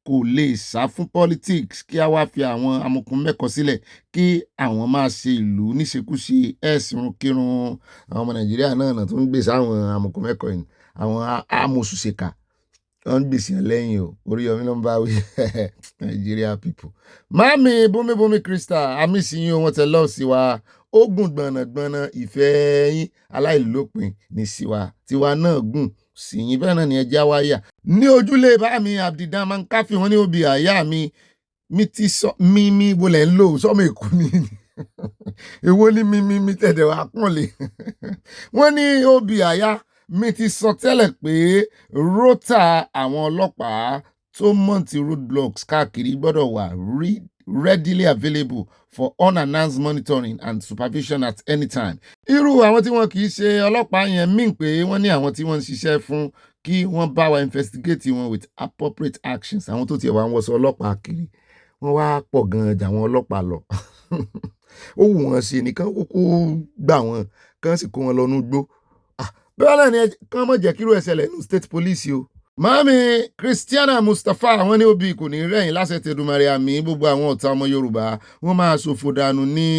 kò lè sá fún politics kí a wá fi àwọn amukun mẹ́kọ sílẹ̀ kí àwọn máa ṣe ìlú níṣekúṣe ẹ̀sùn kírun àwọn ọmọ Nàìjíríà náà tó ń gbèsè àwọn amukun mẹ́kọ yìí àwọn amòṣùṣèkà wọ́n ń gbèsè lẹ́yìn o Oríyọmí ló ń bá wí Nigeria people. Mami Bómi Crystal amísìyín wọn tẹ lọ́ọ̀ sí wa ogun gbọ̀nàgbọ̀nà ìfẹ́ yín aláìlópin ní síwa tiwa náà gùn sí yín bẹ́ẹ̀ náà ni ẹja wáyà ní ojúlé bá mi Abdulrahman Káfí wọn ní Òbí Àyà mi ti sọ mímí bolẹ̀ ń lò sọ́mọ Èkó ni èwo ní mímí tẹ̀dẹ̀ wá pọ̀nlé wọ́n ní Òbí Àyà mi ti sọ tẹ́lẹ̀ pé rótà àwọn ọlọ́pàá tó mọ̀ntì roadblocks káàkiri gbọ́dọ̀ wà readily available for unannounced monitoring and supervision at any time. Irú àwọn tí wọn kì í ṣe ọlọ́pàá yẹn mí pé wọ́n ní àwọn tí wọ́n ń ṣiṣẹ́ fún kí wọ́n bá wa investigate wọn with appropriate actions. Àwọn tó tiẹ̀ wá ń wọṣọ ọlọ́pàá kiri wọ́n wá pọ̀ gan-an jà wọn ọlọ́pàá lọ. Ó wù wọ́n sí nìkan kúkú gbà wọ́n kán sì kó wọn lọ nú gbó. Bẹ́ẹ̀ náà ni kán mọ̀ jẹ́ kírú ẹ̀ ṣẹlẹ̀ nínú state police o. Mami Christiana Mustapha wọ́n ní òbí kò ní rẹ̀yìn láṣẹ tẹ̀dùmarè àmì gbogbo àwọn ọ̀tá ọmọ Yorùbá wọ́n máa ṣòfò dànù ní.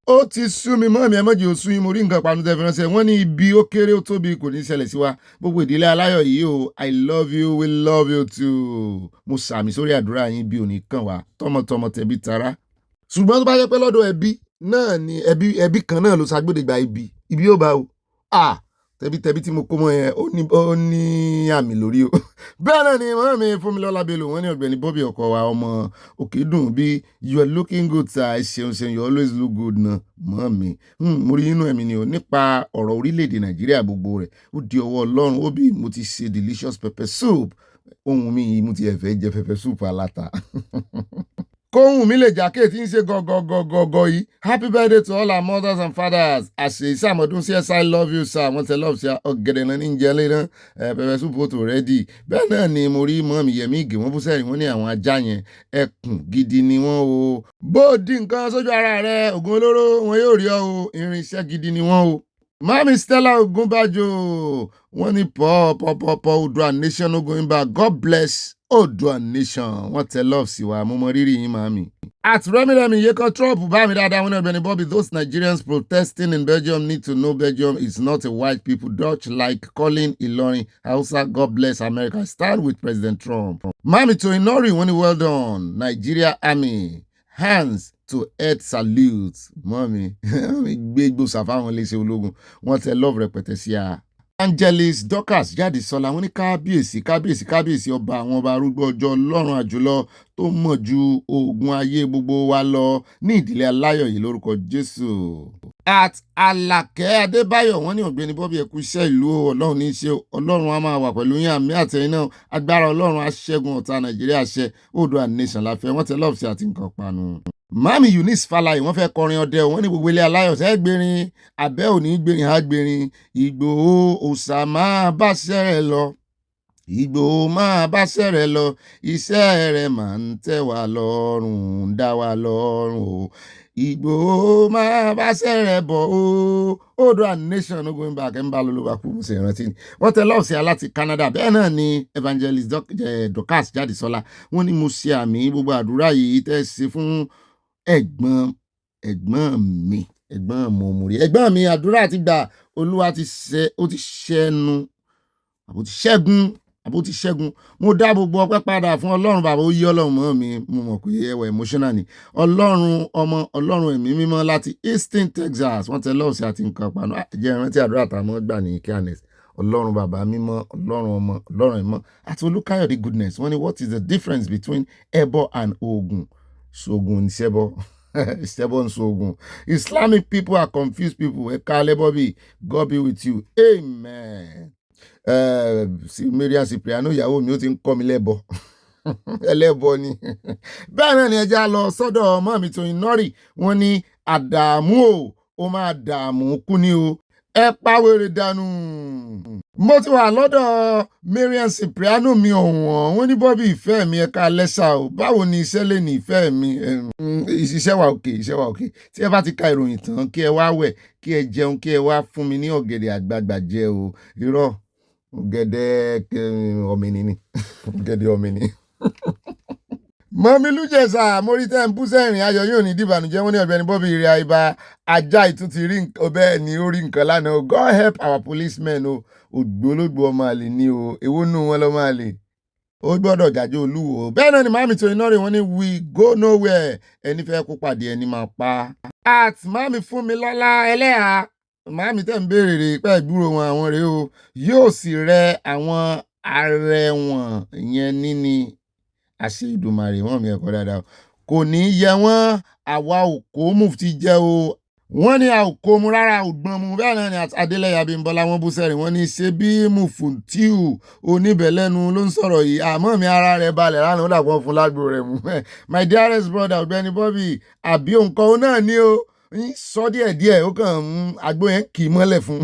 Ó ti sú mi mọ́mí ẹ mọ́jì ó sú yín mo rí nǹkan panu tẹ́ fi ránṣẹ́ wọ́n ní ibi ó kéré ó tóbi kò ní ṣẹlẹ̀ sí wa gbogbo ìdílé aláyọ̀ yìí o I love you we love you too. Mo sàmì sórí àdúrà yín bí òní kàn wá tọmọtọmọ tẹbí tará. Ṣùgbọ́n tó bá jẹ́ pé lọ́dọ̀ ẹbí náà ni ẹbí kan náà ló ṣàgbọ́dẹ̀gbà ibi yóò bá o. Tẹbítẹbí tí mo kó mọ́ yẹn ó ní àmì lórí o. Bẹ́ẹ̀ náà ni mọ́ mi Fúnmilọ́lá Bello wọ́n ní Ọ̀gbẹ́ni Bobby ọkọ wa ọmọ Òkèdùn bí you are looking good sir ṣeun you always look good na mọ́ mi. Mo rí inú ẹ̀mí ni o nípa ọ̀rọ̀ orílẹ̀-èdè Nàìjíríà gbogbo rẹ̀ ó di ọwọ́ Ọlọ́run ó bí mo ti ṣe delicious pepper soup ohun mi yìí mo ti ẹ̀fẹ́ jẹ pepper soup aláta. Kóhùn mi lè jákè tí ń ṣe gọ́gọ́gọ́gọ́ yìí. Happy birthday to all our mothers and fathers. Àṣẹ ìṣàmọ̀dún CSI love you sir. Wọ́n tẹ love sí ọ̀gẹ̀dẹ̀ náà ní jẹ́ lẹ́nà pẹpẹ súpù tó rẹ́dì. Bẹ́ẹ̀ náà ni mo rí mọ́mí Yẹmí Ìgè wọ́n bú sẹ́yìn wọ́n ní àwọn ajá yẹn ẹkùn gidi ni wọ́n o. Bó di nǹkan sójú ara rẹ̀ ògùn olóró wọn yóò rí ọ o irinṣẹ́ gidi ni wọ́n o. Mami Stella Ogunbajo wọ́n ní pọ̀ Odua nation no going back God bless Odua nation wọ́n tẹ love sí wa mo mọ rírì yín màmí. At Rẹ́mírẹ́mí Yékan Trump bá mi dáadáa wọn ní Ọ̀gbẹ́ni Bobby those Nigerians protesting in Belgium need to know Belgium is not a white people Dutch like calling Ilorin Hausa God bless America stand with President Trump. Mami Toinori wọ́n ní well done Nigeria Army hands to head salute mọ́mi gbé gbòòsà fáwọn iléeṣẹ́ ológun wọ́n tẹ love rẹpẹtẹ sí a. Evangelist Dorcas jáde sọlá wọ́n ní kábíyèsí ọba àwọn ọba arúgbó ọjọ́ Ọlọ́run àjùlọ tó mọ̀ ju ogun ayé gbogbo wa lọ ní ìdílé aláyọ̀ yìí lórúkọ Jésù. At Alakẹ́ Adébáyọ̀ wọ́n ní Ọ̀gbẹ́ni Bobby ẹ̀kú iṣẹ́ ìlú Ọlọ́run ní í ṣe Ọlọ́run á máa wà pẹ̀lú yín àmì àtẹ̀yìn náà agbára Ọlọ́run á ṣẹ́gun ọ̀tá Nàìjíríà ṣẹ Odua nation láfẹ́ wọ́n tẹ lọ́ọ̀fù sí àti nǹkan panu. Mami Eunice Falaye wọ́n fẹ́ kọrin ọdẹ wọ́n ní gbogbo ilé aláyọ̀ tẹ́ gbérin abẹ́ òní gbérin á gbérin Ìgbòho òòṣà máa bá ṣẹ́rẹ̀ lọ Ìgbòho máa bá ṣẹ́rẹ̀ lọ iṣẹ́ rẹ̀ máa ń tẹ́ wa lọ́rùn dá wa lọ́rùn o Ìgbòho máa bá ṣẹ́rẹ̀ bọ̀ o Odua nation no going back ẹ̀ ń bá lọ́lọ́wà kú mo sì rántí ni wọ́n tẹ lọ́ọ̀sì aláti Canada bẹ́ẹ̀ náà ni Evangelist Dorcas jáde sọ́lá wọ́n ní mo ṣe àmì gbogbo àdúrà yìí tẹ́ ṣe fún ẹ̀gbọ́n mi àdúrà ti gbà Olúwa ti ṣẹ́gun mo dá gbogbo ọpẹ́ padà fún Ọlọ́run bàbá ó yí Ọlọ́run mọ́ mi mo mọ̀ pé ẹwà emotional ni Ọlọ́run ọmọ Ọlọ́run ẹ̀mí mímọ́ láti Houston Texas wọ́n tẹ lọ́ọ̀sì àti nǹkan panu jẹ́ ìrántí àdúrà táwọn gbà ní kíánẹ́sì Ọlọ́run bàbá mímọ́ Ọlọ́run ọmọ Ọlọ́run ẹ̀mọ́ àti Olúkáyọ̀dé goodness wọ́n ní what is the difference between ẹbọ and oògùn ṣoògùn ní ṣẹbọ ṣẹbọ ní ṣoògùn Islamic people are confused people ẹ̀ka alẹ́ Bobby God be with you amen. Mariam Cipriano ìyàwó mi ó ti ń kọ́ mi lẹ́bọ ẹlẹ́bọ ni bẹ́ẹ̀ náà ni ẹja lọ sọ́dọ̀ ọmọ mi Toinori wọ́n ní àdààmú ó máa dààmú kú ni o ẹ pàwéré dànù. Mo ti wà lọ́dọ̀ Mariam Cipriano mi ọ̀wọ́n wọ́n ní Bobby ìfẹ́ mi ẹ̀ka lẹ́sà o báwo ni iṣẹ́ lè ní ìfẹ́ mi iṣẹ́ wa òkè tí ẹ bá ti ka ìròyìn tán kí ẹ wá wẹ̀ kí ẹ jẹun kí ẹ wá fún mi ní ọ̀gẹ̀dẹ̀ àgbagbà jẹ o irọ́ ọ̀gẹ̀dẹ̀ ọ̀mìnì ni ọ̀gẹ̀dẹ̀ ọ̀mìnì. Mọ́mí Lújẹ̀sà mórí tẹ́ ń bú sẹ́rìn ayọ̀ yóò ní dìbànújẹ́ wọ́n ní Ọ̀gbẹ́ni Bobby ìrìn àìbá ajá ìtútù rí bẹ́ẹ̀ ni ó rí nǹkan lánàá o God help our policemen o ògbólógbò ọmọ àlè ni o èwo nù wọn lọ́mọ àlè ó gbọ́dọ̀ jàjọ́ olúwo bẹ́ẹ̀ náà ni Mami Toinori wọ́n ní we go nowhere ẹni fẹ́ kó pàdé ẹni máa pa. At Mami Fúnmilọ́lá ẹlẹ́hà Mami tẹ́ ń béèrè rè pẹ́ ìgbúrò wọn àwọn rèé o yóò sì rẹ àwọn arẹwọ̀n yẹn níní àṣẹ Ìdùmarè wọ́n mi ẹ̀kọ́ dáadáa kò ní yẹ wọ́n àwa òkó mufti jẹ́ o wọ́n ní a ò kó mu rárá ògbọ́n mu bẹ́ẹ̀ náà ni Adélẹ́yà Abímbọ́lá wọ́n bú sẹ́rìn wọ́n ní ṣe bí Muftiu oníbẹ̀lẹ́nu ló ń sọ̀rọ̀ yìí àmọ́ mi ara rẹ̀ balẹ̀ lánàá ó dàpọ̀ fún lágbo rẹ̀ mú my dearest brother Ọ̀gbẹ́ni Bobby àbí òǹkọ́ ó náà ní o sọ díẹ̀díẹ̀ ó kàn àgbo yẹn kì í mọ́lẹ̀ fún.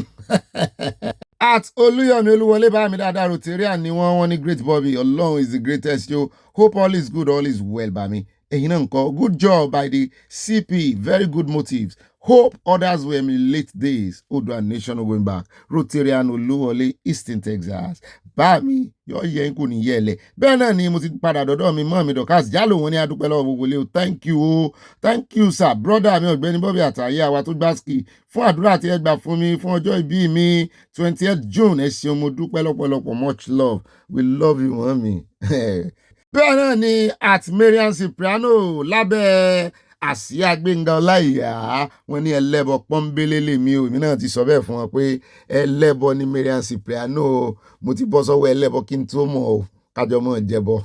At Olúyọ̀mí Olúwọlé bá mi dáadáa Rotarian ni wọ́n ní great Bobby Ọlọ́run is the greatest yo hope all is good all is well bá mi ẹ̀yin náà ńkọ́ good job by the CP very good motives Hope others will emulate this. Odua Nation going back. Rotarian Oluwole, Eastern Texas. Bami, yọ yẹ kò ní yẹlẹ. Bẹ́ẹ̀ náà ni mo ti padà dọ́dọ̀ mi mọ́ mi Dorcas Jalo wọn ní adúpẹ́ lọ́wọ́ gbogbo ilé o. Thank you o. Thank you sir. Brother mi Ọ̀gbẹ́ni Bobby àtàyè àwa tó gbá ski. Fún àdúrà tí ẹ gbà fún mi fún ọjọ́ ìbí mi 20th June. Ẹ ṣeun mo dúpẹ́ lọ́pọ̀lọpọ̀. Much love. We love you mọ́mi. Bẹ́ẹ̀ náà ni at Marian Cipriano lábẹ́ àsíá Gbénga Ọláìyá wọn ní ẹlẹ́bọ pọ́nbélé lèmi o èmi náà ti sọ bẹ́ẹ̀ fún wọn pé ẹlẹ́bọ ní Marian Cipriano mo ti bọ́ sọ́wọ́ ẹlẹ́bọ kí n tó mọ̀ ọ́ kájọ mọ̀ jẹ́bọ.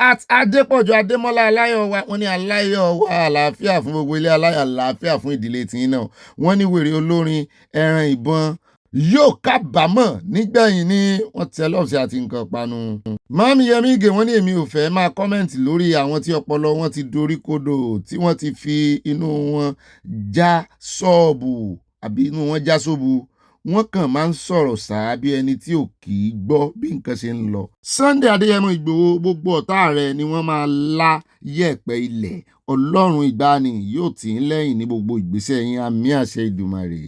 At Adépọ̀jù Adémọ́lá aláyọ̀ wa wọ́n ní aláyọ̀ wa àlàáfíà fún gbogbo ilé aláyọ̀ àlàáfíà fún ìdílé tiyín náà wọ́n ní wèrè olórin ẹran ìbọn yóò kábàámọ̀ nígbẹ̀yìn ní wọ́n tẹ lọ́ọ̀sì àti nǹkan panu. Mọ́mí Yẹmí Ìgè wọ́n ní èmi ò fẹ́ máa kọ́mẹ̀ntì lórí àwọn tí ọpọlọ wọn ti dorí kodò tí wọ́n ti fi inú wọn já ṣọ́ọ̀bù àbí inú wọn já ṣọ́ọ̀bù wọ́n kàn máa ń sọ̀rọ̀ sáà bí ẹni tí ò kì í gbọ́ bí nǹkan ṣe ń lọ. Sunday Adéyẹmọ Ìgbòho gbogbo ọ̀tá rẹ̀ ni wọ́n máa lá yẹ̀pẹ̀ ilẹ̀ Ọlọ́run ìgbàanì yóò tì í lẹ́yìn ní gbogbo ìgbésẹ̀ yín àmì àṣẹ Ìdùmarè.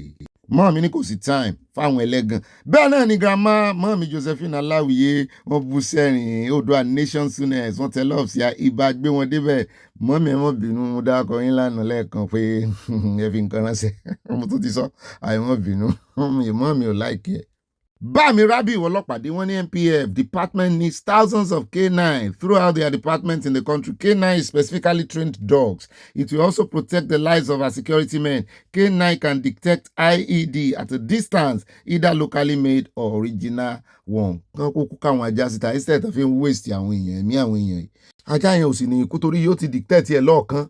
Mọ́ mi ní kò sí time fáwọn ẹlẹ́gàn. Bẹ́ẹ̀ náà ni grandma mọ́ mi Josephine Aláwìyé wọ́n bú sẹ́rìn Odua Nation Soonest wọ́n tẹ lọ́ọ̀fù sí ibà gbé wọn débẹ̀. Mọ́ mi ẹ mọ́ bínú mo dákọ̀ yín lánàá lẹ́ẹ̀kan pé ẹ fi nǹkan ránṣẹ́ ọmọ tó ti sọ àìmọ́ bínú mọ́ mi ò láìkí ẹ̀. Bámi Rábì ọlọ́pàdé wọ́n ní NPF department needs thousands of K9 throughout their departments in the country. K9 is specifically trained dogs. It will also protect the lives of our security men. K9 can detect IED at a distance, either locally made or original one. Kán kúkú káwọn ajá síta instead tó fi ń waste àwọn èèyàn ẹ̀mí àwọn èèyàn yìí. Ajá yẹn ò sì ní ikú torí yóò ti dictate ẹ̀ lọ́ọ̀kan.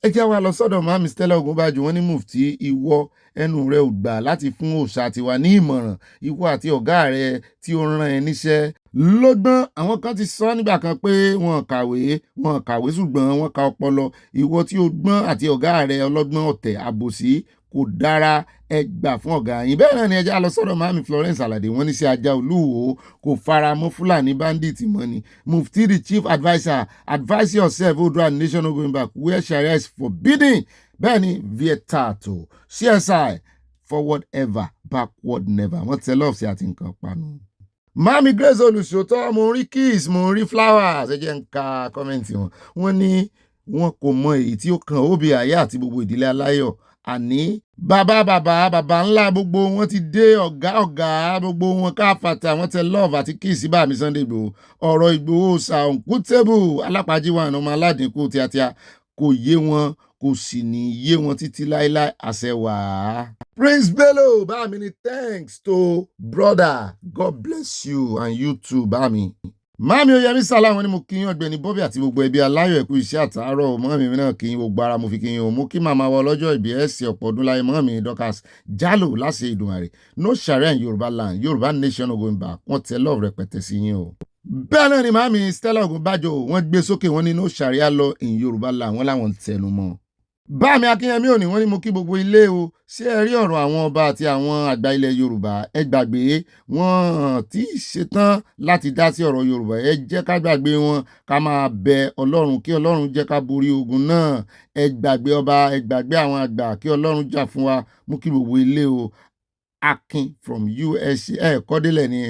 Ẹ jẹ́ wa lọ sọ́dọ̀ Màmí Stella Ogunbaju wọ́n ní Mufti ìwọ ẹnu rẹ ò gbà láti fún òòṣà tiwa ní ìmọ̀ràn ìwọ àti ọ̀gá rẹ tí ó rán ẹ níṣẹ́ lọ́gbọ́n. Àwọn kan ti sọ nígbà kan pé wọn kàwé ṣùgbọ́n wọn ka ọpọlọ. Ìwọ tí ó gbọ́n àti ọ̀gá rẹ ọlọ́gbọ́n ọ̀tẹ̀ àbòsí kò dára ẹ gbà fún ọ̀gá yín. Bẹ́ẹ̀ náà ni ẹ jẹ́ lọ sọ́dọ̀ Màmí Florence Alade wọ́n ní sí ajá olúwo kò fara mọ́ Fúlàní bandit mọ́ ni. Mufti the chief adviser advise yourself Odua Nation no going back where Sharia is forbidden. Bẹ́ẹ̀ ni vietato CSI forward ever backward never wọ́n tẹ lọ́ọ̀sì àti nǹkan panu. Mami Grace Olùṣòótọ́ mo rí kiss mo rí flowers ẹ jẹ́ ń ka kọ́mẹ́ǹtì wọn. Wọ́n ní wọn kò mọ èyí tí ó kan Obi Aya àti gbogbo ìdílé aláyọ̀ àní bàbá ńlá gbogbo wọn ti dé ọ̀gá gbogbo wọn káfàtà wọn tẹ love àti kiss bá mi Sunday Igboho ọ̀rọ̀ Igboho ṣàǹkútẹ́bù alápàjíwà ọmọ aládìkú tíátíá kò yé wọn kò sì ní yé wọn títí láíláí àṣẹ wàá. Prince Bello bá mi ní thanks to brother God bless you and you too bá mi. Mami Oyemi Salam wọ́n ní mo kí yín Ọ̀gbẹ́ni Bobby àti gbogbo ẹbí aláyọ̀ ẹ̀kú iṣẹ́ àtàárọ̀ mọ́mí mi náà kí yín gbogbo ara mo fi kí yín o mo kí màmá wa ọlọ́jọ́ ìbí ẹ̀sìn ọ̀pọ̀ ọdún láyé mọ́mí Dorcas Jalo láṣẹ Ìdùmarè no Sharia in Yorùbá land Yorùbá nation no going back wọ́n tẹ love rẹpẹtẹ sí yín o. Bẹ́ẹ̀ náà ni Màmí Stella Ogunbaju wọ́n gbé sókè wọ́n ní no Sharia law in Yorùbá land wọ́n láwọn tẹnu mọ́. Bámi Akínyẹmí òní wọ́n ní mo kí gbogbo ilé o ṣé ẹ rí ọ̀rọ̀ àwọn ọba àti àwọn àgbà ilẹ̀ Yorùbá ẹ gbàgbé wọn tí ì ṣetán láti dá sí ọ̀rọ̀ Yorùbá ẹ jẹ́ ká gbàgbé wọn ká máa bẹ Ọlọ́run kí Ọlọ́run jẹ́ ká borí ogun náà ẹ gbàgbé ọba ẹ gbàgbé àwọn àgbà kí Ọlọ́run jà fún wa mú kí gbogbo ilé o. Akin from USA kọ́délẹ̀ ni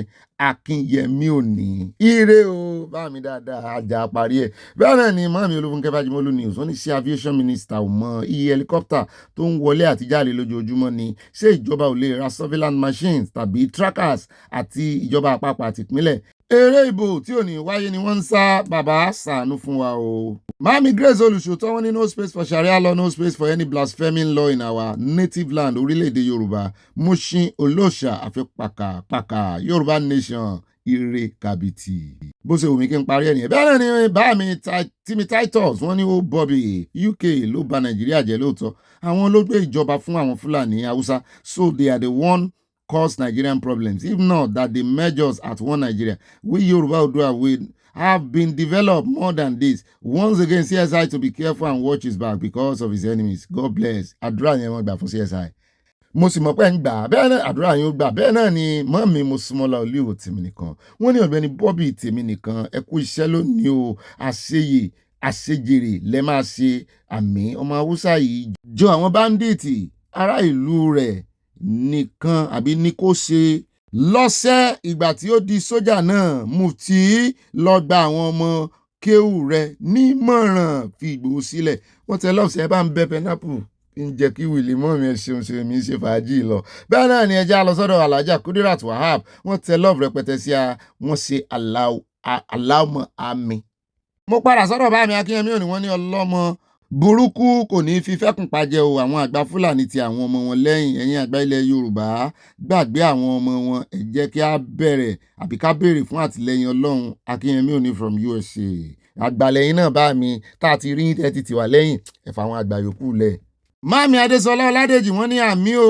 Akínyẹmí òní. Ire o bá mi dáadáa ajá parí ẹ̀. Bẹ́ẹ̀ náà ni Màmí Olúfúnkẹ́ Fájimọ́lú news wọ́n ní sí aviation minister ò mọ iye helicopter tó ń wọlé àti jáde lójoojúmọ́ ni ṣé ìjọba ò lè ra surveillance machines tàbí trackers àti ìjọba àpapọ̀ àti ìpínlẹ̀. Eré ìbò tí ò ní wáyé ni wọ́n ń sá bàbá ṣàánú fún wa o. Mami Grace Olùṣòótọ́ wọ́n ní no space for Sharia law no space for any blaspheming law in our native land orílẹ̀-èdè Yorùbá Mushin Olóòṣà àfi pàkà Yorùbá nation ire kàbìtì. Bó ṣe wù mí kí n parí ẹ̀ nìyẹn. Bẹ́ẹ̀ náà ni bá mi Timi Titus wọ́n ní ó Bobby UK ló bà Nàìjíríà jẹ́ lóòótọ́ àwọn ló gbé ìjọba fún àwọn Fúlàní Haúsá so they are the one cause Nigerian problems if not that they merge us at one Nigeria we Yoruba Oodua will have been developed more than this. Once again CSI to be careful and watch his back because of his enemies. God bless. Àdúrà yẹn wọ́n gbà fún CSI. Mo sì mọ̀ pé ń gbà bẹ́ẹ̀ náà àdúrà yẹn ó gbà bẹ́ẹ̀ náà ni Màmí Mosúnmọ́lá Olúwo tèmi nìkan wọ́n ní Ọ̀gbẹ́ni Bobby tèmi nìkan ẹ kú iṣẹ́ lónìí o àṣeyè àṣejèrè lẹ máa ṣe àmì ọmọ haúsá yìí jọ àwọn báńdíìtì ará ìlú rẹ̀ nìkan àbí ní kó ṣe lọ́sẹ̀ ìgbà tí ó di sójà náà mufti lọ gba àwọn ọmọ kéwù rẹ̀ nímọ̀ràn fi Ìgbòho sílẹ̀ wọ́n tẹ lọ́ọ̀sẹ̀ bá ń bẹ pẹ́nápù ń jẹ́ kí wìlì mọ́ mi ṣeun ṣe mi ṣe fàájì lọ bẹ́ẹ̀ náà ni ẹja lọ sọ́dọ̀ alájà Kudirat Wahab wọ́n tẹ lọ́ọ̀fù rẹpẹtẹ sí a wọ́n ṣe aláwọ̀ àmì. mo padà sọ́dọ̀ bá mi Akínyẹmí òní wọ́n ní ọlọ́mọ burúkú kò ní fi fẹ́kùn pajẹ o àwọn àgbà Fúlàní ti àwọn ọmọ wọn lẹ́yìn ẹ̀yin àgbà ilẹ̀ Yorùbá gbàgbé àwọn ọmọ wọn ẹ jẹ́ kí a bẹ̀rẹ̀ àbí ká béèrè fún àtìlẹ́yìn Ọlọ́run Akínyẹmí òní from USA àgbàlẹ́yìn náà bá mi tá a ti rí ẹ ti wà lẹ́yìn ẹ̀fà àwọn àgbà yòókù lẹ̀. Máàmí Adésọlá Ọládèjì wọ́n ní àmì o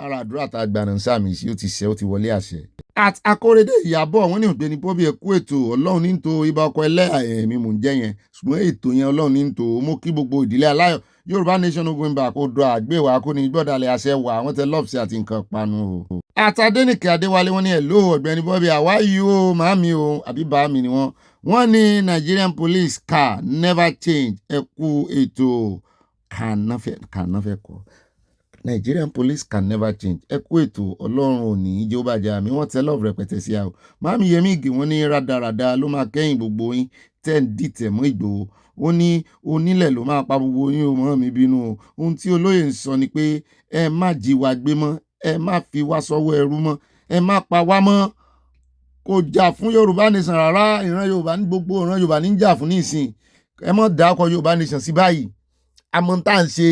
ara àdúrà tá a gbà náà sàmì sí ó ti ṣe ó ti wọlé àṣẹ. At Akóredé Ìyábọ̀ wọ́n ní Ọ̀gbẹ́ni Bobby ẹ̀kú ètò Ọlọ́run ní tó ibà ọkọ̀ ẹlẹ́yà ẹ̀mí mò ń jẹ́ yẹn ṣùgbọ́n ètò yẹn Ọlọ́run ní tó mú kí gbogbo ìdílé aláyọ̀ Yorùbá nation ogun ibà kó do àgbéwà kó ní gbọ́dàlẹ̀ àṣẹ wà wọ́n tẹ lọ́ọ̀fù sí àti nǹkan panu o. Àtàdénìkẹ́ Adéwálé wọ́n ní hello Ọ̀gbẹ́ni Bobby àwáyé o màámi o àbí bàámi ni wọ́n ní Nigerian police car never change ẹ̀kú ètò kànáfẹ́ kọ́ Nigerian police can never change ẹ kú ètò Ọlọ́run ò ní í jẹ́ ó bàjẹ́ àmì wọ́n tẹ lọ́ọ̀fù rẹpẹtẹ sí àwọn Màámi Yẹmí Ìgè wọ́n ní rádaràda ló máa kẹ́yìn gbogbo yín tẹ́ ń dìtẹ̀ mọ́ Ìgbòho ó ní onílẹ̀ ló máa pa gbogbo yín o mọ́ mi bínú o ohun tí olóyè ń sọ ni pé ẹ má jí wa gbé mọ́ ẹ má fi wá sọ́wọ́ ẹrú mọ́ ẹ má pa wá mọ́ kò jà fún Yorùbá nation rárá ìran Yorùbá ní gbogbo ìran Yorùbá ní jà fún nísìn ẹ mọ́ dá ọkọ̀ Yorùbá nation sí báyìí àmọ́ tá à ń ṣe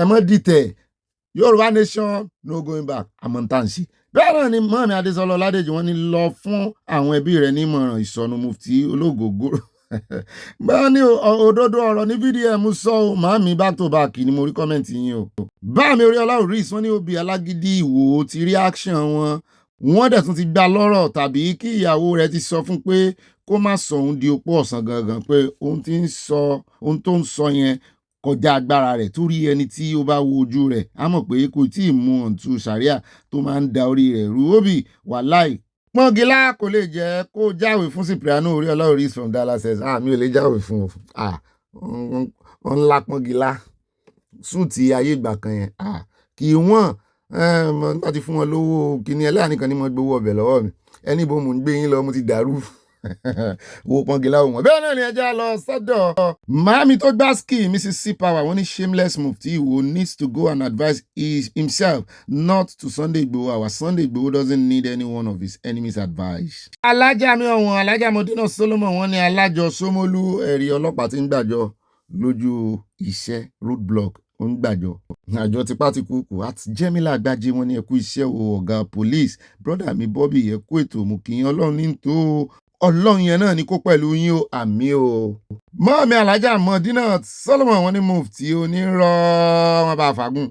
ẹ mọ́ dìtẹ̀ Yorùbá nation no going back àmọ́ntàǹsì. bẹ́ẹ̀ náà ni Màámi Adésọlá Ọládèjì wọ́n ní lọ fún àwọn ẹbí rẹ̀ nímọ̀ràn ìsọnù mufti ológógóró bẹ́ẹ̀ ni òdodo ọ̀rọ̀ ní VDM sọ ọ́ Màámi back to back ni mo rí kọ́mẹ́ǹtì yín o. Báàmi Oríọlá Oris wọ́n ní Obi alágídí Ìwò ti rí action wọ́n dẹ̀ tún ti gbà lọ́rọ̀ tàbí kí ìyàwó rẹ̀ ti sọ fún pé kó má sọ òun di opó ọ̀sán gangan pé ohun tó ń sọ yẹn kọjá agbára rẹ̀ torí ẹni tí ó bá wo ojú rẹ̀ á mọ̀ pé kò tí ì mú ọ̀ǹtù sàríà tó máa ń da orí rẹ̀ rú. Obi wàláì pọ́ngilá kò lè jẹ́ kó jáwèé fún Cipriano Oríọlá Oris from Dallas mi ò lè jáwèé fún wọn ńlá pọ́ngilá súùtì ayé ìgbà kan yẹn kì í wọ́n láti fún wọn lówó kíní ẹlẹ́yà nìkan ni mo gbowó ọbẹ̀ lọ́wọ́ mi ẹni bó mo ń gbé yín lọ mo ti dàrú owó pọ́ngilá òun bẹ́ẹ̀ náà ni ẹja lọ sọ́dọ̀ Màámi tó gbá ski Mrs. C Power wọ́n ní shameless mufti Ìwò needs to go and advise himself not to Sunday Igboho. Our Sunday Igboho doesn't need any one of his enemies' advice. alájà mi ọ̀wọ́n alájà Modina Solomon wọ́n ní alájọ Ṣómólú ẹ̀rí ọlọ́pàá tí ń gbàjọ lójú iṣẹ́ roadblock ó ń gbàjọ àjọ tipátikúkú àti Jẹ́mílà Àgbájé wọ́n ní ẹkú iṣẹ́ ọ̀gá police brother mi Bobby ẹkú ètò mú kí yín Ọlọ́run ní tó Ọlọ́run yẹn náà ni kó pẹ̀lú yín o àmì o. Màámi alájà Modina Solomon wọ́n ní mufti onírọ́ wọn bá fagún.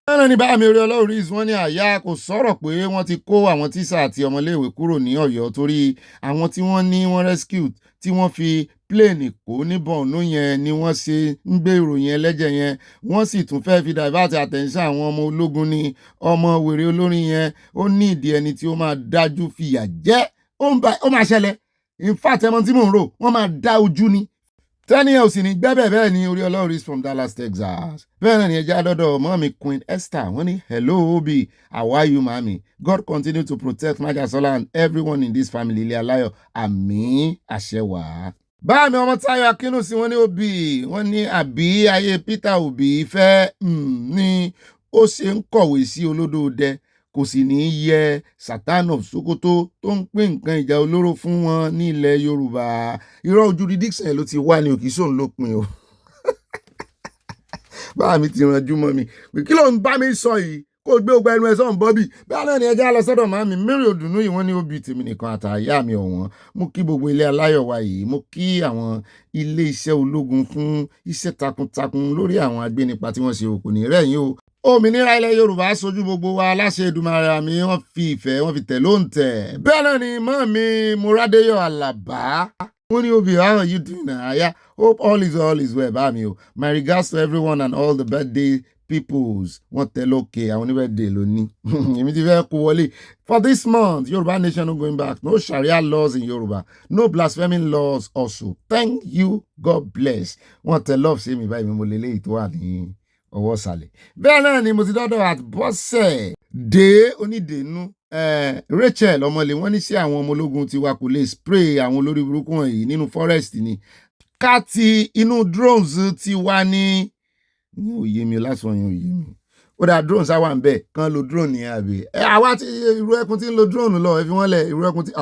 Bẹ́ẹ̀ ni Báàmi Oríọlá Oris wọ́n ní àyà kò sọ̀rọ̀ pé wọ́n ti kó àwọn tíṣà àti ọmọléèwé kúrò ní Ọ̀yọ́ torí àwọn tí wọ́n ní wọ́n rescue tí wọ́n fi pléènì kó ní Borno yẹn ni wọ́n ṣe ń gbé ìròyìn ẹlẹ́jẹ̀ yẹn wọ́n sì tún fẹ́ fi divert attention àwọn ọmọ ológun ní ọmọ wèrè olórin yẹn ó ní ìdí ẹni tí ó máa dájú fìyà jẹ ó máa ṣẹlẹ̀ in fact ẹmọ tí mò ń rò wọ́n máa dá ojú ni tẹ́ni ẹ̀ ò sì ní gbẹ́bẹ̀ bẹ́ẹ̀ ni Oríọlá Oris from Dallas Texas. bẹ́ẹ̀ náà ni ẹja dọ́dọ̀ mọ́mí Queen Esther wọ́n ní hello Obi how are you mami God continue to protect Májàsọ́lá and everyone in this family ilé aláyọ̀ àmín àṣẹ wá. Báàmi ọmọ Táyọ̀ Akínúsí wọ́n ní Obi wọ́n ní àbí ayé Peter Obi fẹ́ ní ó ṣe ń kọ̀wé sí olódòdẹ kò sì ní í yẹ Satan of Sokoto tó ń pín nǹkan ìjà olóró fún wọn ní ilẹ̀ Yorùbá irọ́ jurisdiction ló ti wá ní òkìsóun ló pin o báà mi ti ranjú mọ́ mi pé kí ló ń bá mi sọ yìí kó gbé ogbà ẹnu ẹ sọ̀n Bobby bẹ́ẹ̀ náà ni ẹja lọ sọ́dọ̀ Màámi Mary Odùnú yìí wọ́n ní Obi tèmi nìkan àtàyà mi ọ̀wọ́n mo kí gbogbo ilé aláyọ̀ wa yìí mo kí àwọn ilé iṣẹ́ ológun fún iṣẹ́ takuntakun lórí àwọn agbénipa tí wọ́n ṣe òkú ní rẹ̀yìn o òmìnira ilẹ̀ Yorùbá sojú gbogbo wa aláṣẹ Èdùmàrè àmì wọ́n fi ìfẹ́ wọ́n fi tẹ̀ ló ń tẹ̀. bẹ́ẹ̀ náà ni Màámi Múradéyọ̀ Àlàbá wọ́n ní Obi how are you doing na aya hope all is well bá mi o my regards to everyone and all the birthday peoples wọ́n tẹ lókè àwọn oníbẹ̀dẹ̀ lónìí èmi ti fẹ́ kó wọlé for this month Yoruba nation no going back, no Sharia laws in Yoruba, no blaspheming laws also, thank you, God bless. Wọ́n tẹ love sí mi báyìí mo lè léyìí tó wà ní ọwọ́ sàlẹ̀. Bẹ́ẹ̀ náà ni mo ti dọ́dọ̀ àbọ̀sẹ̀ dé onídèénú Rachel ọmọlé wọ́n ní sí àwọn ọmọ ológun tiwa kò lè spray àwọn olórí burúkú wọ̀nyí nínú forest ni ká ti inú drones ti wá ní òye mi lásán yẹn òye mi ó dá drones á wà ń bẹ̀ kán lo drone yẹn àbí àwa tí irú ẹkùn tí ń lo drone lọ ẹ fi wọ́n lẹ̀ irú ẹkùn tí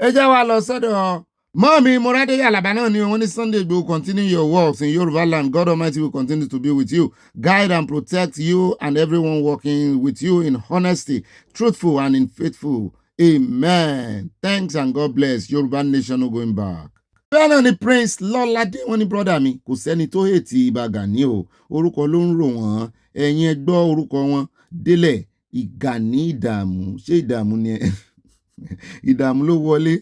ẹ já wa lọ sọ́dọ̀ mọ́mí Morádéyà Àlàbá náà ni wọ́n ní Sunday Igboho continue your works in Yoruba land. God Almighty will continue to be with you, guide and protect you and everyone working with you in honesty, truthful and in faithful. Amen. Thanks and God bless. Yoruba nation no going back. Bẹ́ẹ̀ náà ni Prince Lọ́ládé wọ́n ní brọ́dà mi kò sẹ́ni tó hètì Ìbà Gani o orúkọ ló ń rò wọ́n ẹ̀yin ẹ gbọ́ orúkọ wọn Délẹ̀ Ìgàní Ìdààmú ṣé ìdààmú ni ìdààmú ló wọlé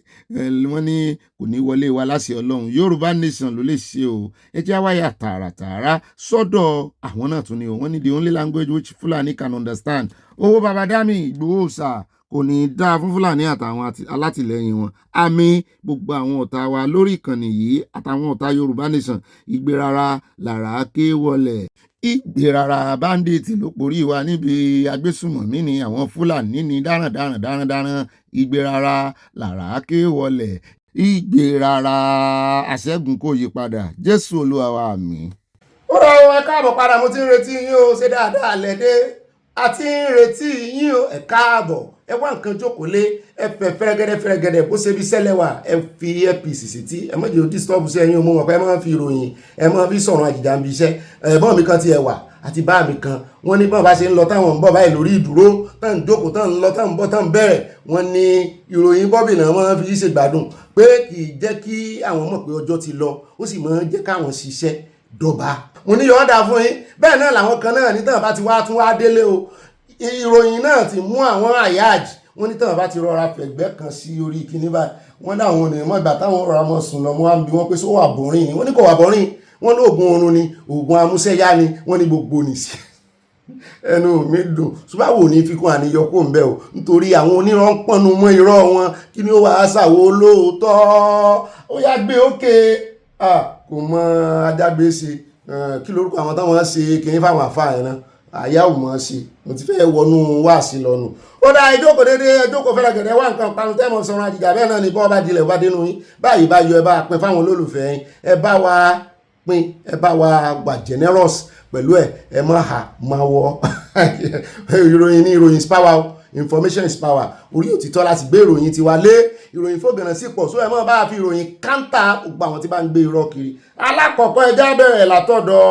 wọ́n ní kò ní wọlé wa láṣẹ Ọlọ́run Yorùbá nation ló lè ṣe o ẹ jẹ́ wáyà tààràtààrà sọ́dọ̀ àwọn náà tún ni o wọ́n ní the only language which Fulani can understand owó baba Dami Ìgbòho sà kò ní dáa fún Fúlàní àtàwọn alátìlẹyìn wọn àmì gbogbo àwọn ọ̀tá wa lórí ìkànnì yìí àtàwọn ọ̀tá Yorùbá nation ìgbérara làrá ké wọlẹ̀ ìgbérara bandit ló porí wa níbi agbésùmọ̀mí ni àwọn Fúlàní ní dáràn ìgbérara làrá ké wọlẹ̀ ìgbérara àṣẹ́gun kò yí padà Jésù Olúwa wa àmín. ó rọ ẹ káàbọ̀ padà mo ti ń retí yín o ṣe dáadáa lẹ́dẹ́ àti ń retí yín o ẹ káàbọ̀ ẹ wá nǹkan jókòó lé ẹ fẹ́ fẹ́rẹ́gẹ́dẹ́ bó ṣe bí sẹ́lẹ̀ wà ẹ fi APC sí tí ẹ má jẹ́ ó disturb sí ẹ̀yin ọmọ wọn pé ẹ máa fi ìròyìn ẹ máa fi sọ̀rọ̀ àjìjà ń bí iṣẹ́ ẹ̀bọ́n mi kan ti ẹ̀ wà àti bá mi kan wọ́n ní bọ́n bá ṣe ń lọ táwọn ń bọ̀ báyìí lórí ìdúró táwọn ń jókòó táwọn ń lọ táwọn ń bọ̀ táwọn ń bẹ̀rẹ̀ wọ́n ní ìròyìn bọ́bì náà wọ́n fi ṣe gbádùn pé kì í jẹ́ kí àwọn mọ̀ pé ọjọ́ ti lọ ó sì máa ń jẹ́ káwọn ṣiṣẹ́ dọ̀bà mo ní yọ̀ọ́dà fún yín bẹ́ẹ̀ náà làwọn kan náà ní táwọn bá ti wá tún wá délé o ìròyìn náà ti mú àwọn àyáàjì wọ́n ní táwọn bá ti rọra fẹ̀gbẹ́ kan sí orí kíní báyìí wọ́n dáwọn ènìyàn mọ́ ìgbà táwọn rọra mọ́ sùn lọ wọ́n á bí wọ́n pé sọ wà bọ́rin ni wọ́n ní kò wà bọ́rin wọ́n ní oògùn oorun ni oògùn amúṣẹ́yá ni wọ́n ní gbogbo nìsí ẹnu mi dùn ṣùgbọ́n àwọn ò ní fi kún àníyọ kó ń bẹ́ o nítorí àwọn onírọ̀ ń pọ̀nù mọ́ irọ́ wọn kí ni ó wàá ṣàwó lóòótọ́ ó yá gbé òkè kò mọ ajágbé ṣe kí lórúkọ àwọn táwọn ṣe kìíní fáwọn àfáà yẹn náà àyà ò mọ̀ ṣe mo ti fẹ́ wọnú wáàsí lọ́nu ó dá ìjókòó dédé ìjókòó fẹ́rẹ̀gẹ̀dẹ̀ wá nǹkan panu tẹ́mọ̀ sọ̀rọ̀ àjìjà bẹ́ẹ̀ náà ni bọ́ bá dilẹ̀ bá dénú yín báyìí bá yọ ẹ bá pín fáwọn olólùfẹ́ yín ẹ bá wa pín ẹ bá wa wà generous pẹ̀lú ẹ má hà máa wọ ìròyìn ní ìròyìn power information is power orí òtítọ́ láti gbé ìròyìn tiwa lé ìròyìn fògànà sí pọ̀ só ẹ mọ́ bá fi ìròyìn káńtà gbogbo àwọn tí bá ń gbé irọ́ kiri alákọ̀ọ́kọ́ ẹjá bẹ̀rẹ̀ látọ̀dọ̀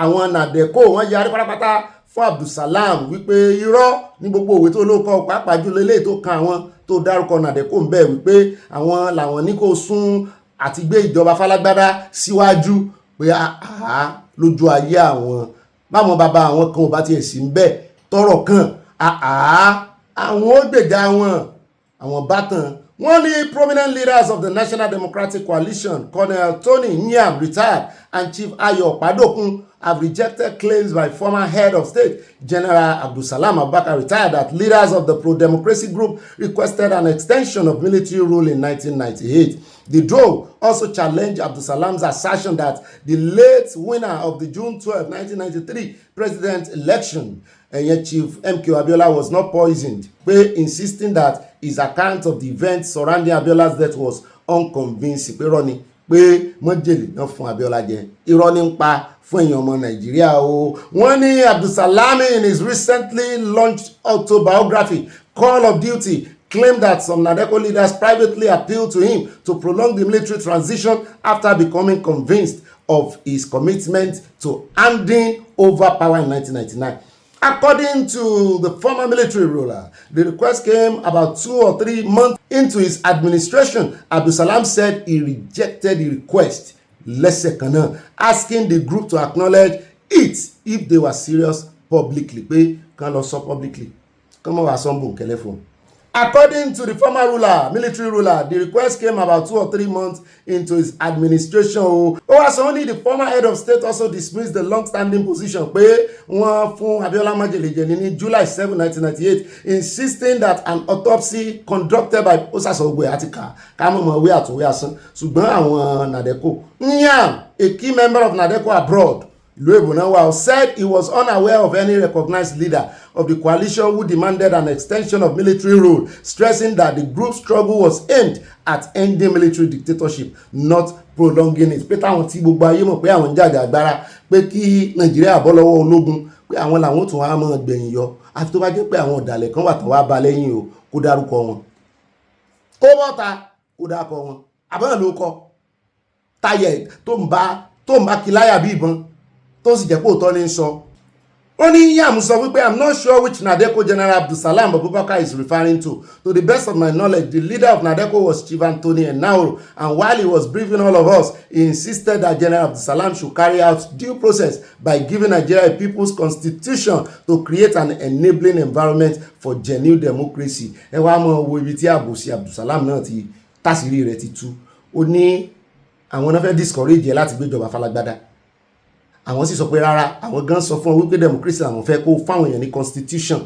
àwọn nàdẹ̀kọ́ wọ́n yarí pátápátá fún Abdulsalam wípé irọ́ ní gbogbo òwe tó ló kọ pàápàá jùlọ eléyìí tó kan àwọn tó dárúkọ nàdẹ̀kọ́ ń bẹ̀ wípé àwọn làwọn ní kó sún àti gbé ìjọba falágbádá síwájú pé lójú ayé àwọn báwọn bàbá àwọn kan ò bá tiẹ̀ sí ń bẹ̀ tọ́rọ̀ kan àwọn ó gbèjà àwọn bátan wọ́n ní prominent leaders of the National Democratic Coalition Colonel Tony Nyam retired and Chief Ayo Padokun have rejected claims by former head of state General Abdulsalam Abubakar retired that leaders of the pro-democracy group requested an extension of military rule in 1998. The duo also challenged Abdulsalam's assertion that the late winner of the June 12, 1993 president election, Chief MK Abiola, was not poisoned, insisting that his account of the events surrounding Abiola's death was unconvincing. Pé rọ́ni pé mọ́jèlé náà fún Abiola jẹ irọ́ ní ń pa fún èèyàn ọmọ Nàìjíríà o. Wọ́n ní Abdulsalam in his recently launched autobiography Call of Duty claimed that some Nadeko leaders privately appealed to him to prolong the military transition after becoming convinced of his commitment to handing over power in 1999. According to the former military ruler, the request came about 2 or 3 months into his administration. Abdulsalam said he rejected the request, asking the group to acknowledge it if they were serious publicly. Publicly. Come on, According to the former ruler, military ruler, the request came about 2 or 3 months into his administration. Only the former head of state also dismissed the long-standing position pé wọ́n fún Abiola Majele jẹ ní July 7, 1998, insisting that an autopsy conducted by Osasogbe Atika Kamomwe àtúnwé asán. Ṣùgbọ́n àwọn Nadeko, Nyam, a key member of Nadeko abroad, said he was unaware of any recognized leader of the coalition who demanded an extension of military rule, stressing that the group's struggle was aimed at ending military dictatorship, not prolonging it. Pé táwọn tí gbogbo ayé mọ̀ pé àwọn ń jàjà agbára pé kí Nàìjíríà bọ́ lọ́wọ́ ológun pé àwọn làwọn tún wá mọ́ gbẹ̀yìn yọ àfi tó bá jẹ́ pé àwọn ọ̀dàlẹ̀ kan wà tán wá ba lẹ́yìn o kó dárúkọ wọn. Kó bọ́ta kó dárúkọ wọn. Àbọ̀n ló kọ táyẹ̀ tó ń bá kí láyà bí ìbọn tó sì jẹ́ pé òótọ́ ní sọ. Ó ní Yam sọ wípé I'm not sure which Nadeko General Abdulsalam Abubakar is referring to. To the best of my knowledge, the leader of Nadeko was Chief Anthony Ennaoro, and while he was briefing all of us, he insisted that General Abdulsalam should carry out due process by giving Nigeria a people's constitution to create an enabling environment for genuine democracy. Ẹ wá mọ̀ wo ibi tí àbòsí Abdulsalam náà ti tásìrí rẹ̀ ti tú. Ó ní àwọn náà fẹ́ discourage láti gbéjọba falagbádá. Àwọn sì sọ pé rárá, àwọn gan sọ fún wípé democracy àwọn fẹ́ kó fáwọn èèyàn ní constitution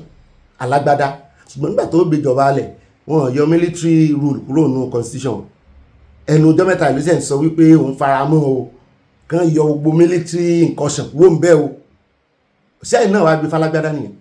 alágbádá. Ṣùgbọ́n nígbà tó gbéjọba lẹ̀, wọ́n yọ military rule kúrò nínú constitution. Ẹnu ọjọ́ mẹ́ta ìlú sẹ́yìn sọ wípé òun fara mọ́ o, kàn yọ gbogbo military incursion wó ń bẹ́ o. Sẹ́yìn náà wá gbé falagbádá nìyẹn.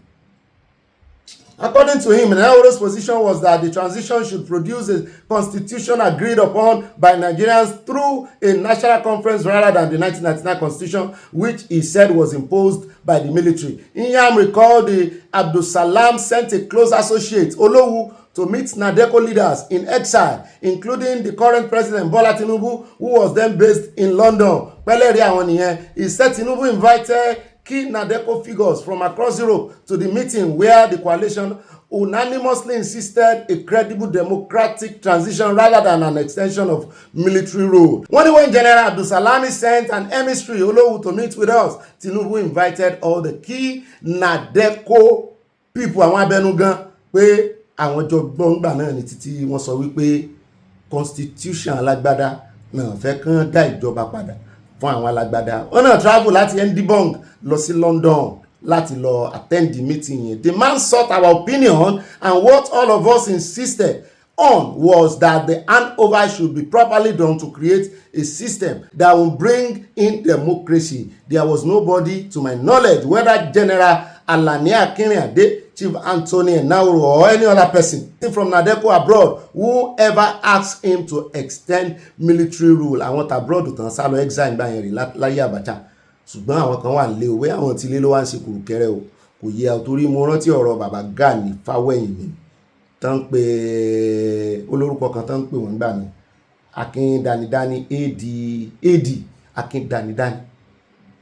According to him, Ennaoro's position was that the transition should produce a constitution agreed upon by Nigerians through a national conference rather than the 1999 constitution, which he said was imposed by the military. Inyam recalled the Abdulsalam sent a close associate, Olowu, to meet Nadeko leaders in exile, including the current president Bola Tinubu, who was then based in London. He said Tinubu invited key Nadeko figures from across Europe to the meeting where the coalition unanimously insisted a credible democratic transition rather than an extension of military rule. When General Abdulsalami sent an emissary Olowu to meet with us, Tinubu invited all the key Nadeko people. Àwọn abẹnugan pé àwọn jọ gbọ́ngbà náà ní títí wọ́n sọ wípé constitution alágbádá náà fẹ́ kàn dá ìjọba padà fún àwọn alágbádá. Wọ́n náà travel láti Ndibong lọ sí London láti lọ attend the meeting yẹn. The man sought our opinion, and what all of us insisted on was that the handover should be properly done to create a system that will bring in democracy. There was nobody, to my knowledge, whether General Alani Akinrinade, Chief Anthony Ennaoro, or any other person from Nadeko abroad who ever asked him to extend military rule. Àwọn abroad tán sá lọ exile gbà yẹn rí láyé Abacha. Ṣùgbọ́n àwọn kan wà lé òwe àwọn tí lé ló wá ń ṣe kùrùkẹrẹ o. Kò yẹ torí mo rántí ọ̀rọ̀ bàbá Gani Fáwẹ́yìn mi tán pé olórúkọ kan tán pè wọ́n gbà mí. Akin Danidani AD Akin Danidani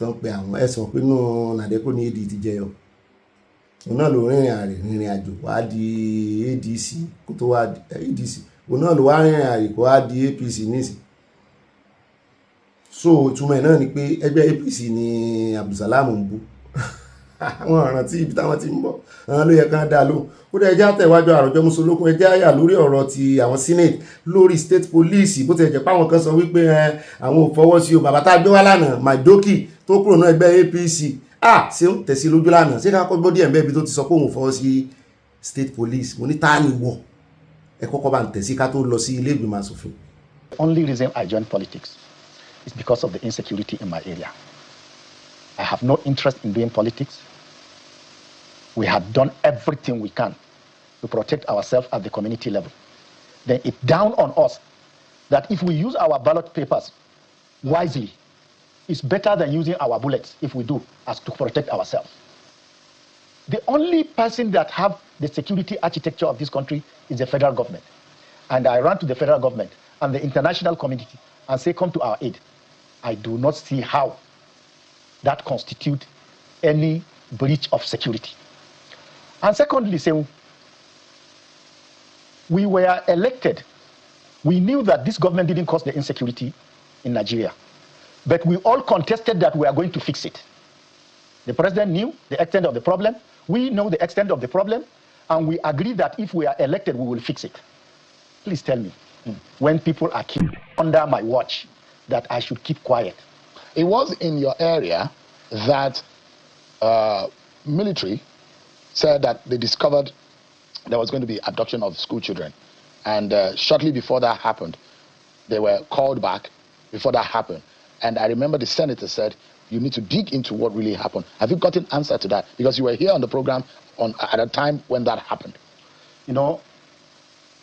tán pé àwọn ẹ̀sùn pé nù Nadeko ní AD ti jẹyọ. Òun náà ló rìnrìn àjò wá di ADC kó tó wá di ADC. Òun náà ló wá rìnrìn àjò kó wá di APC nísìn. So ìtumọ̀ náà ni pé ẹgbẹ́ APC ni Abdulsalam ń bú. Àwọn ọ̀ràn tí ibi táwọn ti ń bọ̀ àwọn ló yẹ kán dá lóhùn. Ó dẹ̀ ẹjẹ́ àtẹ̀wájú àròjọ Musolókun ẹjẹ́ àyà lórí ọ̀rọ̀ ti àwọn senate lórí state police bó ti jẹ́ pé àwọn kan sọ wípé àwọn ò fọwọ́ sí o. Bàbá tá a gbé wá lánàá Maidoki tó kúrò náà ẹgbẹ́ APC ṣé ń tẹ̀sí lójú lánàá ṣé ká kọ́ bọ́dí ẹ̀mẹ́ ibi tó ti sọ pé òun fọwọ́ sí state police. Mo ní tá ni wọ̀ ẹ kọ́kọ́ bá ń tẹ̀sí ká tó lọ sí ilé ìgbìmọ̀ asòfin. The only reason I joined politics is because of the insecurity in my area. I have no interest in doing politics. We have done everything we can to protect ourselves at the community level. Then it dawned on us that if we use our ballot papers wisely, it's better than using our bullets if we do as to protect ourselves. The only person that have the security architecture of this country is the federal government. And I ran to the federal government and the international community and say, come to our aid. I do not see how that constitutes any breach of security. And secondly, say, we were elected. We knew that this government didn't cause the insecurity in Nigeria. But we all contested that we are going to fix it. The president knew the extent of the problem. We know the extent of the problem. and we agree that if we are elected, we will fix it. Please tell me, when people are killed under my watch, that I should keep quiet. It was in your area that military said that they discovered there was going to be abduction of school children. And shortly before that happened, they were called back before that happened. And I remember the senator said, you need to dig into what really happened. Have you got an answer to that? Because you were here on the program at a time when that happened. You know,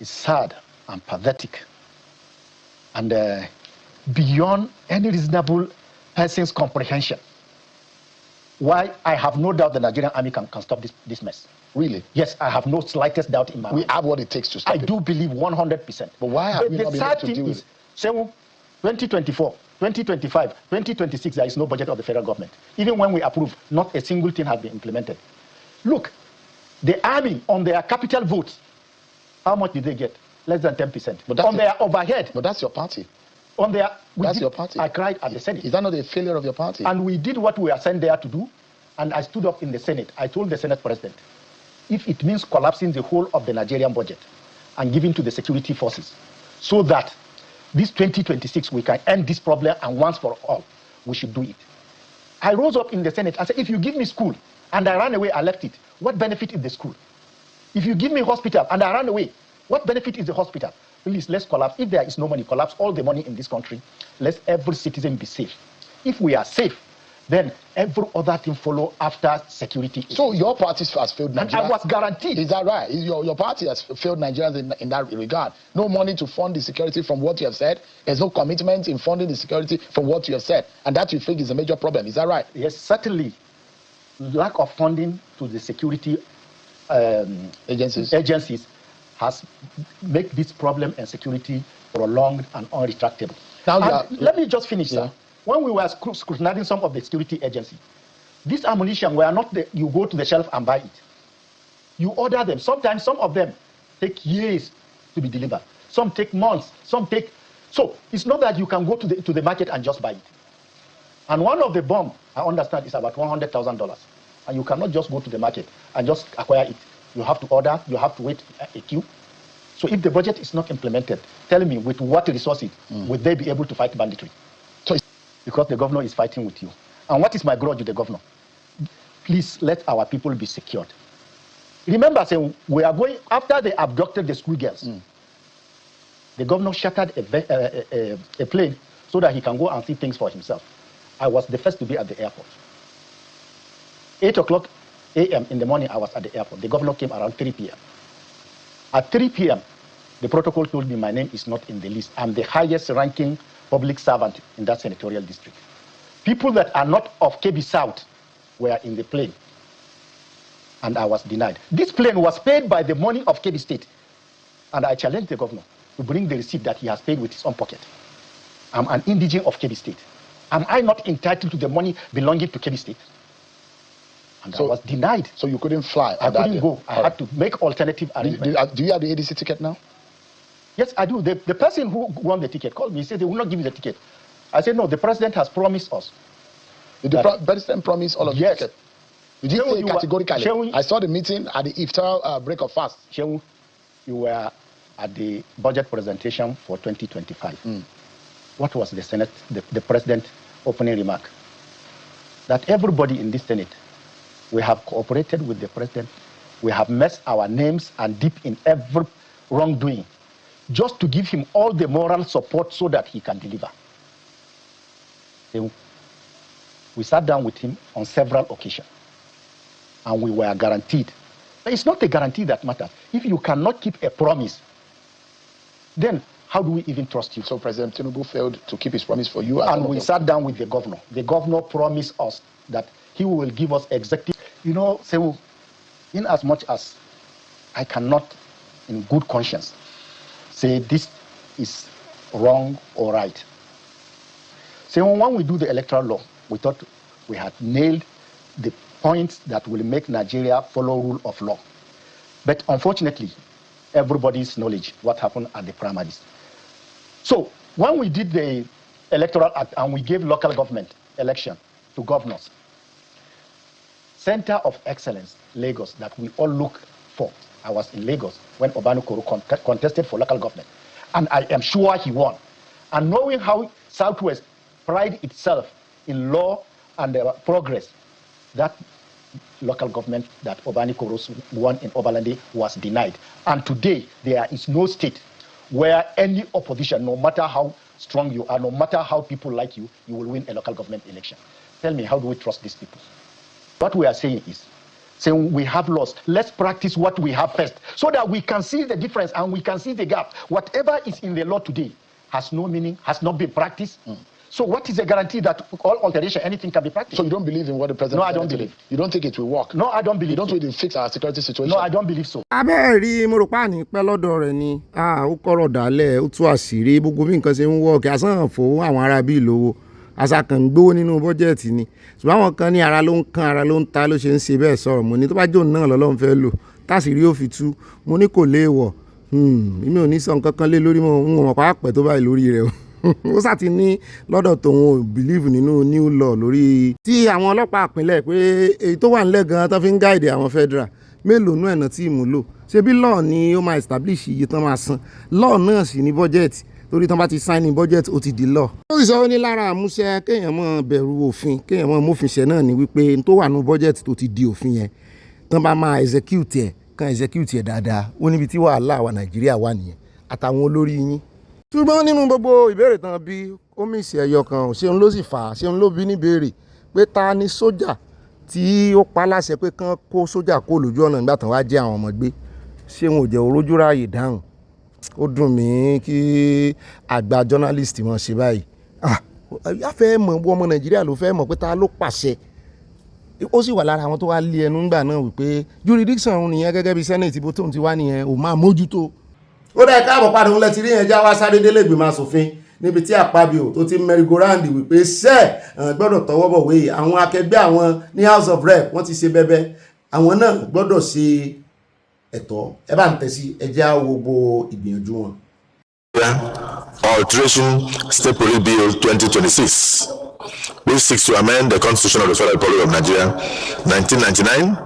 it's sad and pathetic. And beyond any reasonable person's comprehension, why I have no doubt the Nigerian army can stop this mess. Really? Yes, I have no slightest doubt in my mind. We have what it takes to stop it. I do believe 100%. But why have we not been able to deal with it? 2024, 2025, 2026, there is no budget of the federal government. Even when we approve, not a single thing has been implemented. Look, the army on their capital votes, how much did they get? Less than 10%. But on their overhead. But that's your party. On their, that's your party. I cried at the Senate. Is that not a failure of your party? And we did what we are sent there to do. And I stood up in the Senate. I told the Senate president, if it means collapsing the whole of the Nigerian budget and giving to the security forces, so that this 2026 we can end this problem and once for all, we should do it. I rose up in the Senate and said, if you give me school and I ran away, I left it, what benefit is the school? If you give me hospital and I ran away, what benefit is the hospital? Please, let's collapse. If there is no money, collapse all the money in this country. Let every citizen be safe. If we are safe, then every other thing follow after security. So your party has failed Nigeria. And I was guaranteed. Is that right? Your party has failed Nigerians in that regard. No money to fund the security from what you have said. There's no commitment in funding the security from what you have said. And that you think is a major problem. Is that right? Yes, certainly. Lack of funding to the security agencies has made this problem and security prolonged and unretractable. Now, let me just finish, sir. When we were scrutinizing some of the security agencies, this ammunition were not you go to the shelf and buy it. You order them. Sometimes some of them take years to be delivered. Some take months. Some take. So it's not that you can go to the market and just buy it. And one of the bomb, I understand, is about $100,000. And you cannot just go to the market and just acquire it. You have to order. You have to wait a queue. So if the budget is not implemented, tell me with what resources would they be able to fight banditry? Because the governor is fighting with you. And what is my grudge with the governor? Please let our people be secured. Remember, saying we are going, after they abducted the schoolgirls, the governor shattered a plane so that he can go and see things for himself. I was the first to be at the airport. 8:00 a.m. in the morning, I was at the airport. The governor came around 3 p.m. At 3 p.m., the protocol told me my name is not in the list. I'm the highest ranking public servant in that senatorial district. People that are not of KB South were in the plane, and I was denied. This plane was paid by the money of KB State, and I challenged the governor to bring the receipt that he has paid with his own pocket. I'm an indigene of KB State. Am I not entitled to the money belonging to KB State? And so I was denied. So you couldn't fly? I couldn't go. I had to make alternative arrangements. Do you have the ADC ticket now? Yes, I do. The person who won the ticket called me. He said they will not give you the ticket. I said, no, the president has promised us. Did the president promise all of yes. the ticket? You did say categorically. I saw the meeting at the iftar break of fast. Shehu, you were at the budget presentation for 2025. What was the Senate, the president opening remark? That everybody in this Senate, we have cooperated with the president. We have messed our names and deep in every wrongdoing, just to give him all the moral support so that he can deliver. We sat down with him on several occasions, and we were guaranteed. But it's not a guarantee that matters. If you cannot keep a promise, then how do we even trust you? So President Tinubu failed to keep his promise for you. And we sat down with the governor. The governor promised us that he will give us executive. You know, so in as much as I cannot, in good conscience, say this is wrong or right. So when we do the electoral law, we thought we had nailed the points that will make Nigeria follow rule of law. But unfortunately, everybody's knowledge what happened at the primaries. So when we did the electoral act and we gave local government election to governors, Center of Excellence, Lagos, that we all look for, I was in Lagos when Ogbeni Koro contested for local government. And I am sure he won. And knowing how Southwest pride itself in law and progress, that local government that Ogbeni Koro won in Obalande was denied. And today, there is no state where any opposition, no matter how strong you are, no matter how people like you, you will win a local government election. Tell me, how do we trust these people? What we are saying is, saying we have lost, let's practice what we have first, so that we can see the difference and we can see the gap. Whatever is in the law today has no meaning, has not been practiced. So what is the guarantee that all alteration, anything can be practiced? So you don't believe in what the president? No, I don't believe. You don't think it will work? No, I don't believe. You don't think it will fix our security situation? No, I don't believe so. abẹ́ẹ̀ rí mo rò pa ní pẹ́ lọ́dọ̀ rẹ̀ ni ó kọ̀rọ̀ dálẹ̀ ó tú àṣírí gbogbo bí nǹkan ṣe ń wọ́ọ̀kì àsán fún àwọn ará bíi lówó àṣàkàn ń gbówó nínú bọ́jẹ̀tì ni ṣùgbọ́n àwọn kan ní ara ló ń kan ara ló ń ta ló ṣe ń ṣe bẹ́ẹ̀ sọ̀rọ̀ mo ní tó bá jò náà lọ́lọ́run fẹ́ lò táṣìírí ó fi tú mo ní kò léèwọ̀ èmi ò ní sọ nǹkan kan lé lórí mọ́ ń wọ̀n pàápẹ́ tó báyìí lórí rẹ̀ ó sàti ní lọ́dọ̀ tòun ò believe nínú new law lórí tí àwọn ọlọ́pàá ìpínlẹ̀ pé èyí tó wà nílẹ̀ gan-an tó fi ń gáìdì àwọn federal mélòó nú ẹ̀nà tí ìmúlò ṣebí law ni ó máa establish iye tán máa san law náà sì ní budget torí tán bá ti sign ní budget ó ti di law. ó sì sọ ó ní lára àmúṣe kéèyàn mọ́ bẹ̀rù òfin kéèyàn mọ́ mófinṣẹ́ náà ni wípé n tó wà nú budget tó ti di òfin yẹn tán bá máa execute ẹ̀ kan execute ẹ̀ dáadáa ó níbi tí wàhálà wa Nàìjíríà wà nìyẹn àtàwọn olórí yín. ṣùgbọ́n nínú gbogbo ìbéèrè tán bí ó mìsì ẹyọ kan ṣeun ló sì fà á ṣeun ló bí níbèrè pé ta ni sójà tí ó pa láṣẹ pé kán kó sójà kó lójú ọ̀nà nígbà tán wá jẹ́ àwọn ọmọ gbé ṣéun ò jẹ́ orójú ráàyè dáhùn ó dùn mí kí àgbà journalist mọ̀ ṣe báyìí afẹ́ mọ̀ ọmọ Nàìjíríà ló fẹ́ mọ̀ pé ta ló pàṣẹ ó sì wà lára àwọn tó wá lé ẹnu ńgbà náà wípé jurisdiction òun nìyẹn gẹ́gẹ́ bí senate bó tóun ti wá nìyẹn ò máa mójútó. ó dá káàbọ̀ padà òun lẹ́tí rí yẹn já wá sáré délé ìgbìmọ̀ asòfin níbi tí Akpabio tó ti merry-go-round wípé gbọ́dọ̀ tọwọ́ bọ̀ wéyìí àwọn akẹgbẹ́ àwọn ní House of Rep wọ́n ti ṣe bẹ́bẹ́ àwọn náà gbọ́dọ̀ ṣe ẹ̀tọ́ ẹ bá ń tẹ̀sí ẹjẹ́ àwògbò ìgbìyànjú wọn. Alteration State Police Bill 2026, which seeks to amend the Constitution of the Federal Republic of Nigeria 1999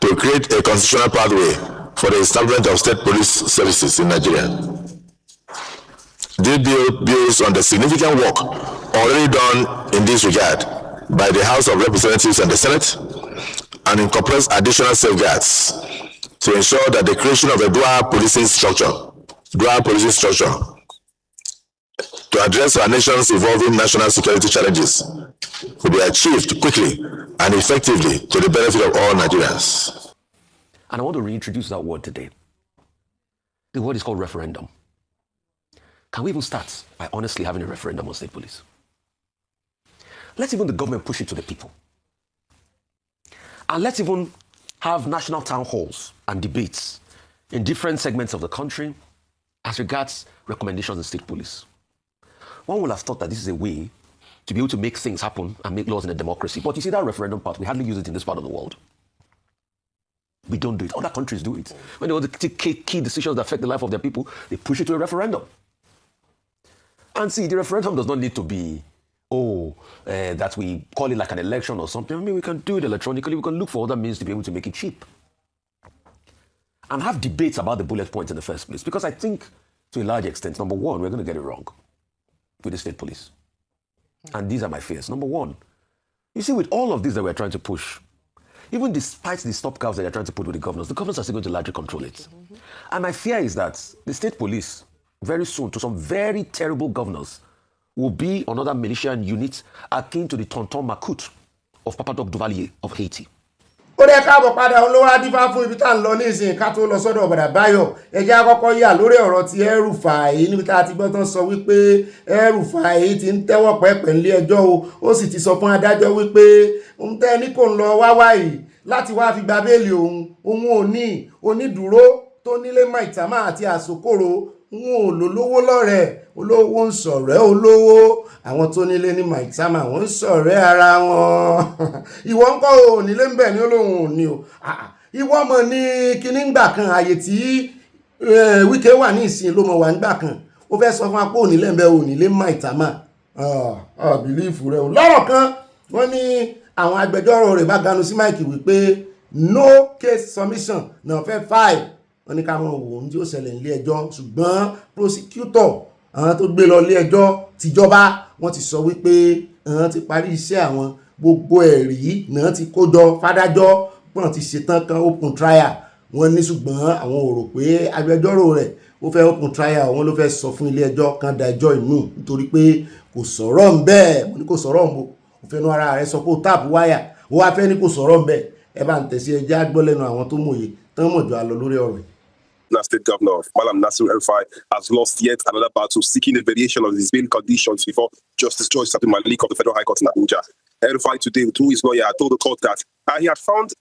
to create a constitutional pathway for the establishment of state police services in Nigeria. This bill builds on the significant work already done in this regard by the House of Representatives and the Senate, and incorporates additional safeguards to ensure that the creation of a dual policing structure to address our nation's evolving national security challenges will be achieved quickly and effectively to the benefit of all Nigerians. And I want to reintroduce that word today. The word is called referendum. Can we even start by honestly having a referendum on state police? Let's even the government push it to the people. And let's even have national town halls and debates in different segments of the country as regards recommendations on state police. One would have thought that this is a way to be able to make things happen and make laws in a democracy. But you see that referendum part, we hardly use it in this part of the world. We don't do it. Other countries do it. When they want to take key decisions that affect the life of their people, they push it to a referendum. And see, the referendum does not need to be, that we call it like an election or something. I mean, we can do it electronically. We can look for other means to be able to make it cheap. And have debates about the bullet points in the first place. Because I think, to a large extent, number one, we're going to get it wrong with the state police. And these are my fears. Number one, you see, with all of this that we're trying to push, even despite the stopgaps that they're trying to put with the governors are still going to largely control it. And my fear is that the state police, very soon, to some very terrible governors, will be another militia unit akin to the Tonton Makut of Papa Doc Duvalier of Haiti. ó dẹ́ káàbọ̀ padà olówó adífá fún ibi tá ń lọ ní ìsìn ká tó lọ sọ́dọ̀ ọ̀bàdà báyọ̀ ẹjẹ́ àkọ́kọ́ yà lórí ọ̀rọ̀ ti El-Rufai níbi tá a ti gbọ́ tán sọ wípé El-Rufai ti ń tẹ́wọ́ pẹ́pẹ́ nílé ẹjọ́ ó sì ti sọ fún adájọ́ wípé òun tẹ́ ní kò ń lọ wá yìí láti wá fi gba béèlì òun ò ní onídùúró tó nílé Maitama àti Àsokòrò wọn ò lólówó lọ́rẹ̀ẹ́ olówó ń sọ̀rẹ́ olówó àwọn tó nílé ní Maitama wọ́n ń sọ̀rẹ́ ara wọn ìwọ ńkọ́ ò nílé ń bẹ̀ ní olóhùn ò ní o ìwọ mọ̀ ní kíní ńgbà kan àyè tí Wike wà ní ìsìn ló mọ̀ wà ńgbà kan ó fẹ́ sọ fún apó ònílé ń bẹ̀ ò nílé Maitama bìlífù rẹ o lọ́rọ̀ kan wọ́n ní àwọn agbẹjọ́rò rẹ̀ bá ganu sí máìkì wípé no case submission náà fẹ́ file wọ́n ní káwọn wò ohun tí ó ṣẹlẹ̀ nílé ẹjọ́ ṣùgbọ́n prosecutor àwọn tó gbé lọ ilé ẹjọ́ tìjọba wọ́n ti sọ wípé àwọn ti parí iṣẹ́ àwọn gbogbo ẹ̀rí náà ti kó jọ fádájọ́ wọ́n ti ṣetán kan open trial wọ́n ní ṣùgbọ́n àwọn ò rò pé agbẹjọ́rò rẹ̀ ó fẹ́ open trial wọn ló fẹ́ sọ fún ilé ẹjọ́ kan da ẹjọ́ inú nítorí pé kò sọ̀rọ̀ ń bẹ́ẹ̀ mo ní kò sọ̀rọ̀ ń bo òfẹ́nu ara rẹ̀ sọ pé ó tààpù wáyà ó wá fẹ́ ní kò sọ̀rọ̀ ń bẹ́ẹ̀ ẹ bá ń tẹ̀sí ẹjẹ́ àgbọ́lẹ́nu àwọn tó mòye tán mọ̀jọ àlọ́ lórí ọ̀rọ̀ yìí. State Governor Malam Nasir El-Rufai has lost yet another battle seeking a variation of his bail conditions before Justice George Sabi Malik of the Federal High Court in Abuja. El-Rufai today, through his lawyer, told the court that he had found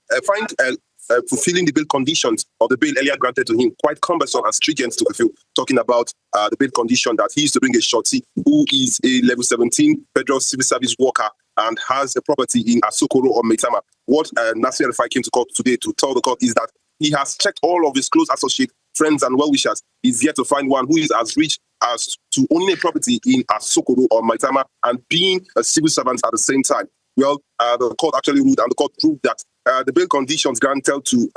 fulfilling the bail conditions of the bail earlier granted to him quite cumbersome and stringent to fulfill, talking about the bail condition that he used to bring a shorty who is a level 17 federal civil service worker and has a property in Asokoro or Maitama. What Nasir El-Rufai came to court today to tell the court is that he has checked all of his close associates, friends, and well-wishers. He's yet to find one who is as rich as to owning a property in Asokoro or Maitama and being a civil servant at the same time. Well, the court actually ruled, and the court proved that the bail conditions granted to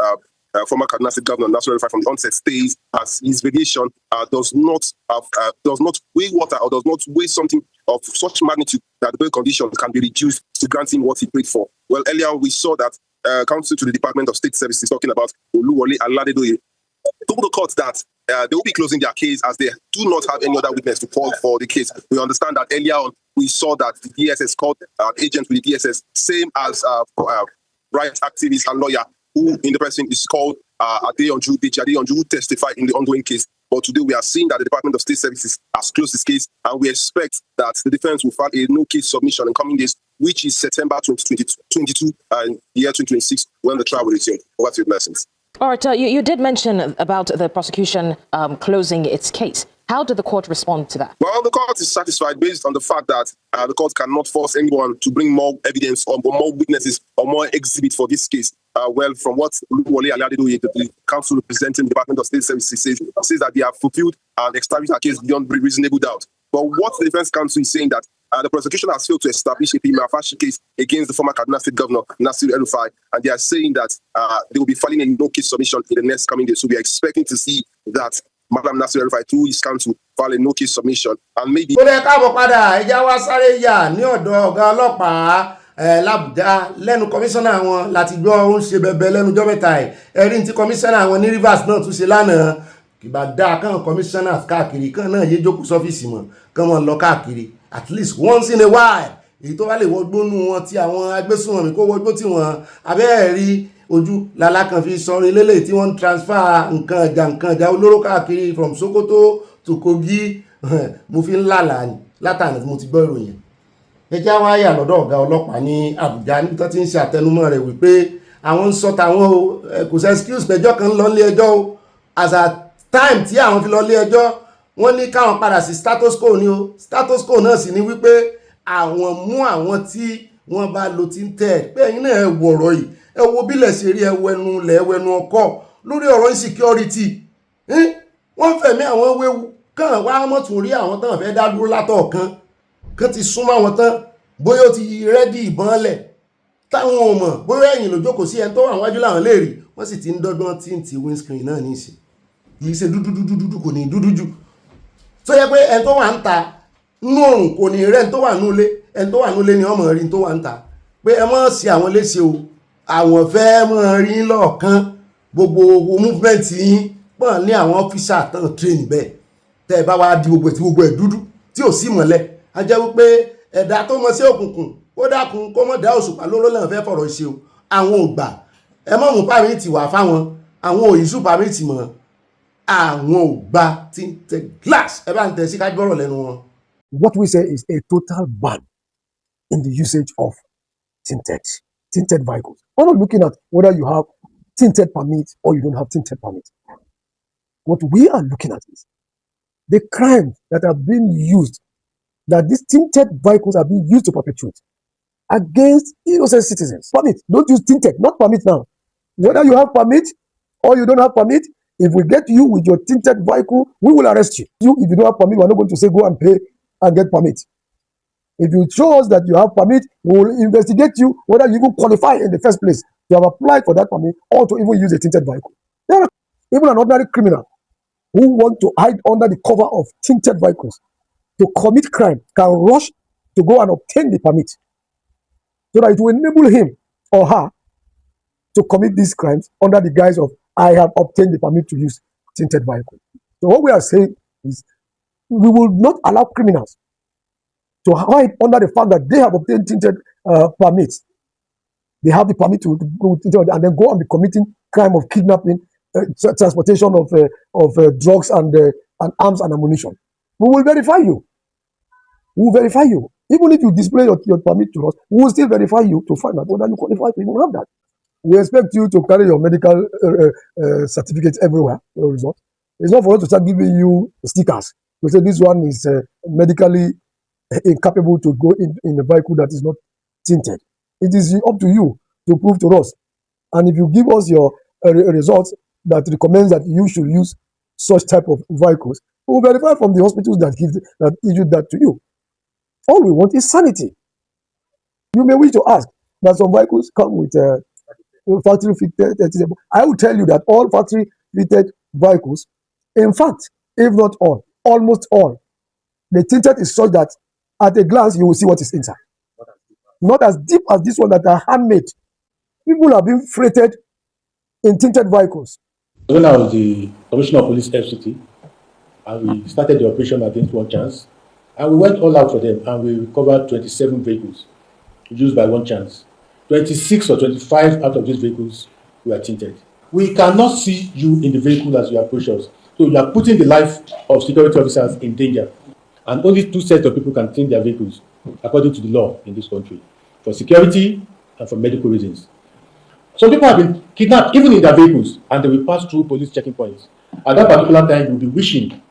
former Kaduna State Governor Nasir El-Rufai from the onset stays as his variation does not weigh water or does not weigh something of such magnitude that the bail conditions can be reduced to grant him what he paid for. Well, earlier we saw that counsel to the Department of State Services talking about Oluwole Aladedoye told the court that they will be closing their case as they do not have any other witness to call for the case. We understand that earlier on we saw that the DSS called an agent with the DSS, same as rights activist and lawyer who in the person is called Adeyanju, who testified in the ongoing case. But today we are seeing that the Department of State Services has closed this case, and we expect that the defense will file a no case submission in coming days, which is September 2022 and the year 2026 when the trial will resume. Over to your blessings. All right, you did mention about the prosecution closing its case. How did the court respond to that? Well, the court is satisfied based on the fact that the court cannot force anyone to bring more evidence or more witnesses or more exhibits for this case. Well, from what Oluwole Aladedoye, the counsel representing the Department of State Services, says that they have fulfilled and established a case beyond reasonable doubt. But what the defense counsel is saying that the prosecution has failed to establish a prima facie case against the former Kaduna State Governor Nasir El-Rufai, and they are saying that they will be filing a no-case submission in the next coming days. So we are expecting to see that Madam Nasir El-Rufai, through his counsel, file a no-case submission, and maybe. ó lè káàbọ̀ padà ẹja wá sáré yà ní ọ̀dọ̀ ọ̀gá ọlọ́pàá l'Abuja lẹ́nu kọmíṣánná wọn láti gbọ́ ó ń ṣe bẹ̀bẹ̀ lẹ́nu ọjọ́ mẹ́ta ẹ̀ ẹ̀rí tí kọmíṣánná wọn ní Rivers náà tún ṣe lánàá kìbá dáa kàn kọmíṣánná káàkiri kàn náà yé jókòó sọ́fíìsì mọ̀ kàn wọ́n lọ káàkiri at least once in a while èyí tó bá lè wọgbónú wọn tí àwọn agbésùnmọ̀mí kó wọgbó tí wọ́n abẹ́ẹ̀rí ojú lálákan fi sọrin lélẹ̀ tí wọ́n ń transfer nǹkan ìjà olóró káàkiri from Sokoto to Kogi mo fi ń lálàá ní látàrí mo ti gbọ́ ìròyìn ẹjá wá yà lọ́dọ̀ ọ̀gá ọlọ́pàá ní Àbújá níbi tó ti ń ṣe àtẹnumọ́ rẹ̀ wípé àwọn ń sọ tàwọn o kò sẹ́ excuse pẹ̀jọ́ kan lọ lé ẹjọ́ o as a time tí àwọn fi lọ lé ẹjọ́ wọ́n ní káwọn padà sí status quo ni o status quo náà sì ni wípé àwọn mú àwọn tí wọ́n bá lo ti ń tẹ̀ pé ẹ̀yin náà ẹ wọ̀ ọ̀rọ̀ yìí ẹ wo bílẹ̀ ṣe rí ẹwẹ́nu lẹ̀ ẹwẹ́nu ọkọ̀ lórí ọ̀rọ̀ insecurity wọ́n fẹ̀mí àwọn wéwu kàn wá mọ́tún rí àwọn tán fẹ́ dá dúró látọ̀ọ̀kan kan ti súnmọ́ àwọn tán bóyá ó ti rẹ́dí ìbọn lẹ̀ táwọn ò mọ̀ bóyá ẹ̀yìn ló jókòó sí ẹni tó wà wájú láwọn lè rí wọ́n sì ti ń dọ́gbọ́n tí ń ti windscreen náà ní ìsìn kìí ṣe dúdú kò ní dúdú jù tó yẹ pé ẹni tó wà ń ta nínú òrùn kò ní rẹ́ ẹni tó wà núlé ẹni tó wà núlé ni ọmọ rí tó wà ń ta pé ẹ mọ̀ sí àwọn léṣe o àwọn fẹ́ mọ̀ rí lọ́ọ̀kan gbogbo movement yín pọ̀ ní àwọn ọ́fíṣà tán train bẹ́ẹ̀ tẹ́ ẹ bá wá di gbogbo ẹ̀ dúdú tí ò sí mọ́lẹ̀ a jẹ́ wípé ẹ̀dá tó mọ sí òkùnkùn ó dákun kó mọ̀ dá òṣùpá lóró lẹ́hìn fẹ́ fọ̀rọ̀ ṣe o àwọn ò gbà ẹ mọ̀ mú pàmìtì wà fáwọn àwọn òyìnbó pàmìtì mọ̀ àwọn ò gbà tinted glass ẹ bá ń tẹ̀ sí ká gbọ́rọ̀ lẹ́nu wọn. What we say is a total ban in the usage of tinted vehicles. We're not looking at whether you have tinted permit or you don't have tinted permit. What we are looking at is the crimes that are being used, that these tinted vehicles are being used to perpetuate against innocent citizens. Permit, don't use tinted, not permit now. Whether you have permit or you don't have permit, if we get you with your tinted vehicle, we will arrest you. If you don't have permit, we're not going to say go and pay and get permit. If you show us that you have permit, we will investigate you whether you even qualify in the first place to have applied for that permit or to even use a tinted vehicle. Even an ordinary criminal who want to hide under the cover of tinted vehicles to commit crime can rush to go and obtain the permit so that it will enable him or her to commit these crimes under the guise of I have obtained the permit to use tinted vehicle. So what we are saying is we will not allow criminals to hide under the fact that they have obtained tinted permits. They have the permit to go and then go and be committing crime of kidnapping, transportation of drugs and arms and ammunition. We will verify you. We will verify you. Even if you display your permit to us, we will still verify you to find out whether you qualify to even have that. We expect you to carry your medical certificates everywhere, your results. It's not for us to start giving you stickers. We say this one is medically incapable to go in a vehicle that is not tinted. It is up to you to prove to us. And if you give us your results that recommends that you should use such type of vehicles, we will verify from the hospitals that issued that to you. All we want is sanity. You may wish to ask that some vehicles come with factory fitted. I will tell you that all factory fitted vehicles, in fact, if not all, almost all, the tinted is such that at a glance you will see what is inside. Not as deep as this one that are handmade. People are being freighted in tinted vehicles. When I was the Commissioner of Police FCT, and we started the operation against One Chance, and we went all out for them, and we recovered 27 vehicles used by One Chance. 26 or 25 out of these vehicles were tinted. We cannot see you in the vehicle as you approach us. So you are putting the life of security officers in danger. And only 2 sets of people can tint their vehicles, according to the law in this country, for security and for medical reasons. Some people have been kidnapped even in their vehicles, and they will pass through police checking points. At that particular time, you will be wishing,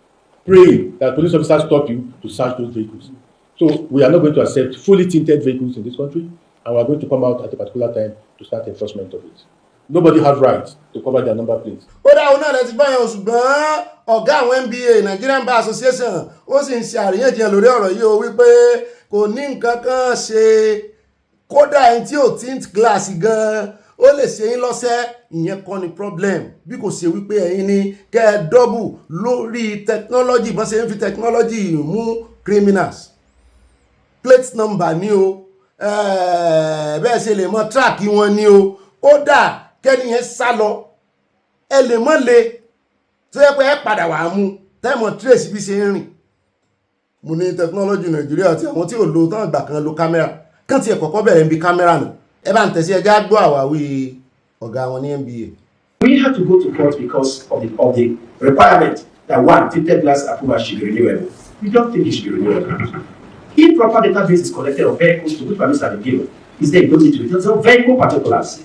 praying that police officers stop you to search those vehicles. So we are not going to accept fully tinted vehicles in this country, and we are going to come out at a particular time to start enforcement of it. Nobody has right to cover their number plates. ó dá òun náà lẹ́tí báyọ̀ ṣùgbọ́n ọ̀gá àwọn NBA Nigerian Bar Association ó sì ń ṣe àríyànjiyàn lórí ọ̀rọ̀ yìí ó wípé kò ní nǹkan kan ṣe kódà ẹni tí ò tint glass gan ó lè ṣe yín lọ́sẹ̀ ìyẹn kọ́ ni problem bí kò ṣe wípé ẹ̀yin ni kẹ́ ẹ dọ́bù lórí technology bọ́n ṣe ń fi technology mú criminals plate number ni o bẹ́ẹ̀ ṣe lè mọ track wọn ni o kódà kẹ́ni yẹn sá lọ ẹ lè mọ́ le tó yẹ pé ẹ padà wà mú tẹ́mọ̀ trace bí ṣe ń rìn. Mo ní technology Nàìjíríà àti àwọn tí ò lo tán ìgbà kan lo kámẹ́rà kán ti ẹ̀ kọ́kọ́ bẹ̀rẹ̀ ń bi kámẹ́rà nù ẹ bá ń tẹ̀sí ẹjá gbọ́ àwáwí ọ̀gá wọn ní NBA. We have to go to court because of the requirement that one tinted glass approval should be renewable. We don't think it should be renewable. If proper database is collected of vehicles to which permits are given, is there ability to return some vehicle particulars?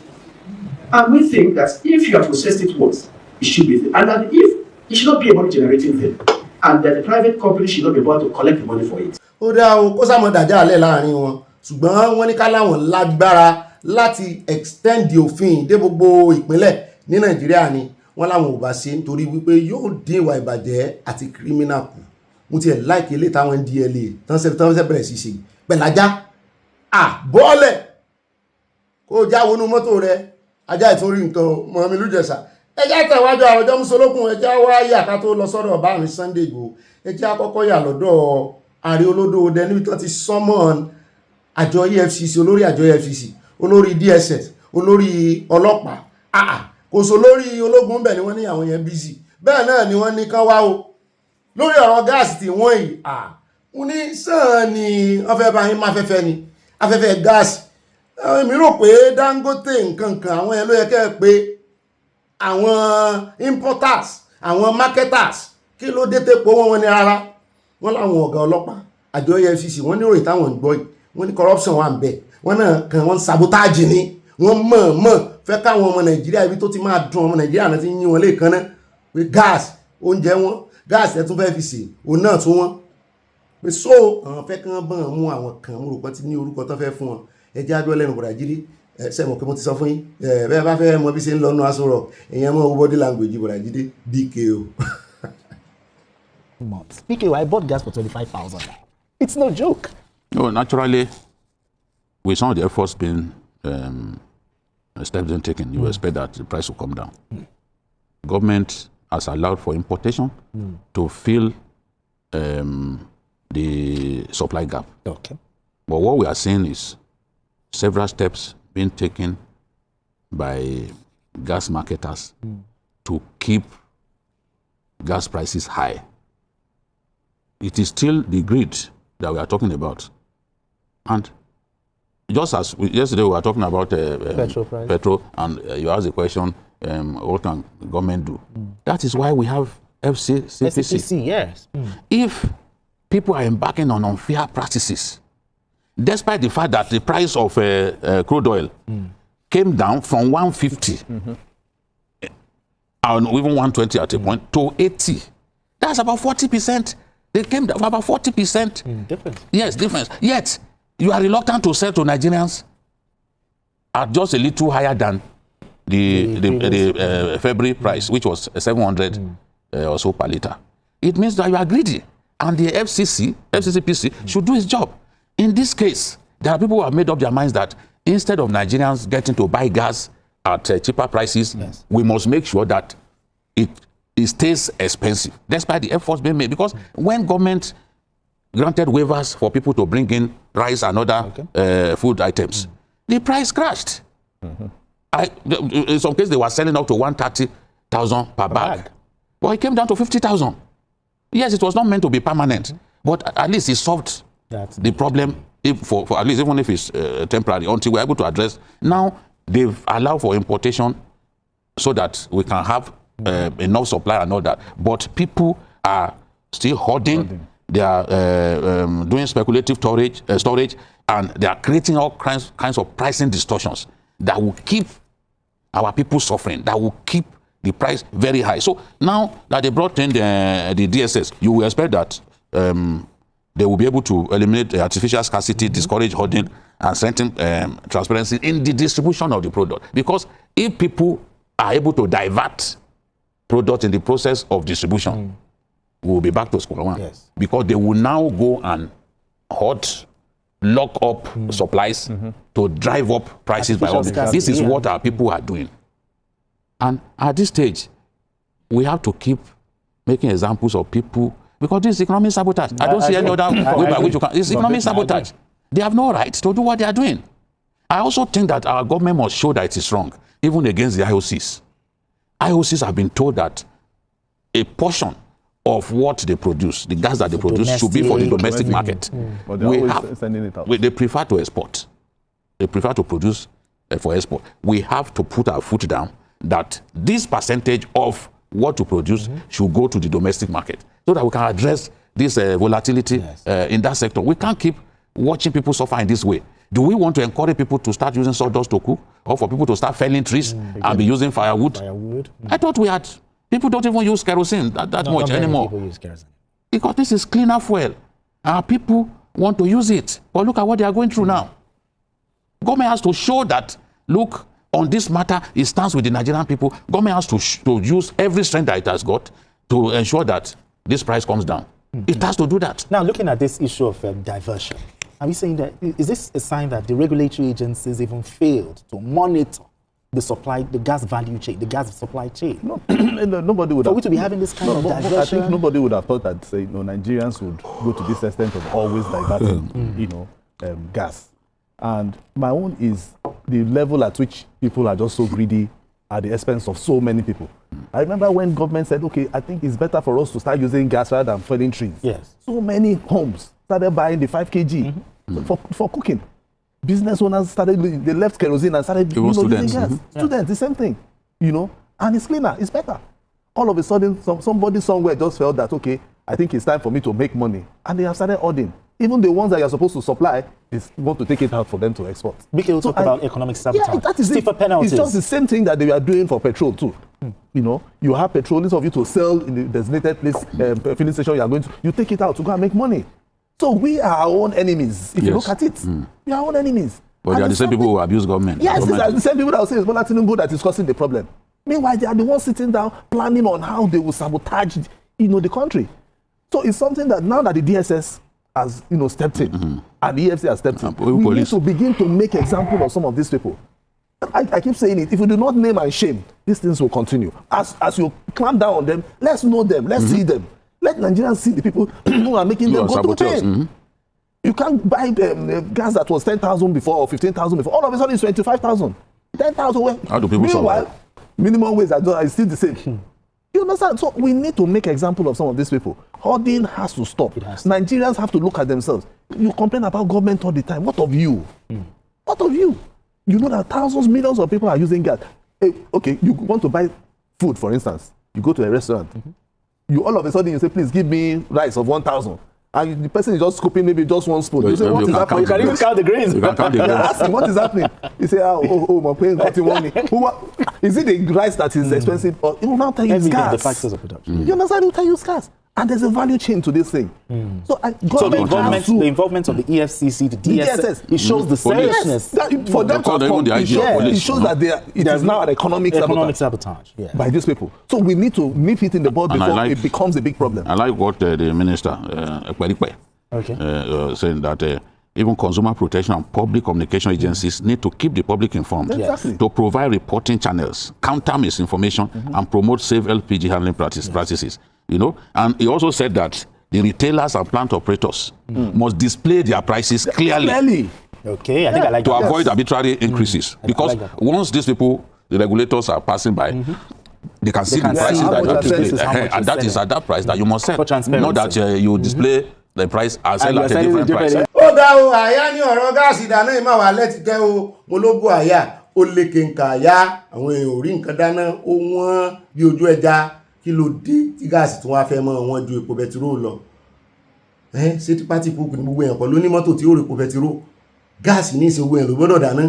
And we think that if you have processed it once, it should be there. And that if it should not be a money generating thing, and that the private company should not be able to collect the money for it. Ó dá o kó sáà mọ̀ dájà alẹ́ láàrin wọn ṣùgbọ́n wọ́n ní ká láwọn lágbára láti extend òfin dé gbogbo ìpínlẹ̀ ní Nàìjíríà ni wọ́n láwọn ò bá ṣe nítorí wípé yóò dín ìwà ìbàjẹ́ àti criminal kù. Mo ti ẹ̀ láìkí ilé táwọn NDLEA tán ṣe bẹ̀rẹ̀ sí ṣe pẹ̀lájá bọ́ọ̀lẹ̀ kó já wọnú mọ́tò rẹ̀ ajá ìtúnrí nǹkan mọ̀ mi lújẹ̀sà ẹjá tẹ̀wájú àròjọ́ musolókun ẹjá wá yà ká tó lọ sọ́dọ̀ bá mi Sunday Igboho ẹjá kọ́kọ́ yà lọ́dọ̀ ààrẹ olódò ọdẹ níbi tó ti summon àjọ EFCC olórí àjọ EFCC olórí DSS olórí ọlọ́pàá kò sọ lórí ológun bẹ̀ ni wọ́n ní àwọn yẹn busy bẹ́ẹ̀ náà ni wọ́n ní kán wá o lórí ọ̀rọ̀ gáàsì tí wọ́n yìí wọ́n ní sàn ni wọ́n fẹ́ bá yín máa fẹ́fẹ́ ni afẹ́fẹ́ gáàsì èmi rò pé Dangote nkankan àwọn ẹ̀ ló yẹ kẹ́ pé àwọn importers àwọn marketers kí ló dé tẹ́pọ̀ wọn ní rárá wọ́n láwọn ọ̀gá ọlọ́pàá àjọ EFCC wọ́n ní ìròyìn táwọn ń gbọ́ yìí wọ́n ní corruption wà ń bẹ̀ wọ́n náà kan wọ́n sabotage ni wọ́n mọ̀ fẹ́ káwọn ọmọ Nàìjíríà ibi tó ti máa dùn ọmọ Nàìjíríà náà ti yín wọn lẹ́ẹ̀kan náà pé gáàsì oúnjẹ wọn gáàsì ẹ̀ tún fẹ́ fi sè òun náà tún wọ́n pé so àwọn fẹ́ kán bọ́n mú àwọn kan mú rò pọ́n ti ní orúkọ tó fẹ́ fún wọn ẹjẹ́ adúlọ́ lẹ́nu Bọ̀dájídé sẹ́mọ̀ pé mo ti sọ fún yín bẹ́ẹ̀ bá fẹ́ mọ bí ṣe ń lọ́nu aṣọ rọ̀ èèyàn mọ́ body language Bọ̀dájídé BKO. BKO, I bought gas for 25,000. It's no joke. No, naturally, with some of the efforts being steps being taken, you expect that the price will come down. government has allowed for importation to fill the supply gap. Okay. But what we are seeing is several steps being taken by gas marketers to keep gas prices high. It is still the grid that we are talking about. And just as yesterday we were talking about petrol, and you asked the question, what can government do? That is why we have FCCPC. Yes. If people are embarking on unfair practices, despite the fact that the price of crude oil came down from 150 and even 120 at a point to 80, that's about 40%. They came down about 40%. Difference. Yes, difference. Yet you are reluctant to sell to Nigerians at just a little higher than the February price, which was 700 or so per liter. It means that you are greedy, and the FCCPC should do its job. In this case, there are people who have made up their minds that instead of Nigerians getting to buy gas at cheaper prices, we must make sure that it stays expensive, despite the efforts being made. Because when government granted waivers for people to bring in rice and other food items, the price crashed. In some cases, they were selling up to 130,000 per bag. But it came down to 50,000. Yes, it was not meant to be permanent, but at least it solved the problem, for at least even if it's temporary, until we're able to address. Now, they've allowed for importation so that we can have enough supply and all that. But people are still hoarding. They are doing speculative storage, and they are creating all kinds of pricing distortions that will keep our people suffering, that will keep the price very high. So now that they brought in the DSS, you will expect that they will be able to eliminate artificial scarcity, discourage hoarding, and strengthen transparency in the distribution of the product. Because if people are able to divert product in the process of distribution, we will be back to square one. Yes. Because they will now go and hoard, lock up supplies to drive up prices by all means. This is what our people are doing. And at this stage, we have to keep making examples of people, because this is economic sabotage. I don't see any other way by which you can. It's economic sabotage. They have no right to do what they are doing. I also think that our government must show that it is wrong, even against the IOCs. IOCs have been told that a portion of what they produce, the gas that they produce, should be for the domestic market. But they're sending it out. They prefer to export. They prefer to produce for export. We have to put our foot down that this percentage of what to produce should go to the domestic market, so that we can address this volatility in that sector. We can't keep watching people suffer in this way. Do we want to encourage people to start using sawdust to cook, or for people to start felling trees and be using firewood? I thought we had. People don't even use kerosene that much anymore. People use kerosene. Because this is cleaner fuel. Our people want to use it. But look at what they are going through now. Government has to show that, look, on this matter, it stands with the Nigerian people. Government has to use every strength that it has got to ensure that this price comes down. It has to do that. Now, looking at this issue of diversion, are we saying that, is this a sign that the regulatory agencies even failed to monitor the supply, the gas value chain, the gas supply chain? No, nobody would. For we to be having this kind of diversion. I think nobody would have thought that, Nigerians would go to this extent of always diverting, gas. And my own is the level at which people are just so greedy at the expense of so many people. I remember when government said, okay, I think it's better for us to start using gas rather than felling trees. Yes. So many homes started buying the 5 kg for cooking. Business owners they left kerosene and started using gas. Students, the same thing, and it's cleaner, it's better. All of a sudden, somebody somewhere just felt that, okay, I think it's time for me to make money. And they have started ordering. Even the ones that you're supposed to supply, is want to take it out for them to export. We can talk about economic sabotage. Yeah, that is stiffer penalties. It's just the same thing that they are doing for petrol too. You have petrol, instead of you to sell in the designated place, filling station you are going to, you take it out to go and make money. So we are our own enemies. If you look at it, we are our own enemies. But they are the same people who abuse government. Yes, these are the same people that will say it's Bola Tinubu that is causing the problem. Meanwhile, they are the ones sitting down planning on how they will sabotage, the country. So it's something that now that the DSS has, stepped in, and the EFC has stepped in, we need to begin to make example of some of these people. I keep saying it. If you do not name and shame, these things will continue. As you clamp down on them, let's know them. Let's see them. Let Nigerians see the people who are making them go through pain. You can't buy gas that was 10,000 before or 15,000 before. All of a sudden, it's 25,000. 10,000. How do people survive? Minimum wage is still the same. You understand? So we need to make example of some of these people. Hoarding has to stop. Nigerians have to look at themselves. You complain about government all the time. What of you? What of you? You know that thousands, millions of people are using gas. Okay, you want to buy food, for instance. You go to a restaurant. You all of a sudden you say, please give me rice of 1,000. And the person is just scooping maybe just one spoon. You say, what is happening? You can even count the grains. You can count the grains. Ask him, what is happening? You say, my parents got in money. Is it the rice that is expensive? Or he will now tell you it's gas. The factors of production. You understand? He will tell you it's gas. And there's a value chain to this thing. So the involvement of the EFCC, the DSS, it shows the seriousness. For them it shows that it is now an economic sabotage by these people. So we need to nip it in the bud before it becomes a big problem. I like what the minister, Ogbeni, saying that even consumer protection and public communication agencies need to keep the public informed, to provide reporting channels, counter misinformation, and promote safe LPG handling practices. You know, and he also said that the retailers and plant operators must display their prices clearly. Okay, I think I like to that. avoid arbitrary increases. Because once these people, the regulators are passing by, they can see the prices that you have displayed, and that is at that price that you must set. Not that you display the price and sell at a different price. Ó dá o, àyà ní ọ̀rọ̀ gáàsì ìdáná ìmọ̀ wà lẹ́tì tẹ́ o, mo ló bú àyà, ó lè kéńkà àyà, àwọn èèyàn ò rí nǹkan dáná, ó wọ́n bí ojú ẹja. Kí ló dé tí gáàsì tí wọ́n fẹ́ mọ́ wọn ju epo bẹtiró lọ ṣé tí pátì kúkú ní gbogbo èèyàn kan ló ní mọ́tò tí ó rèpo bẹtiró gáàsì ní ìsìn owó èèyàn ló gbọ́dọ̀ dáná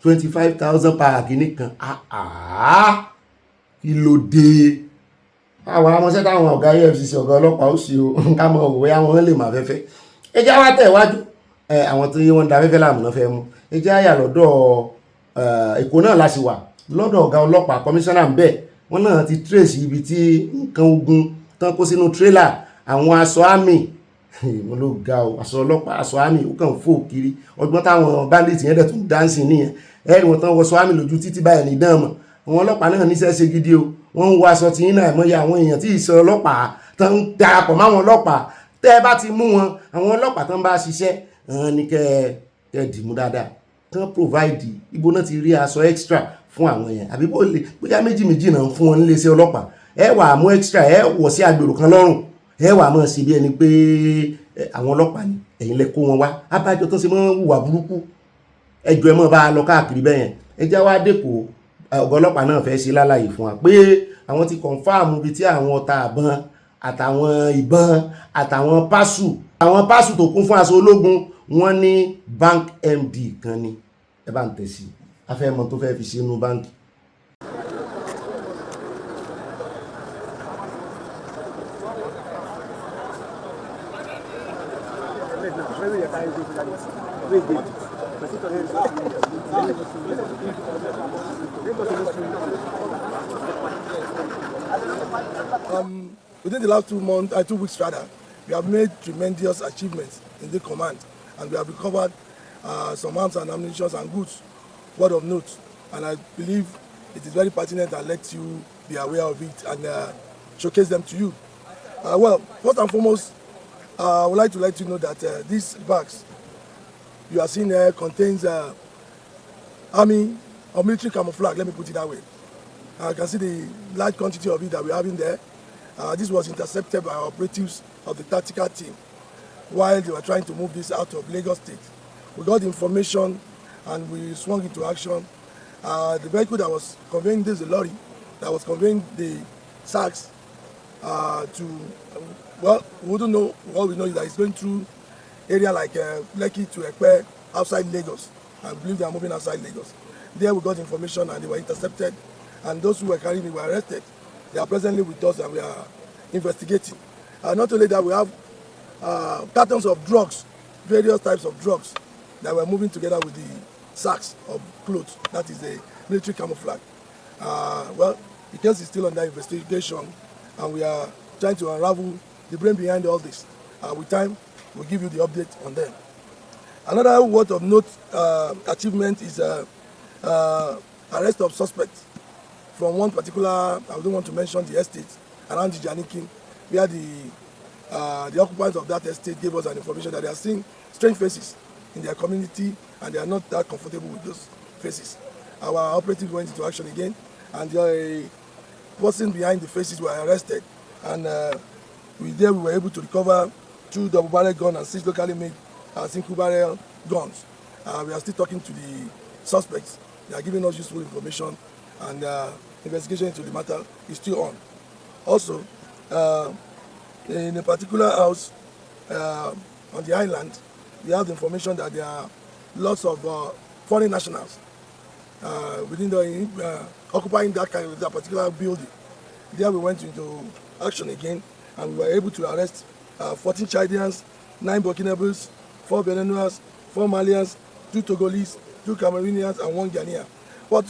25,000 páàkì nìkan kí ló dé àwọn amọ̀ṣẹ́ táwọn ọ̀gá EFCC ọ̀gá ọlọ́pàá ó sì ó ká mọ̀ òwe àwọn lè máa fẹ́fẹ́ ẹ jẹ́ wá tẹ̀ wájú àwọn tí wọ́n da fẹ́fẹ́ láàmú náà fẹ́ mú ẹ jẹ́ àyà lọ́dọ̀ Èkó náà láti wà lọ́dọ̀ ọ̀gá ọlọ́pàá kọmíṣánná ń bẹ̀ wọ́n náà ti trace ibi tí nǹkan ogun tán kó sínú tírélà àwọn aṣọ àmì wọ́n ló ga o aṣọ ọlọ́pàá aṣọ àmì ó kàn fò kiri ọgbọ́n táwọn bandits yẹn dẹ̀ tún dáńsì nìyẹn ẹ̀rì wọn tán wọṣọ àmì lójú títí báyìí ní dán mọ̀ àwọn ọlọ́pàá náà níṣẹ́ ṣe gidi o wọ́n ń wọ aṣọ tí yín náà mọ́yà àwọn èèyàn tí ìṣe ọlọ́pàá tán ń darapọ̀ máwọn ọlọ́pàá tẹ́ ẹ bá ti mú wọn àwọn ọlọ́pàá tán bá ṣiṣẹ́ ní kẹ́ dìmú dáadáa tán provide ibo náà ti rí aṣọ extra fún àwọn èèyàn àbí bóyá méjì náà fún wọn nílé iṣẹ́ ọlọ́pàá ẹ wà mú extra ẹ wọ̀ sí agbèrò kan lọ́rùn ẹ wà mọ̀ sí bí ẹni pé àwọn ọlọ́pàá ni ẹ̀yin lẹ kó wọn wá abájọ tó ṣe mọ́ hùwà burúkú ẹjọ́ ẹ mọ́ bá a lọ káàkiri bẹ́yẹn ẹ já wá dẹ́kọ̀ ọ̀gá ọlọ́pàá náà fẹ́ ṣe lálàyé fún wa pé àwọn ti confam ibi tí àwọn ọta àbọn àtàwọn ìbọn àtàwọn pásù tó kún fún aṣọ ológun wọn ní bank MD kan ni ẹ bá ń tẹ̀sí afẹ́mọ̀ tó fẹ́ fi sínú báńkì. Within the last 2 weeks rather, we have made tremendous achievements in the command, and we have recovered some arms and ammunition and goods. Word of note, and I believe it is very pertinent and let you be aware of it and showcase them to you. Well, first and foremost, I would like to let you know that these bags you are seeing here contains army or military camouflage, let me put it that way. You can see the large quantity of it that we have in there. This was intercepted by our operatives of the tactical team while they were trying to move this out of Lagos State. We got the information and we swung into action. The vehicle that was conveying this, the lorry that was conveying the sacks well, we wouldn't know. All we know is that it's going through area like Lekki to Ekpe outside Lagos. I believe they are moving outside Lagos. There we got information and they were intercepted, and those who were carrying it were arrested. They are presently with us and we are investigating. Not only that, we have cartons of drugs, various types of drugs that were moving together with the sacks of clothes. That is a military camouflage. Well, the case is still under investigation and we are trying to unravel the brain behind all this. With time, we'll give you the update on them. Another word of note achievement is arrest of suspects from one particular, I don't want to mention the estate, around the Janikin, where the occupants of that estate gave us an information that they are seeing strange faces in their community and they are not that comfortable with those faces. Our operatives went into action again and the person behind the faces were arrested, and we were able to recover 2 double-barrel guns and 6 locally made single-barrel guns. We are still talking to the suspects. They are giving us useful information, and investigation into the matter is still on. Also, in a particular house on the island, we have the information that there are lots of foreign nationals within the occupying that particular building. There we went into action again, and we were able to arrest 14 Chadians, 9 Burkinabes, 4 Beniners, 4 Malians, 2 Togolese, 2 Cameroonians, and 1 Ghanaian. What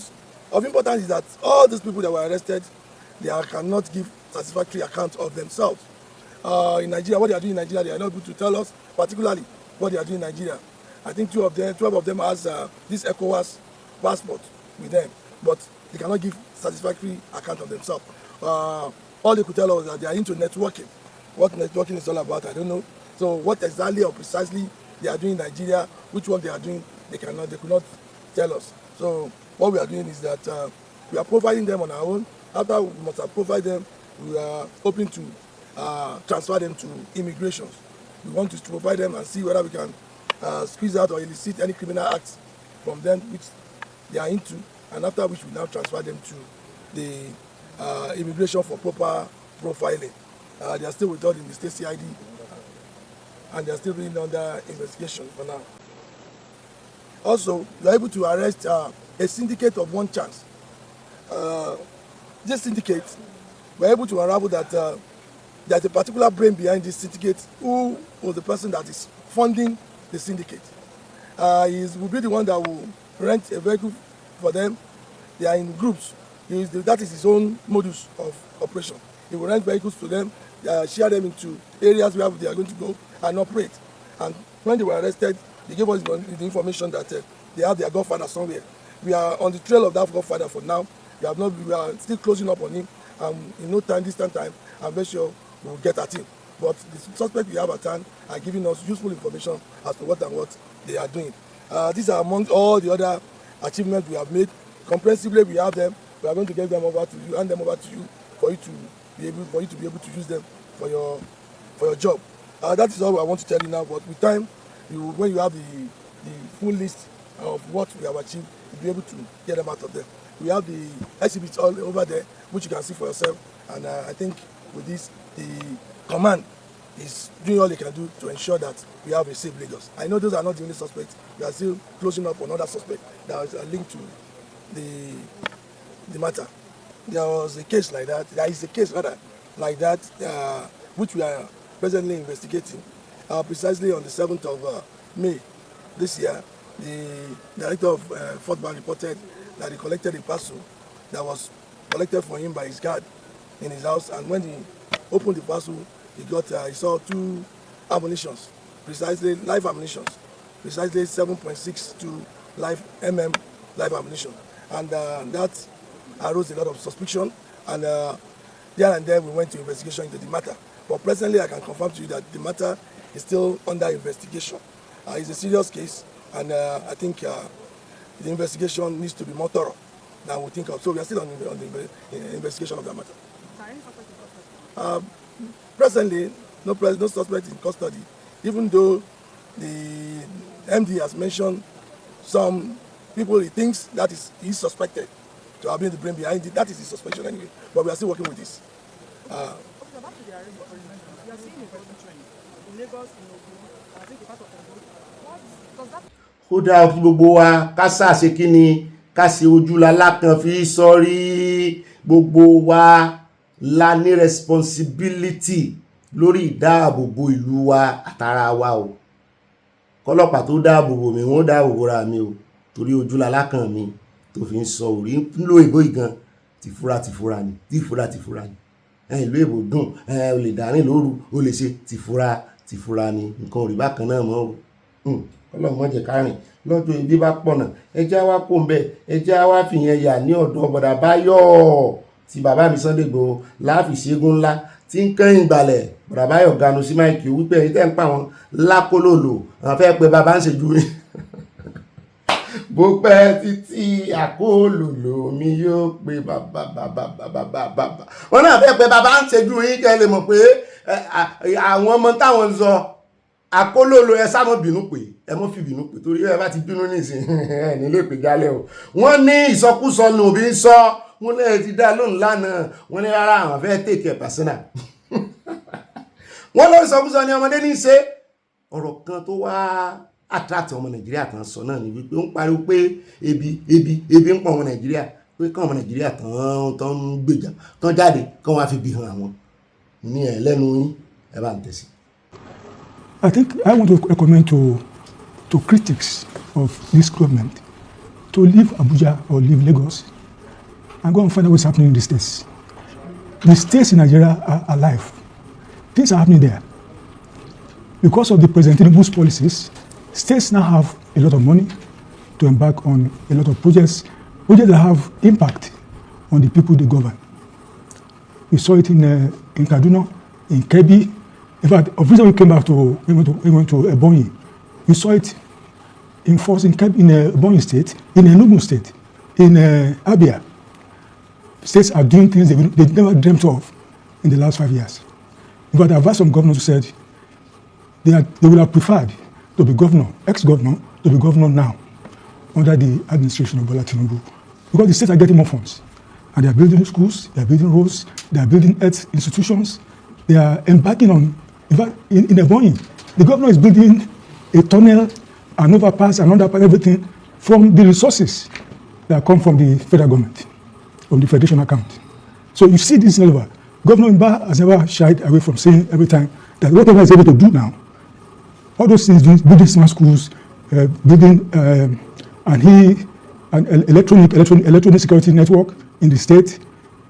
of importance is that all these people that were arrested, they cannot give satisfactory account of themselves. In Nigeria, what they are doing in Nigeria, they are not able to tell us particularly what they are doing in Nigeria. I think 12 of them has this ECOWAS passport with them, but they cannot give satisfactory account of themselves. All they could tell us is that they are into networking. What networking is all about, I don't know. So what exactly or precisely they are doing in Nigeria, which work they are doing, they could not tell us. So what we are doing is that we are providing them on our own. After we must have provided them, we are hoping to transfer them to immigration. We want to provide them and see whether we can squeeze out or elicit any criminal acts from them which they are into, and after which we now transfer them to the immigration for proper profiling. They are still with us in the state CID, and they are still being under investigation for now. Also, we are able to arrest a syndicate of One Chance. This syndicate, we are able to unravel that there's a particular brain behind this syndicate who was the person that is funding the syndicate. He will be the one that will rent a vehicle for them. They are in groups. That is his own modus of operation. He will rent vehicles to them, share them into areas where they are going to go and operate. And when they were arrested, they gave us the information that they have their godfather somewhere. We are on the trail of that godfather for now. We are still closing up on him. In no time, distant time, I'm very sure we will get at him. But the suspects we have at hand are giving us useful information as to what and what they are doing. These are among all the other achievements we have made. Comprehensively, we have them. We are going to give them over to you, hand them over to you for you to be able to use them for your job. That is all I want to tell you now. But with time, when you have the full list of what we have achieved, you'll be able to get them out of there. We have the exhibits all over there, which you can see for yourself. And I think with this, the command is doing all they can do to ensure that we have a safe Lagos. I know those are not the only suspects. We are still closing up on other suspects that is linked to the matter. There was a case like that. There is a case rather like that, which we are presently investigating. Precisely on the 7th of May this year, the director of Fort Bank reported that he collected a parcel that was collected for him by his guard in his house, and when he opened the parcel, he saw 2 ammunitions, precisely live ammunitions, precisely 7.62 live ammunition, and that arose a lot of suspicion, and there and then we went to investigation into the matter. But presently, I can confirm to you that the matter is still under investigation. It's a serious case, and I think the investigation needs to be more thorough than we think of. So we are still on the investigation of that matter. Presently, no suspect in custody, even though the MD has mentioned some people he thinks that he's suspected to have been the brain behind it. That is his suspicion anyway, but we are still working with this. Ó dáa kí gbogbo wa ká ṣàṣe kí ni ká ṣe ojúlalá kan fi sọ́rí. Gbogbo wa la ní responsibility lórí ìdáàbòbò ìlú wa àtara wa o. Kọ́lọ́pàá tó dáàbòbò mi wọ́n dáàbòbò ra mi o, torí ojúlalá kan mi tó fi ń sọ orí ńlò ìbò ìgan tìfura ni ìlú èbò dùn o lè dárìn lóru o lè ṣe tìfura ni nǹkan ò rí bákan náà mọ́ o. ọlọ́run má jẹ́ ká rìn lọ́jọ́ ibi bá pọ̀nà ẹjẹ́ wá kó ń bẹ ẹjẹ́ wá fìyẹn yà ní ọ̀dọ̀ bọ̀dà Báyọ̀ tí bàbá mi Sunday Igboho láàfin ṣẹ́gun ńlá tí ń kẹ́yìn gbalẹ̀ bọ̀dà Báyọ̀ ganu sí máìkì wípé ẹ̀yin tẹ́ ń pa wọn lákòlòlò àwọn fẹ́ pé bàbá ń ṣe ju bó pẹ́ títí àkólòlò mi yóò pé bàbá wọn náà fẹ́ pé bàbá ń ṣe ju yín kẹ́ lè mọ̀ pé àwọn ọmọ táwọn ń sọ àkólòlò ẹ sá mọ́ bínú pé ẹ mọ́ fi bínú pé torí ẹ bá ti bínú nísìn ẹ nílé pé jálẹ̀ o wọ́n ní ìsọkúsọ nù bí ń sọ wọ́n lè ti dá lóhùn lánàá wọ́n ní rárá àwọn fẹ́ tèkẹ́ pàṣínà wọ́n ló ìsọkúsọ ní ọmọdé ní í ṣe ọ̀rọ̀ kan tó wá àtàtì ọmọ Nàìjíríà kan sọ náà ni wípé ó ń pariwo pé ebi ń pọ̀ ọmọ Nàìjíríà pé kọ́ ọmọ Nàìjíríà tán ń gbèjà tán jáde kán wá fi bí hàn àwọn ní ẹ̀ lẹ́nu yín ẹ bá ń tẹ̀sí. I think I want to recommend to critics of this government to leave Abuja or leave Lagos and go and find out what's happening in the states. The states in Nigeria are alive. Things are happening there. Because of the President Tinubu's policies, states now have a lot of money to embark on a lot of projects that have impact on the people they govern. We saw it in Kaduna, in Kebbi. In fact, officially we came back we went to Ebonyi. We saw it in force in Ebonyi State, in Enugu State, in Abia. States are doing things they never dreamt of in the last 5 years. In fact, I've heard some governors who said they would have preferred to be governor, ex-governor, to be governor now under the administration of Bola Tinubu, because the states are getting more funds. And they are building schools, they are building roads, they are building health institutions, they are embarking on, in fact, in Ebonyi, the governor is building a tunnel, an overpass, an underpass, everything from the resources that come from the federal government, from the federation account. So you see this all over. Governor Mba has never shied away from saying every time that whatever he's able to do now, all those things, building smart schools, building an electronic security network in the state,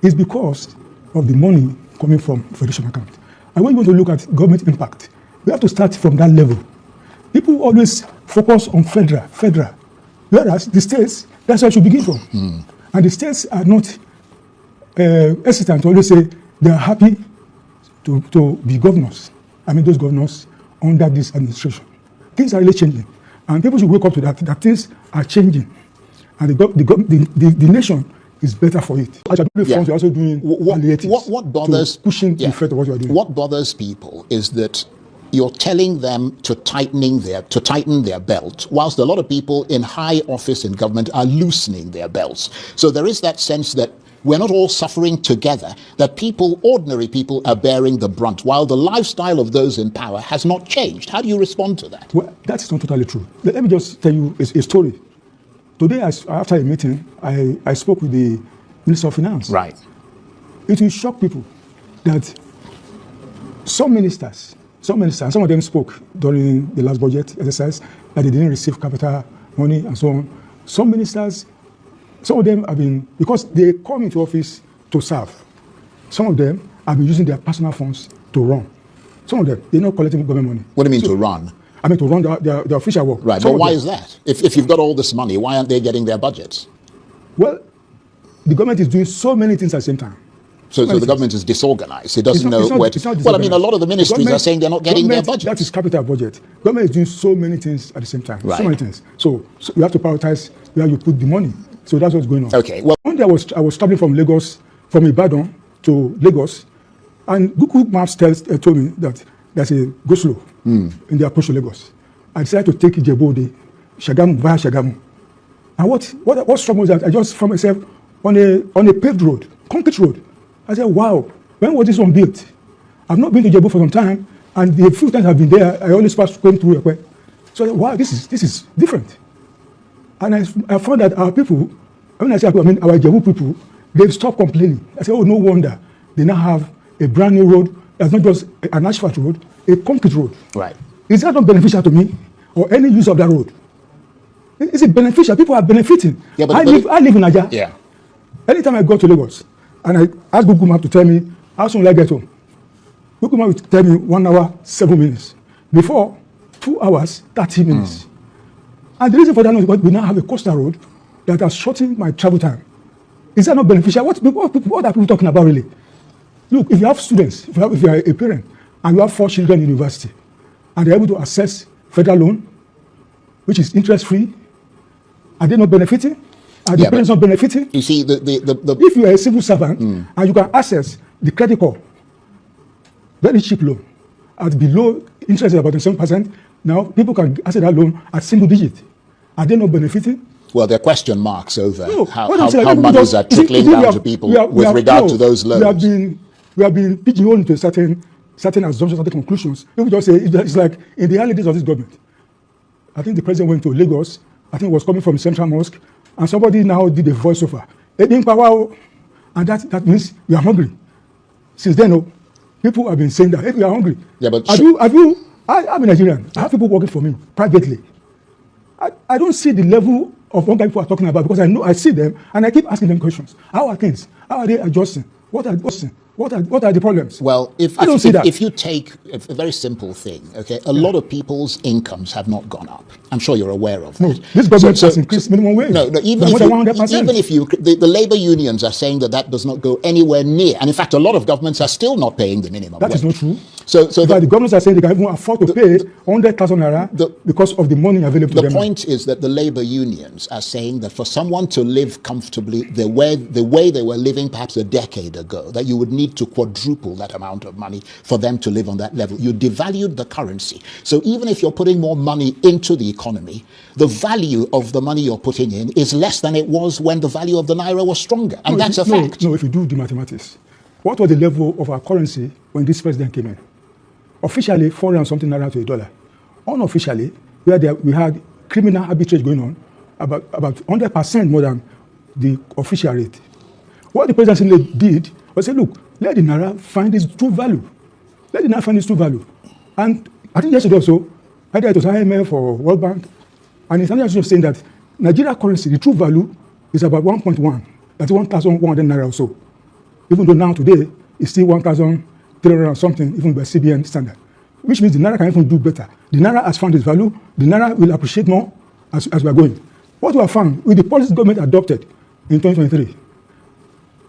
is because of the money coming from federation account. And when you want to look at government impact, we have to start from that level. People always focus on federal, whereas the states, that's where I should begin from. And the states are not hesitant to always say they are happy to be governors. I mean, those governors under this administration. Things are really changing. And people should wake up to that things are changing. And the nation is better for it. You're also doing what bothers pushing the effect of what you're doing. What bothers people is that you're telling them to tighten their belt, whilst a lot of people in high office in government are loosening their belts. So there is that sense that we're not all suffering together, that ordinary people are bearing the brunt, while the lifestyle of those in power has not changed. How do you respond to that? Well, that's not totally true. Let me just tell you a story. Today, after a meeting, I spoke with the Minister of Finance. Right. It will shock people that some ministers, some of them spoke during the last budget exercise that they didn't receive capital money and so on. Some ministers, some of them have been, because they come into office to serve, some of them have been using their personal funds to run. Some of them, they're not collecting government money. What do you mean to run? I mean to run their official work. Right, but why is that? If you've got all this money, why aren't they getting their budgets? Well, the government is doing so many things at the same time. So the government is disorganized. It doesn't know where to... Well, I mean, a lot of the ministries are saying they're not getting their budget. That is capital budget. Government is doing so many things at the same time. Right. So many things. So you have to prioritize where you put the money. So that's what's going on. Okay. Well, one day I was traveling from Ibadan to Lagos, and Google Maps told me that there's a go-slow in the approach to Lagos. I decided to take Ijebu Shagamu via Shagamu. And what struck me was that I just found myself on a paved road, concrete road. I said, wow, when was this one built? I've not been to Ijebu for some time, and the few times I've been there, I always going through Ekwe. So I said, wow, this is different. And I found that our people, when I say our Ijebu people, they've stopped complaining. I said, oh, no wonder. They now have a brand new road that's not just an asphalt road, a concrete road. Right. Is that not beneficial to me or any use of that road? Is it beneficial? People are benefiting. Yeah, I live in Nigeria. Yeah. Anytime I go to Lagos and I ask Google Map to tell me how soon will I get home, Google Map will tell me 1 hour, 7 minutes. Before, 2 hours, 30 minutes. And the reason for that is because we now have a coastal road that has shortened my travel time. Is that not beneficial? What are people talking about really? Look, if you have students, if you are a parent, and you have 4 children in university, and they're able to access federal loan, which is interest-free, are they not benefiting? Are the parents not benefiting? You see, if you are a civil servant and you can access the credit card, very cheap loan, at below interest rate about 7%, now people can access that loan at single digit. Are they not benefiting? Well, there are question marks over how like, monies are trickling down to people with regard to those loans. We have been pigeonholed into certain assumptions, certain conclusions. People just say it's like in the early days of this government. I think the president went to Lagos. I think it was coming from Central Mosque, and somebody now did a voiceover. And that means we are hungry. Since then, people have been saying that, hey, we are hungry. Yeah, but I'm a Nigerian. I have people working for me privately. I don't see the level of hunger people are talking about because I see them and I keep asking them questions. How are things? How are they adjusting? What are the problems? Well, if you take a very simple thing, okay, a lot of people's incomes have not gone up. I'm sure you're aware of that. No, this government has increased minimum wage. No, even if the labor unions are saying that does not go anywhere near, and in fact, a lot of governments are still not paying the minimum wage. That is not true. So the governments are saying they can even afford to pay 100,000 naira because of the money available to them. The point is that the labor unions are saying that for someone to live comfortably the way they were living perhaps a decade ago, that you would need to quadruple that amount of money for them to live on that level. You devalued the currency. So even if you're putting more money into the economy, the value of the money you're putting in is less than it was when the value of the naira was stronger. And that's a fact. No, if you do the mathematics, what was the level of our currency when this president came in? Officially, 400 and something naira to a dollar. Unofficially, we had criminal arbitrage going on about 100% more than the official rate. What the president did was say, look, let the naira find its true value. Let the naira find its true value. And I think yesterday also, either it was IMF or World Bank, and it's actually saying that Nigeria currency, the true value is about 1.1. That's 1,100 naira or so. Even though now today, it's still 1,300 and something, even by CBN standard. Which means the naira can even do better. The naira has found its value. The naira will appreciate more as we are going. What we have found with the policy government adopted in 2023,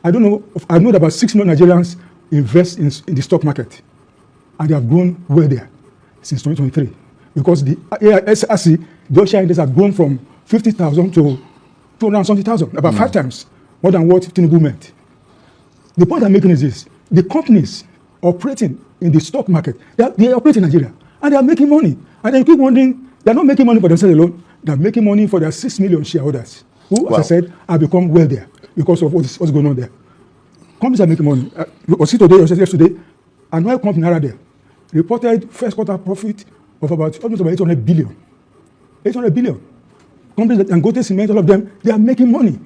I know that about 6 million Nigerians invest in the stock market, and they have grown well there since 2023 because the SRC, the Ocean Index, have grown from 50,000 to 270,000, about 5 times more than what Tinubu meant. The point I'm making is this: the companies operating in the stock market, they operate in Nigeria, and they are making money. And then you keep wondering, they are not making money for themselves alone; they are making money for their 6 million shareholders, who, as I said, have become well there because of what's going on there. Companies are making money. Was it today or yesterday? An oil company there reported first quarter profit of almost about 800 billion. 800 billion. Companies that Dangote Cement, all of them, they are making money.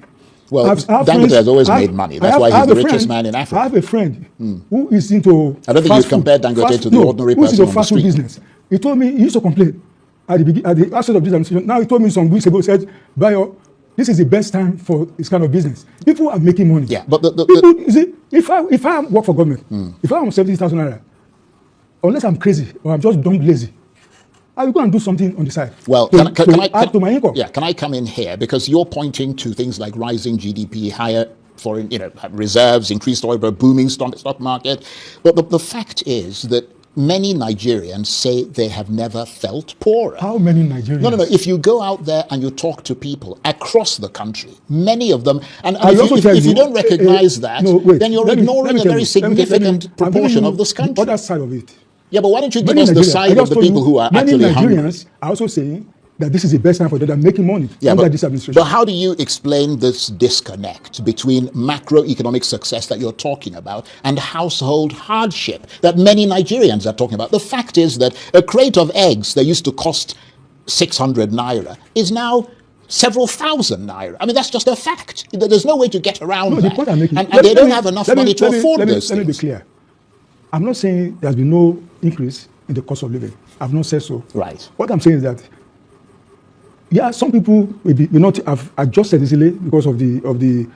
Well, Dangote has always made money. That's why he's the richest man in Africa. I have a friend who is into I don't think you compare Dangote to the ordinary person on the street. Business. He told me, he used to complain at the outset of this administration. Now he told me some weeks ago, said, Bayo, this is the best time for this kind of business. People are making money. Yeah, but you see, if I work for government, if I'm 70,000 naira, unless I'm crazy or I'm just dumb lazy, I will go and do something on the side. Well, can I add to my income? Yeah, can I come in here? Because you're pointing to things like rising GDP, higher foreign reserves, increased oil, booming stock market. But the fact is that many Nigerians say they have never felt poorer. How many Nigerians? No. If you go out there and you talk to people across the country, many of them, and if you don't recognize that, then you're ignoring a very significant proportion of this country. The other side of it. Yeah, but why don't you give us the side of the people who are actually hungry? Many Nigerians are also saying that this is the best time for them. They're making money under this administration. But how do you explain this disconnect between macroeconomic success that you're talking about and household hardship that many Nigerians are talking about? The fact is that a crate of eggs that used to cost 600 naira is now several thousand naira. I mean, that's just a fact. There's no way to get around that. And they don't have enough money to afford those things. Let me be clear. I'm not saying there's been no increase in the cost of living. I've not said so. Right. What I'm saying is that, some people may not have adjusted easily because of the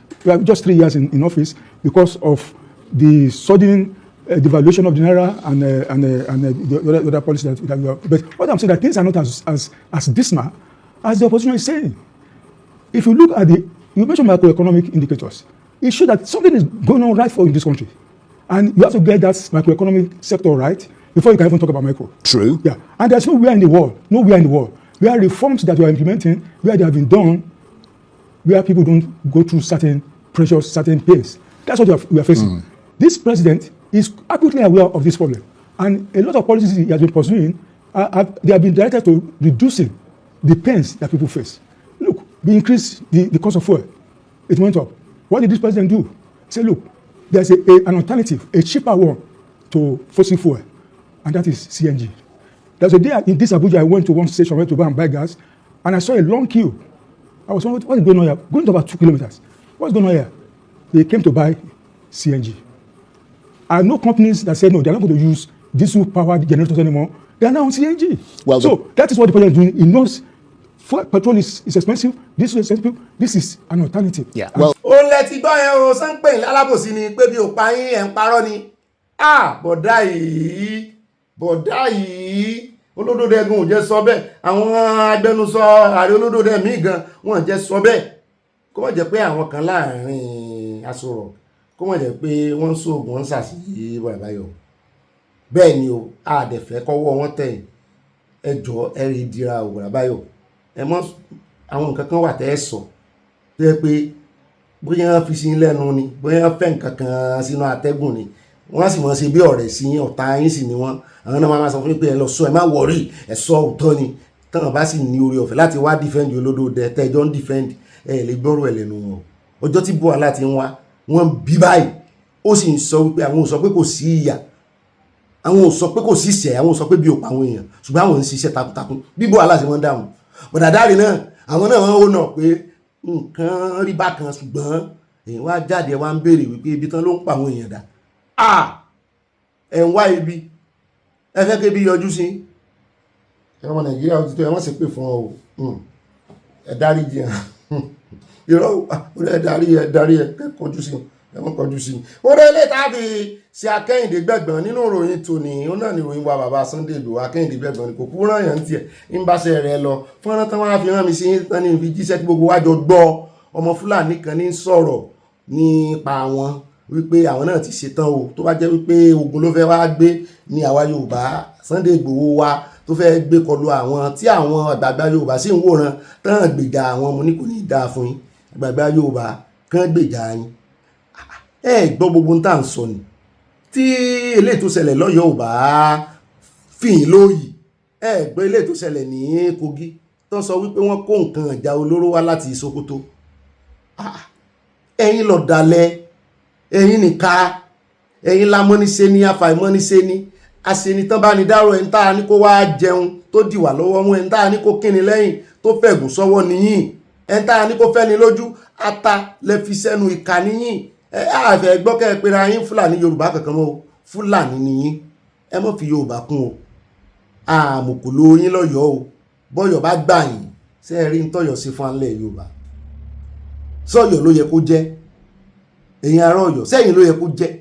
just 3 years in office, because of the sudden devaluation of the naira and the other policies that we have. But what I'm saying that things are not as dismal as the opposition is saying. If you look at you mentioned macroeconomic indicators, it shows that something is going on right for in this country. And you have to get that macroeconomic sector right before you can even talk about micro. True. Yeah. And there's nowhere in the world, where reforms that you are implementing, where they have been done, where people don't go through certain pressures, certain pains. That's what we are facing. This president is acutely aware of this problem. And a lot of policies he has been pursuing, they have been directed to reducing the pains that people face. Look, we increased the cost of fuel. It went up. What did this president do? Say, look, there's an alternative, a cheaper one to fossil fuel, and that is CNG. There's a day in this Abuja, I went to one station, went to go and buy gas, and I saw a long queue. I was wondering, what is going on here? Going to about 2 kilometers. What's going on here? They came to buy CNG. I know companies that said, no, they're not going to use diesel-powered generators anymore. They are now on CNG. Well, so that is what the president is doing. He knows petrol is expensive, diesel is expensive. This is an alternative. Yeah. Well, ó lẹ ti gbọ́ yẹn o sánpẹ̀ lálábòsí ni pé bí o pa yín ẹ̀ ń parọ́ ni bọ̀dá yìí olódòdó ẹ̀gùn ò jẹ́ sọ bẹ́ẹ̀ àwọn agbẹnusọ ààrẹ olódòdó ẹ̀mí gan wọ́n jẹ́ sọ bẹ́ẹ̀ kó má jẹ́ pé àwọn kan láàrin asọ̀rọ̀ kó má jẹ́ pé wọ́n ń sóògùn wọ́n ń sàṣì bàbáyọ̀ bẹ́ẹ̀ ni o àdẹ̀fẹ́ kọ́wọ́ wọn tẹ̀ ẹjọ́ ẹ̀rí ìdíra ò bàbáyọ̀ ẹ mọ́ àwọn nǹkan kan wà tẹ́ ẹ sọ tó yẹ pé bóyá wọ́n fi sí lẹ́nu ni bóyá wọ́n fẹ́ nǹkan kan sínú atẹ́gùn ni wọ́n sì mọ̀ ṣe bí ọ̀rẹ́ sí yín ọ̀tá yín sì ni wọ́n àwọn náà máa sọ fún mi pé ẹ lọ sọ ẹ má wọ̀rí ẹ sọ òótọ́ ni táwọn bá sì ní orí ọ̀fẹ́ láti wá defend olódòdó tẹ́jọ́ ń defend ẹ lè gbọ́rọ̀ ẹ̀ lẹ́nu wọn ọjọ́ tí Bọ́lá ti ń wá wọ́n bí báyìí ó sì ń sọ wípé àwọn ò sọ pé kò sí ìyà àwọn ò sọ pé kò sí ìṣẹ́ àwọn ò sọ pé bí ò pa àwọn èèyàn ṣùgbọ́n àwọn ń ṣiṣẹ́ takuntakun bí Bọ́lá ṣe wọ́n dáhùn bọ̀dàdárì náà àwọn náà wọ́n ó nà pé nǹkan rí bákan ṣùgbọ́n èyí wá jáde wá ń béèrè wípé ibi tán ló ń pa àwọn èèyàn dà ẹ̀ ń wá ibi ẹ fẹ́ kébi yọjú sí ọmọ Nàìjíríà ó ti tó ẹ wọ́n sì pè fún ọ ẹ dárí jìyàn irọ́ ẹ dárí ẹ kọjú sí ẹ wọ́n kọjú sí ó rẹ́ ilé tàbí ṣe Akẹ́yìndé Gbẹ̀gbọ́n nínú ìròyìn tòní ó náà ní ìròyìn wa bàbá Sunday Igboho Akẹ́yìndé Gbẹ̀gbọ́n ni kò kú rán yàn tiẹ̀ ń bá ṣe rẹ̀ lọ fọ́nrán tán wá fi hàn mí sí tán ní fi jíṣẹ́ tí gbogbo wájọ gbọ́ ọmọ Fúlàní kan ní sọ̀rọ̀ nípa wọn wípé àwọn náà ti ṣetán o tó bá jẹ́ wípé ogun ló fẹ́ wá gbé ní àwa Yorùbá Sunday Igboho wa tó fẹ́ gbé kọlu àwọn tí àwọn àgbààgbà Yorùbá sì ń wòran tán gbèjà àwọn mo ní kò ní dáa fún yín àgbààgbà Yorùbá kán gbèjà yín ẹ gbọ́ gbogbo ń tà ń sọ ni tí eléyìí tó ṣẹlẹ̀ lọ́yọ̀ọ́ ò bá fìyín lóyìí ẹ gbọ́ eléyìí tó ṣẹlẹ̀ ní Kogi tó sọ wípé wọ́n kó nǹkan ìjà olóró wá láti Sokoto ẹ̀yin lọ dalẹ̀ ẹ̀yin nìka ẹ̀yin lamọ́níṣe ní afàìmọ́níṣe ní aṣenitán bá ní dárò ẹni tá a ní kó wá jẹun tó dìwà lọ́wọ́ mú ẹni tá a ní kó kíni lẹ́yìn tó fẹ̀gùn sọ́wọ́ níyìn ẹni tá a ní kó fẹ́ni lójú ata lẹ fi sẹ́nu ìka níyìn àfẹ́ gbọ́kẹ́ pera yín Fúlàní Yorùbá kankan mọ́ Fúlàní níyìn ẹ mọ́ fi Yorùbá kún o àmùkùlù yín lọ́yọ̀ọ́ o bọ́yọ̀ bá gbà yín ṣe é rí ń tọ́yọ̀ sí fún alẹ́ Yorùbá sọ́yọ̀ ló yẹ kó jẹ́ èyí ará Ọ̀yọ́ sẹ́yìn ló yẹ kó jẹ́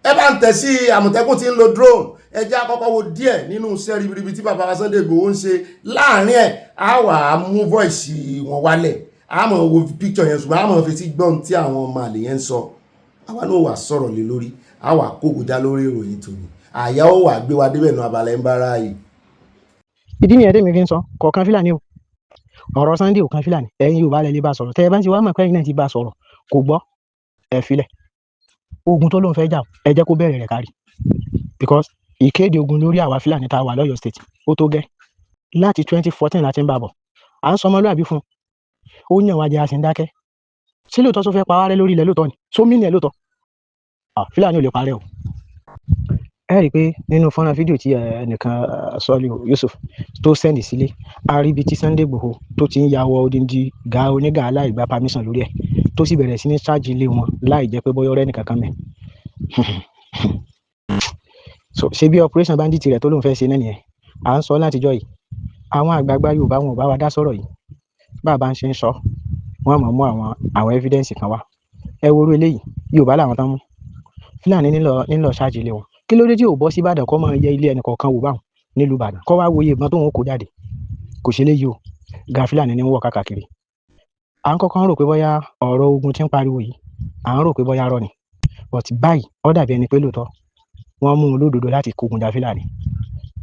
ẹ bá ń tẹ̀ sí Àmọ̀tẹ́kùn tí ń lo drone ẹ jẹ́ àkọ́kọ́ wo díẹ̀ nínú iṣẹ́ ribiribi tí bàbá Sunday Igboho ń ṣe láàrin ẹ̀ á wà á mú voice wọn wálẹ̀ á mọ̀ wo picture yẹn ṣùgbọ́n á mọ̀ fi tí gbọ́n tí àwọn ọmọ àlè yẹn ń sọ àwa náà wà sọ̀rọ̀ lé lórí á wà kógojá lórí ìròyìn tòní àyà ó wà gbé wa débẹ̀ nu abala ń bára yìí. ìdí nìyẹn tèmi fi ń sọ kọ̀ọ̀kan Fúlàní o ọ̀rọ̀ Sunday ò kan Fúlàní ẹ̀yin Yorùbá lẹ lè bá sọ̀rọ̀ tẹ́ ẹ bá ti wá mọ̀ pé ẹ̀yin náà ti bá sọ̀rọ̀ kò gbọ́ ẹ filẹ̀ ogun tó lóun fẹ́ jà ẹ jẹ́ kó bẹ̀rẹ̀ rẹ̀ kárí because ìkéde ogun lórí àwa Fúlàní tá a wà lọ́yọ̀ state ó tó gẹ́ láti 2014 láti ń bàbọ̀ à ń sọ ọmọlúwàbí fún ó yàn wá jẹ́ a sì ń dákẹ́ sí lóòótọ́ tó fẹ́ pa wá rẹ́ lórí ilẹ̀ lóòótọ́ ni sómìnì ẹ̀ lóòótọ́ Fúlàní ò lè parẹ́ o ẹ rí i pé nínú fọ́nrán fídíò tí ẹnìkan sọ́ọ́lì Yusuf tó sẹ́ndì sílé a rí ibi tí Sunday Igboho tó ti ń yàwọ̀ odindi ga oníga aláìgbà permission lórí ẹ̀ tó sì bẹ̀rẹ̀ sí ní ṣáàjì ilé wọn láì jẹ́ pé bóyá ọ̀rẹ́ nìkan kan mẹ́ so ṣé bí operation bandit rẹ̀ tó lóun fẹ́ ṣe náà nìyẹn à ń sọ látijọ́ yìí àwọn àgbààgbà Yorùbá wọn ò bá wa dá sọ̀rọ̀ yìí bàbá ń ṣe ń sọ wọn mọ̀ mú àwọn evidence kan wá ẹ wo orú eléyìí Yorùbá làwọn tán mú Fúlàní nílò ṣáàjì ilé wọn kí ló dé tí ò bọ́ sí Ìbàdàn kọ́ máa yẹ ilé ẹnì kọ̀ọ̀kan wò báwọn nílùú Ìbàdàn kọ́ wá wòye ìbọn tó wọn kó jáde kò ṣe léyìí o ga Fúlàní ní wọ̀ káàkiri à ń kọ́kọ́ rò pé bóyá ọ̀rọ̀ ogun tí ń pariwo yìí à ń rò pé bóyá rọ ni but báyìí ó dàbí ẹni pé lóòótọ́ wọ́n mú un lódodo láti kógun ja Fúlàní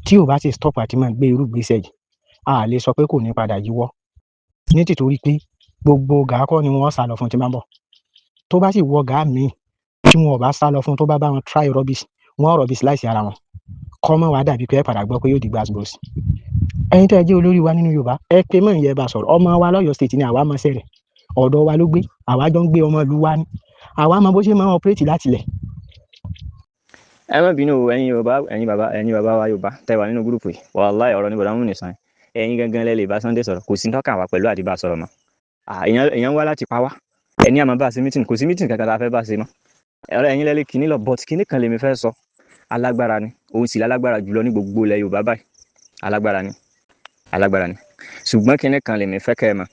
tí ò bá ti stop àti máa gbé irú gbèsè yìí a lè sọ pé kò ní padà yíwọ́ ní tìtorí pé gbogbo gàákọ́ ni wọ́n sá lọ fún tí máa ń bọ̀ tó bá sì wọ gàá míì tí wọn ò bá sá lọ fún tó bá bá wọn try rubbish wọn rubbish láìsí ara wọn kọ́ mọ́ wàá dàbí pé ẹ padà gbọ́ pé yóò di gbàgbọ́s ẹ̀yin tẹ́ ẹ jẹ́ olórí wa nínú Yorùbá ẹ pé mọ̀ ìyẹn bá sọ̀rọ̀ ọmọ wa lọ́yọ̀ọ́ state ni àwa mọ̀ sẹ́rẹ̀ ọ̀dọ̀ wa ló gbé àwa jọ ń gbé ọmọ ìlú wa ni àwa mọ̀ bó ṣe máa ń operate láti lẹ̀. ẹ má bínú ẹ̀yin Yorùbá ẹ̀yin bàbá wa Yorùbá tẹ́ wà nínú gúrùpù yìí wàláhì ọ̀rọ̀ ní bọ̀dá mú nìsan ẹ̀yin gangan lẹ lè bá Sunday sọ̀rọ̀ kò sí tọ́ka wa pẹ̀lú àdìbà sọ̀rọ̀ mọ́ èèyàn wá láti pa wá ẹni àmọ́ bá ṣe meeting kò sí meeting kankan tá a fẹ́ bá ṣe mọ́ ẹ̀rọ ẹ̀yin lẹ́lẹ́ kìíní lọ but kìíní kan lèmi fẹ́ sọ alágbára ni òun sì lálágbára jùlọ ní gbogbo ilẹ̀ Yorùbá báyìí alágbára ni ṣùgbọ́n kìíní kan lèmi fẹ́ kẹ́ ẹ mọ̀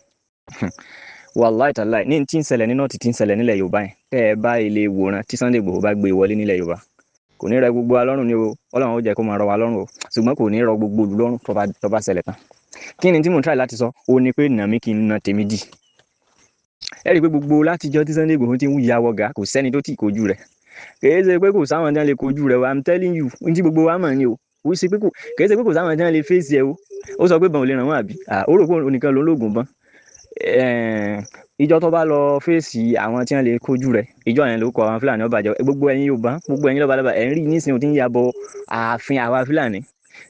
wàláì tàláì ní tí ń ṣẹlẹ̀ nínú ti ń ṣẹlẹ̀ nílẹ̀ Yorùbá yẹn tẹ́ ẹ bá ilé wòran tí Sunday Igboho bá gbé wọlé nílẹ̀ Yorùbá kò ní rẹ gbogbo wa lọ́rùn ni o Ọlọ́run ó jẹ́ kó máa rọ wa lọ́rùn o ṣùgbọ́n kò ní rọ gbogbo olú lọ́rùn tó bá ṣẹlẹ̀ tán kí ni tí mo ń try láti sọ ó ní pé nà mí kí n na tèmi dì ẹ rí i pé gbogbo látijọ́ tí Sunday Igboho ti ń ya wọ̀gá kò sẹ́ni tó tì kojú rẹ̀ kìí ṣe pé kò sáwọn tí wọ́n lè kojú rẹ̀ I'm telling you ní tí gbogbo wa mọ̀ ni o kìí ṣe pé kò sáwọn tí wọ́n lè fèsì ẹ o ó sọ pé bọ̀n ò lè ràn wọ́n àbí ó rò pé onìkan ló ń lóògùn bọ́n ìjọ tó bá lọ fèsì àwọn tí wọ́n lè kojú rẹ̀ ìjọ yẹn ló kọ àwọn Fúlàní ọba jẹ gbogbo ẹ̀yin Yorùbá gbogbo ẹ̀yin lọ́balọ́ba ẹ̀ ń rí nísìnyí ó ti ń yabọ̀ ààfin àwa Fúlàní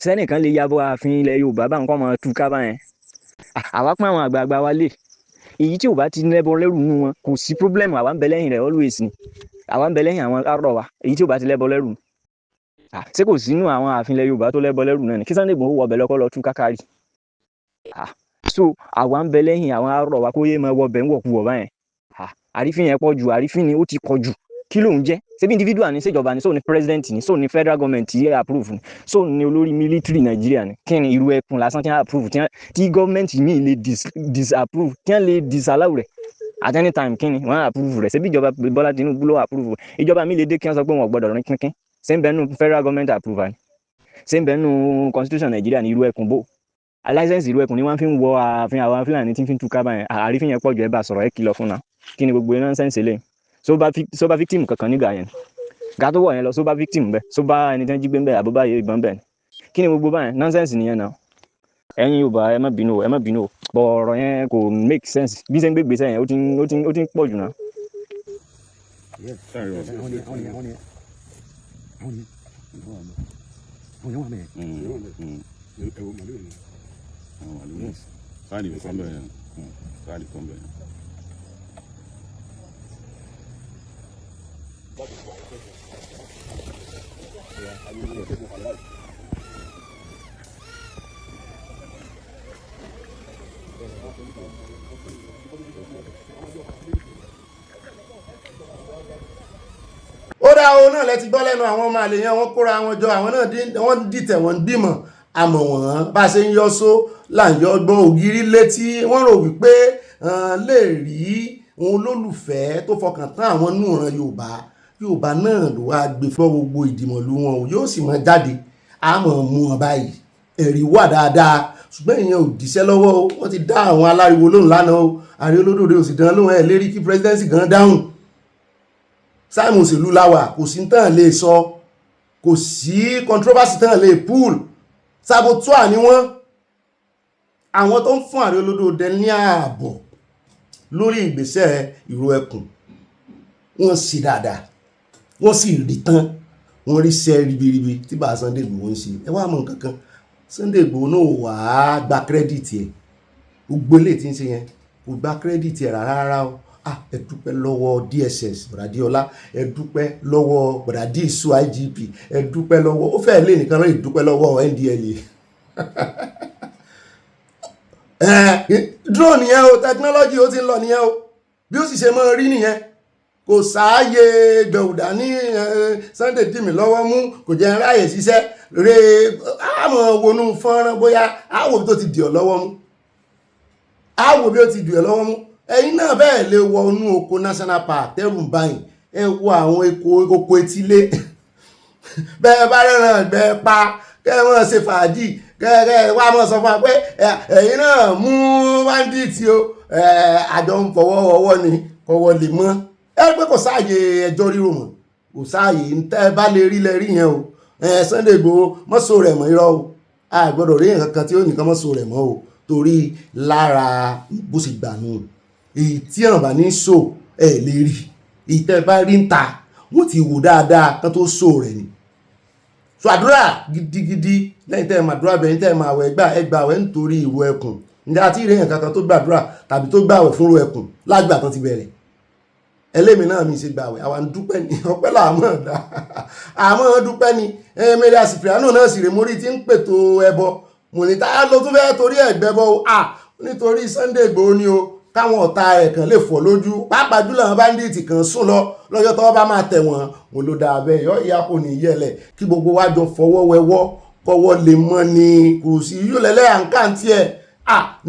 sẹ́nìkan lè yabọ̀ ààfin ilẹ̀ Yorùbá báwọn kọ́ máa tú ká báyẹn àwa pọ́n àwọn àgbààgbà wa lè èyí tí ò bá ti lẹ́bọ lẹ́rù nù wọn kò sí problem àwa ń bẹ lẹ́yìn rẹ̀ always ni àwa ń bẹ lẹ́yìn àwọn arọ̀ wa èyí tí ò bá ti lẹ́bọ lẹ́rù ṣé kò sínú àwọn ààfin ilẹ̀ Yorùbá tó lẹ́bọ lẹ́rù náà ni kí Sunday Igboho wọ ọbẹ̀ lọ́kọ́ lọ tú kákàrí so àwa ń bẹ lẹ́yìn àwọn arọ̀ wa kó yé máa wọ ọbẹ̀ ń wọ̀kú wọ̀ báyẹn àrífín yẹn pọ̀ jù àrífín ni ó ti kọ jù kí ló ń jẹ́ ṣebí individual ní ṣèjọba ní so ní president ní so ní federal government yẹ approve ní so ní olórí military Nàìjíríà ní kí ni irú ẹkùn lásán tí wọ́n approve tí government míì lè disapprove tí wọ́n lè disallow rẹ̀ at any time kí ni wọ́n approve rẹ̀ ṣebí ìjọba Bọ́lá Tinubu ló approve ìjọba míì lè dé kí wọ́n sọ pé wọ́n gbọ́dọ̀ rìn kínkín ṣé ń bẹ nínú federal government approval ni ṣé ń bẹ nínú constitution Nàìjíríà ní irú ẹkùn bó license irú ẹkùn ni wọ́n fi ń wọ ààfin àwọn Fúlàní tí ń fi tú ká báyẹn àrífín yẹn pọ̀ jù ẹ bá sọ̀rọ̀ ẹ kìlọ̀ fún náà kí ni gbogbo nonsense lẹ́yìn so bá victim kankan nígbà yẹn ga tó wọ̀ yẹn lọ so bá victim bẹ́ẹ̀ so bá ẹni tí wọ́n jí gbé ń bẹ́ẹ̀ àbó bá yẹ ìbọn bẹ́ẹ̀ kí ni gbogbo báyẹn nonsense nìyẹn náà ẹ̀yin Yorùbá ẹ má bínú o bọ̀ ọ̀rọ̀ yẹn kò make sense bí ṣe ń gbé gbèsè yẹn ó ti ń pọ̀ jù náà. ó dá o náà lẹ ti gbọ́ lẹ́nu àwọn ọmọ àlèyàn wọn kóra wọn jọ àwọn náà wọ́n dìtẹ̀ wọ́n gbìmọ̀ àmọ̀ wọ́n bá ṣe ń yọ só là ń yọ gbọ́n ògiri létí wọ́n rò wípé lè rí òun olólùfẹ́ tó fọkàn tán àwọn nù ran Yorùbá náà ló wá gbé fọ́ gbogbo ìdìmọ̀lú wọn ò yóò sì mọ jáde àmọ́ mú wọn báyìí ẹ̀rí wà dáadáa ṣùgbọ́n ìyẹn ò díṣẹ́ lọ́wọ́ o wọ́n ti dá àwọn aláriwo lóhùn lánàá o ààrẹ olódòdó ò sì dán lóhùn ẹ̀ lérí kí presidency gan dáhùn sáàmù òṣèlú láwà kò sí tán lè sọ kò sí controversy tán lè pool sabotua ni wọ́n àwọn tó ń fún ààrẹ olódòdó ní ààbọ̀ lórí ìgbésẹ̀ ìró ẹkùn wọ́n sì dáadáa wọ́n sì rí tán wọ́n rí sẹ́ ribiribi tí bá Sunday Igboho ń ṣe ẹ wá mọ̀ nǹkan kan Sunday Igboho náà wà á gba kírẹ́dìtì ẹ̀ gbogbo ilé tí ń ṣe yẹn kò gba kírẹ́dìtì ẹ̀ rárá o ẹ dúpẹ́ lọ́wọ́ DSS Bọ̀dádíọlá ẹ dúpẹ́ lọ́wọ́ Bọ̀dádísù IGP ẹ dúpẹ́ lọ́wọ́ ó fẹ́ lé nìkan náà ìdúpẹ́ lọ́wọ́ NDLEA drone nìyẹn o technology ó ti ń lọ nìyẹn o bí ó sì ṣe mọ́ rí nìyẹn kò sáàyè gbẹ̀wùdà ní Sunday dìmí lọ́wọ́ mú kò jẹ́ ráyè ṣiṣẹ́ rè àmọ́ wọnú fọ́nrán bóyá àwò bí tó ti dì ọ́ lọ́wọ́ mú àwò bí ó ti dì ọ́ lọ́wọ́ mú ẹ̀yin náà bẹ́ẹ̀ lè wọ inú oko national park tẹ́rù ń báyìí ẹ wo àwọn oko etílé bẹ́ẹ̀ bá rẹ̀ràn ẹgbẹ́ pa kẹ́ ẹ mọ̀ ṣe fàájì kẹ́ wá mọ̀ sọ fún wa pé ẹ̀yin náà mú báńdíìtì o àjọ ń fọwọ́ ọwọ́ ni kọ́wọ́ lè mọ́ ẹ pé kò sáàyè ẹjọ́ ríro mọ́ kò sáàyè ń tẹ́ bá lè rí lẹ́rí yẹn o Sunday Igboho mọ́sọ rẹ̀ mọ́ irọ́ o a gbọ́dọ̀ rí nǹkan kan tí ó nìkan mọ́sọ rẹ̀ mọ́ o torí lára bó ṣe gbà nù èyí tí àwọn bá ní so ẹ lè rí èyí tẹ́ bá rí ń ta wọ́n ti wò dáadáa kán tó so rẹ̀ ni so àdúrà gidigidi lẹ́yìn tẹ́ ẹ máa dúrà bẹ̀yìn tẹ́ ẹ máa wẹ̀ ẹgbà wẹ̀ nítorí ìró ẹkùn ǹjẹ́ àti ìrẹ́yìn kankan tó gbàdúrà tàbí tó gbàwẹ̀ fúnrú ẹkùn lágbà tán ti bẹ̀rẹ̀ ẹlẹ́mi náà mi ṣe gbàwẹ̀ àwa ń dúpẹ́ ní ọpẹ́ làmọ́ dá àmọ́ dúpẹ́ ní Mary Cipriano náà sì rè mórí tí ń pètò ẹbọ mòníta ló tún fẹ́ torí ẹ̀gbẹ́bọ nítorí Sunday Igboho ni o káwọn ọ̀tá ẹ̀ kàn lè fọ́ lójú pàápàá jùlọ àwọn báńdíìtì kan sùn lọ lọ́jọ́ tọ́wọ́ bá máa tẹ̀ wọ́n mo ló dáa bẹ́ẹ̀ yọ ìyá kò ní yẹlẹ̀ kí gbogbo wa jọ fọwọ́ wẹwọ́ kọ́wọ́ lè mọ́ ní kùrùsì yóò lẹ́lẹ́ àǹkáǹtì ẹ̀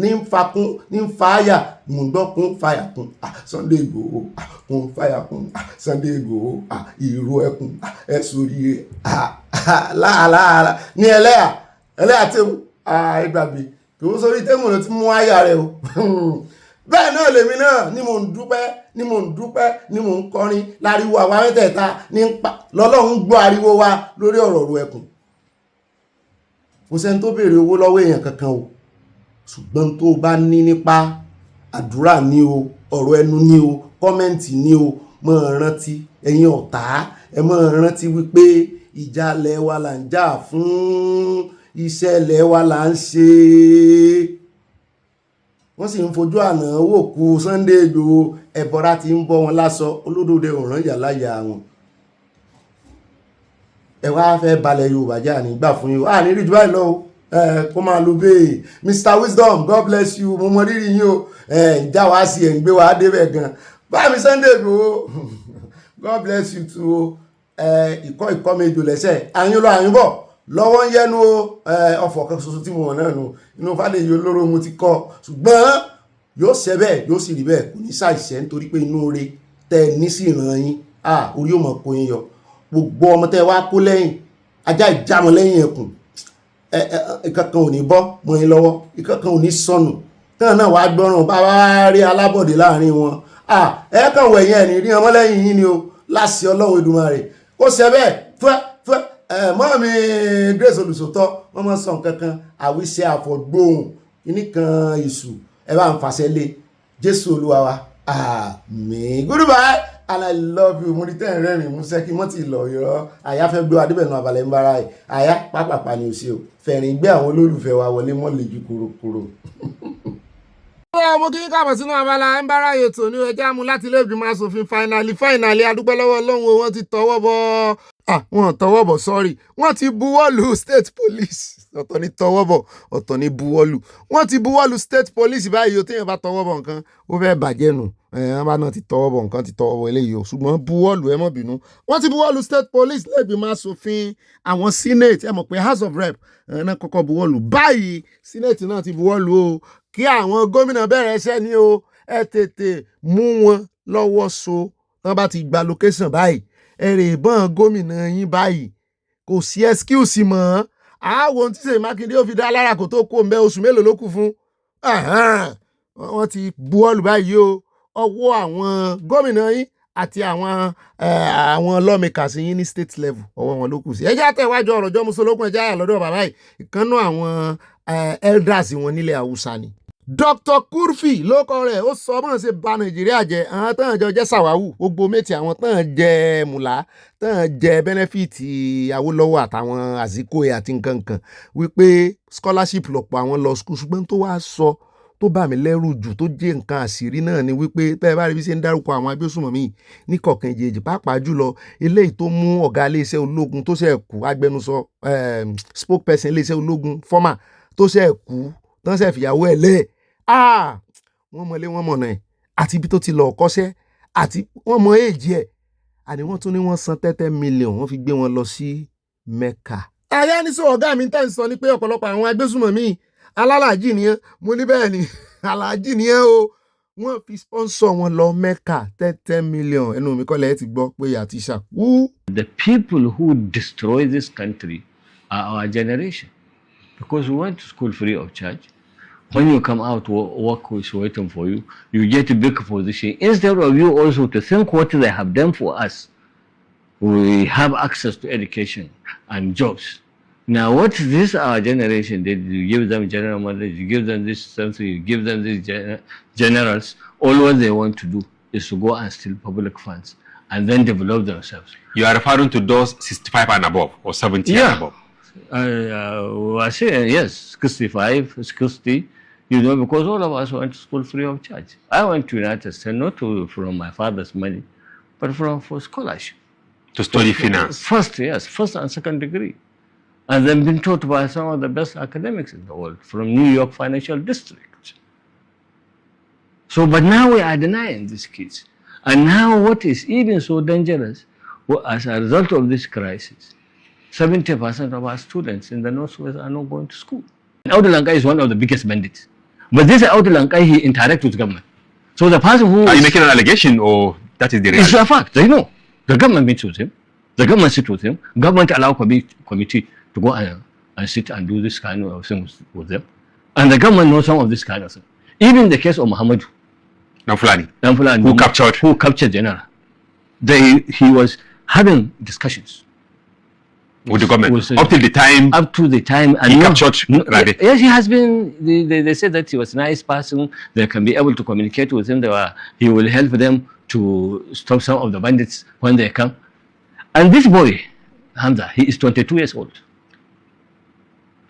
ní ń fakún ní ń fa àyà mò ń gbọ́ kún fàyà kún Sunday Igboho kún fàyà kún Sunday Igboho ìró ẹkùn ẹ̀sùn oríire láàlá ní ẹlẹ́yà tẹ́mu ìgbàgbé kí ó sórí tẹ́mu ló ti mú àyà rẹ̀ o bẹ́ẹ̀ náà lèmi náà ni mò ń dúpẹ́ ni mò ń dúpẹ́ ni mò ń kọrin láriwo àwa mẹ́tẹ̀ẹ̀ta ní lọ́lọ́run gbọ́ ariwo wa lórí ọ̀rọ̀ ọ̀rọ̀ ẹkùn kò sẹ́ni tó béèrè owó lọ́wọ́ èèyàn kankan o ṣùgbọ́n tó bá ní nípa àdúrà ní o ọ̀rọ̀ ẹnu ní o kọ́mẹ́ǹtì ní o mọ́ rántí ẹ̀yin ọ̀tá ẹ mọ́ rántí wípé ìjà ilẹ̀ wa là ń jà fún iṣẹ́ ilẹ̀ wa là ń ṣe wọ́n sì ń fojú àná wò kú Sunday Igboho ẹ̀bọ̀ra ti ń bọ́ wọn lásọ olódòdó òràn yà láyà wọn ẹ wá fẹ́ balẹ̀ Yorùbá jà nígbà fún yín ní rí jù báyìí lọ kó máa lo bẹ́ẹ̀ Mr Wisdom God bless you mo mọ rírì yín o ìjà wá sí ẹ̀ ń gbé wá débẹ̀ gan báyìí Sunday Igboho God bless you too ìkọ́ méjò lẹ́sẹ̀ àyín lọ àyín bọ̀ lọ́wọ́ ń yẹnu ọ̀fọ̀ kan ṣoṣo tí mo wọ̀n náà nù inú fàlẹ̀ yìí olóró mo ti kọ́ ṣùgbọ́n yóò ṣẹ bẹ́ẹ̀ yóò sì rí bẹ́ẹ̀ kò ní ṣàìṣẹ́ nítorí pé inú oore tẹ́ ní sí ìran yín orí òmò kò yín yọ gbogbo ọmọ tẹ́ wá kó lẹ́yìn ajá ìjámọ́ lẹ́yìn ẹkùn ìkankan ò ní bọ́ mọ́ yín lọ́wọ́ ìkankan ò ní sọnù tán náà wàá gbọ́ràn bá wá rí alábọ̀dé láàrin wọn ẹ kàn wọ ẹ̀yìn ẹ̀ ní rí ọmọ lẹ́yìn yín ni o láṣẹ Ọlọ́run Èdùmàrè kó ṣẹ bẹ́ẹ̀ fẹ́ mọ́ mi Grace olùsòtọ́ wọ́n mọ́ sọ kankan àwíṣẹ́ àfọ̀gbóhùn kíní kan ìṣù ẹ bá ń fàṣẹ lé Jésù Olúwa wa àmín goodbye and I love you mo ní tẹ́ rẹ́rìn músẹ́ kí mọ́ ti lọ yọ àyà fẹ́ gbé adébẹ̀nù abalẹ̀ ń bára ẹ̀ àyà pápápá ni ò ṣe o fẹ̀rìn gbé àwọn olólùfẹ́ wa wọlé mọ́ lè ju kúròkúrò. mo kí káàbọ̀ sínú abala ń bára ètò ní ẹjẹ́ mú láti ilé ìgbìmọ̀ asòfin finally adúpẹ́ lọ́wọ́ Ọlọ́run o wọ́n ti tọwọ́ bọ̀ wọ́n tọwọ́ bọ̀ sorry wọ́n ti buwọ́lù state police ọ̀tọ̀ ní tọwọ́ bọ̀ ọ̀tọ̀ ní buwọ́lù wọ́n ti buwọ́lù state police báyìí o téèyàn bá tọwọ́ bọ̀ nǹkan ó fẹ́ bàjẹ́ nù wọ́n bá náà ti tọwọ́ bọ̀ nǹkan ti tọwọ́ bọ̀ eléyìí o ṣùgbọ́n buwọ́lù ẹ má bínú wọ́n ti buwọ́lù state police lẹ́gbìmọ̀ asòfin àwọn senate ẹ mọ̀ pé house of rep náà kọ́kọ́ buwọ́lù báyìí senate náà ti buwọ́lù o kí àwọn gómìnà bẹ̀rẹ̀ iṣẹ́ ní o ẹ tètè mú wọn lọ́wọ́ so wọ́n bá ti gba location báyìí ẹ̀rẹ̀ ìbọn gómìnà yín báyìí kò sí excuse mọ́ àwọn tí Ṣèyí Mákindé ó fi dá lára kò tó kó mbẹ́ oṣù mélòó ló kù fún wọ́n ti buwọ́lù báyìí o ọwọ́ àwọn gómìnà yín àti àwọn lawmakers yín ní state level ọwọ́ wọn ló kù sí ẹjẹ́ àtẹ̀wájú ọ̀rọ̀ jọ́ musolókun ẹjẹ́ àyà lọ́dọ̀ bàbá yìí ìkànnú àwọn elders wọn nílẹ̀ Haúsá ni. Dr. Kurfi lókọ rẹ̀ ó sọ bọ́n ṣe ba Nàìjíríà jẹ́ àwọn tán jọ jẹ́ sàwáwù gbogbo méjì àwọn tán jẹ mùlá tán jẹ bẹ́nẹ́fìtì Awólọ́wọ̀ àtàwọn Azikiwe àti nǹkan kan wípé scholarship lọ́pọ̀ àwọn lọ school ṣùgbọ́n tó wá sọ tó bà mí lẹ́rù jù tó jẹ́ nǹkan àṣírí náà ni wípé tẹ́ ẹ bá rí bí ṣe ń dárúkọ àwọn agbésùnmọ̀mí ní kọ̀ọ̀kan ìjèjì pàápàá jùlọ eléyìí tó mú ọ̀gá iléeṣẹ́ ológun tó ṣe kú agbẹnusọ spokesperson iléeṣẹ́ ológun former tó ṣe kú tán ṣe fìyàwó ẹ̀ lẹ́ẹ̀ wọ́n mọlé wọ́n mọ̀nà ẹ̀ àti ibi tó ti lọ kọ́ṣẹ́ àti wọ́n mọ èjì ẹ̀ àní wọ́n tún ní wọ́n san 30 million wọ́n fi gbé wọn lọ sí Mẹ́kà. àyà ní sọ ọ̀gá mi tẹ́ ń sọ ni pé ọ̀pọ̀lọpọ̀ àwọn agbésùnmọ̀mí alálàájì nìyẹn mo ní bẹ́ẹ̀ ni aláàjì nìyẹn o wọ́n fi sponsor wọn lọ Mecca 10 million ẹnu mi kọ́lẹ̀ ẹ ti gbọ́ pé àti ṣàkú. The people who destroy this country are our generation, because we went to school free of charge. When you come out, work is waiting for you. You get a big position. Instead of you also to think what they have done for us, we have access to education and jobs. Now, what this our generation did, you give them general knowledge, you give them this something, you give them these generals, all what they want to do is to go and steal public funds and then develop themselves. You are referring to those 65 and above or 70 and above? I say yes, 65, 60, you know, because all of us went to school free of charge. I went to United States, not from my father's money, but for scholarship. To study finance? First and second degree. And then been taught by some of the best academics in the world from New York Financial District. So, but now we are denying these kids. And now what is even so dangerous, as a result of this crisis, 70% of our students in the Northwest are not going to school. Audu Lankai is one of the biggest bandits. But this Audu Lankai, he interacts with government. So the person who... Are you making an allegation or that is the reality? It's a fact. They know. The government meets with him. The government sits with him. Government allow committee to go and sit and do this kind of things with them. And the government knows some of this kind of thing. Even the case of Muhammadu Namfulani, who captured General. He was having discussions with the government up to the time and he captured Rabi. Yes, he has been. They said that he was a nice person. They can be able to communicate with him. He will help them to stop some of the bandits when they come. And this boy, Hamza, he is 22 years old.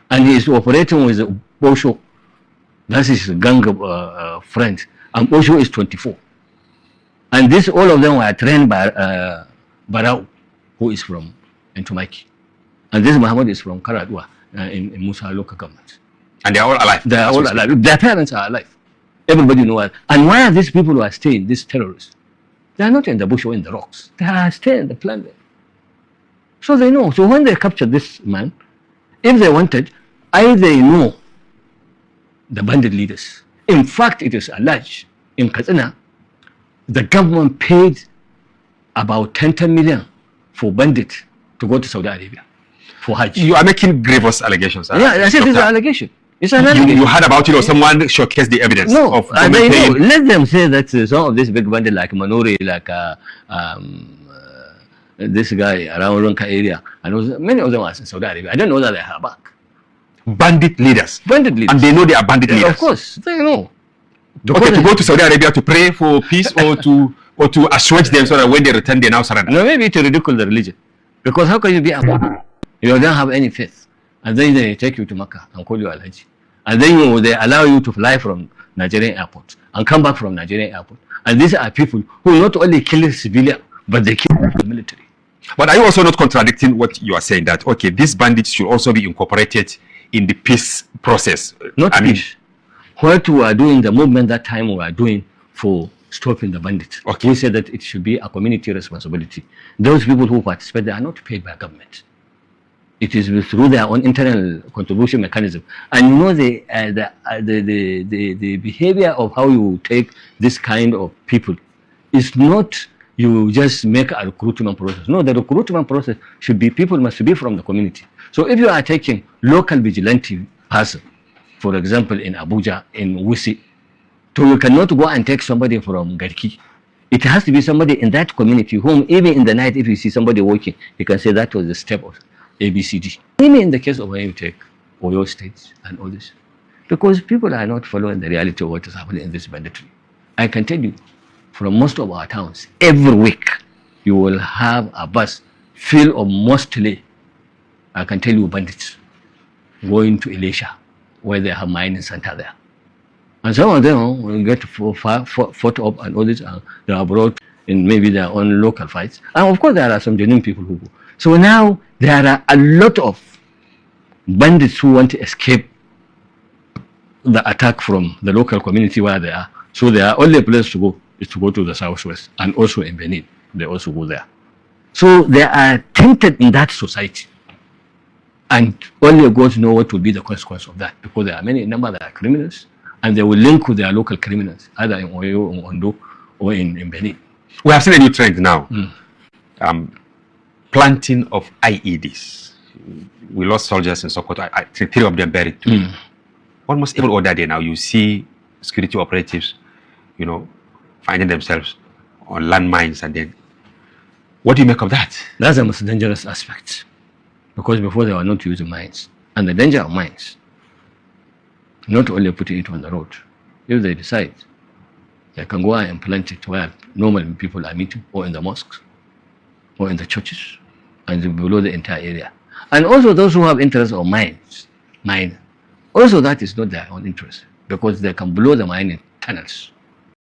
And he is operating with Osho. That's his gang friend. And Osho is 24. And all of them were trained by Barau, who is from Ntumaki. And this Muhammad is from Karadua in Musa local government. And they are all alive? They are all alive. Their parents are alive. Everybody knows. And why are these people who are staying, these terrorists? They are not in the bush or in the rocks. They are staying in the planet. So they know. So when they capture this man, if they wanted, either they know the bandit leaders. In fact, it is alleged in Katsina, the government paid about 10 million for bandits to go to Saudi Arabia for Hajj. You are making grievous allegations. Yeah, I said it's an allegation. It's an allegation. You heard about it or someone showcased the evidence? No, of they know. Let them say that some of these big bandits like Manuri, like this guy around Runka area, and many of them are in Saudi Arabia. I don't know that they are back. Bandit leaders? Bandit leaders. And they know they are bandit leaders? Of course, they know. Okay, to go to Saudi Arabia to pray for peace or to assuage them so that when they return they now surrender? No, maybe to ridicule the religion. Because how can you be a Muslim? You don't have any faith. And then they take you to Makkah and call you Alhaji. And then they allow you to fly from Nigerian airport and come back from Nigerian airport. And these are people who not only kill civilians, but they kill the military. But are you also not contradicting what you are saying, that, okay, these bandits should also be incorporated in the peace process? Not peace. What we are doing, the movement that time we are doing for stopping the bandits. Okay. We said that it should be a community responsibility. Those people who participate, they are not paid by government. It is through their own internal contribution mechanism. And you know the behavior of how you take this kind of people is not you just make a recruitment process. No, the recruitment process should be people must be from the community. So if you are taking local vigilante person, for example, in Abuja, in Wisi, so you cannot go and take somebody from Garki. It has to be somebody in that community whom even in the night, if you see somebody walking, you can say that was the step of ABCD. Even in the case of when you take Oyo State and all this, because people are not following the reality of what is happening in this banditry. I can tell you, from most of our towns, every week, you will have a bus filled of mostly, I can tell you, bandits going to Elisha, where they have mining center there. And some of them will get fought up and all this, and they are brought in maybe their own local fights. And of course, there are some genuine people who go. So now, there are a lot of bandits who want to escape the attack from the local community where they are. So their only place to go is to go to the southwest, and also in Benin, they also go there. So they are tainted in that society. And only God knows what will be the consequence of that, because there are many number that are criminals, and they will link with their local criminals, either in Oyo, in Ondo, or in Benin. We have seen a new trend now. Planting of IEDs. We lost soldiers in Sokoto. I think 3 of them buried today. Almost every other day now, you see security operatives, finding themselves on landmines. And then, what do you make of that? That's the most dangerous aspect, because before they were not using mines, and the danger of mines, not only putting it on the road. If they decide, they can go and plant it where normally people are meeting, or in the mosques, or in the churches, and below the entire area. And also those who have interest of mine, also that is not their own interest, because they can blow the mine in tunnels.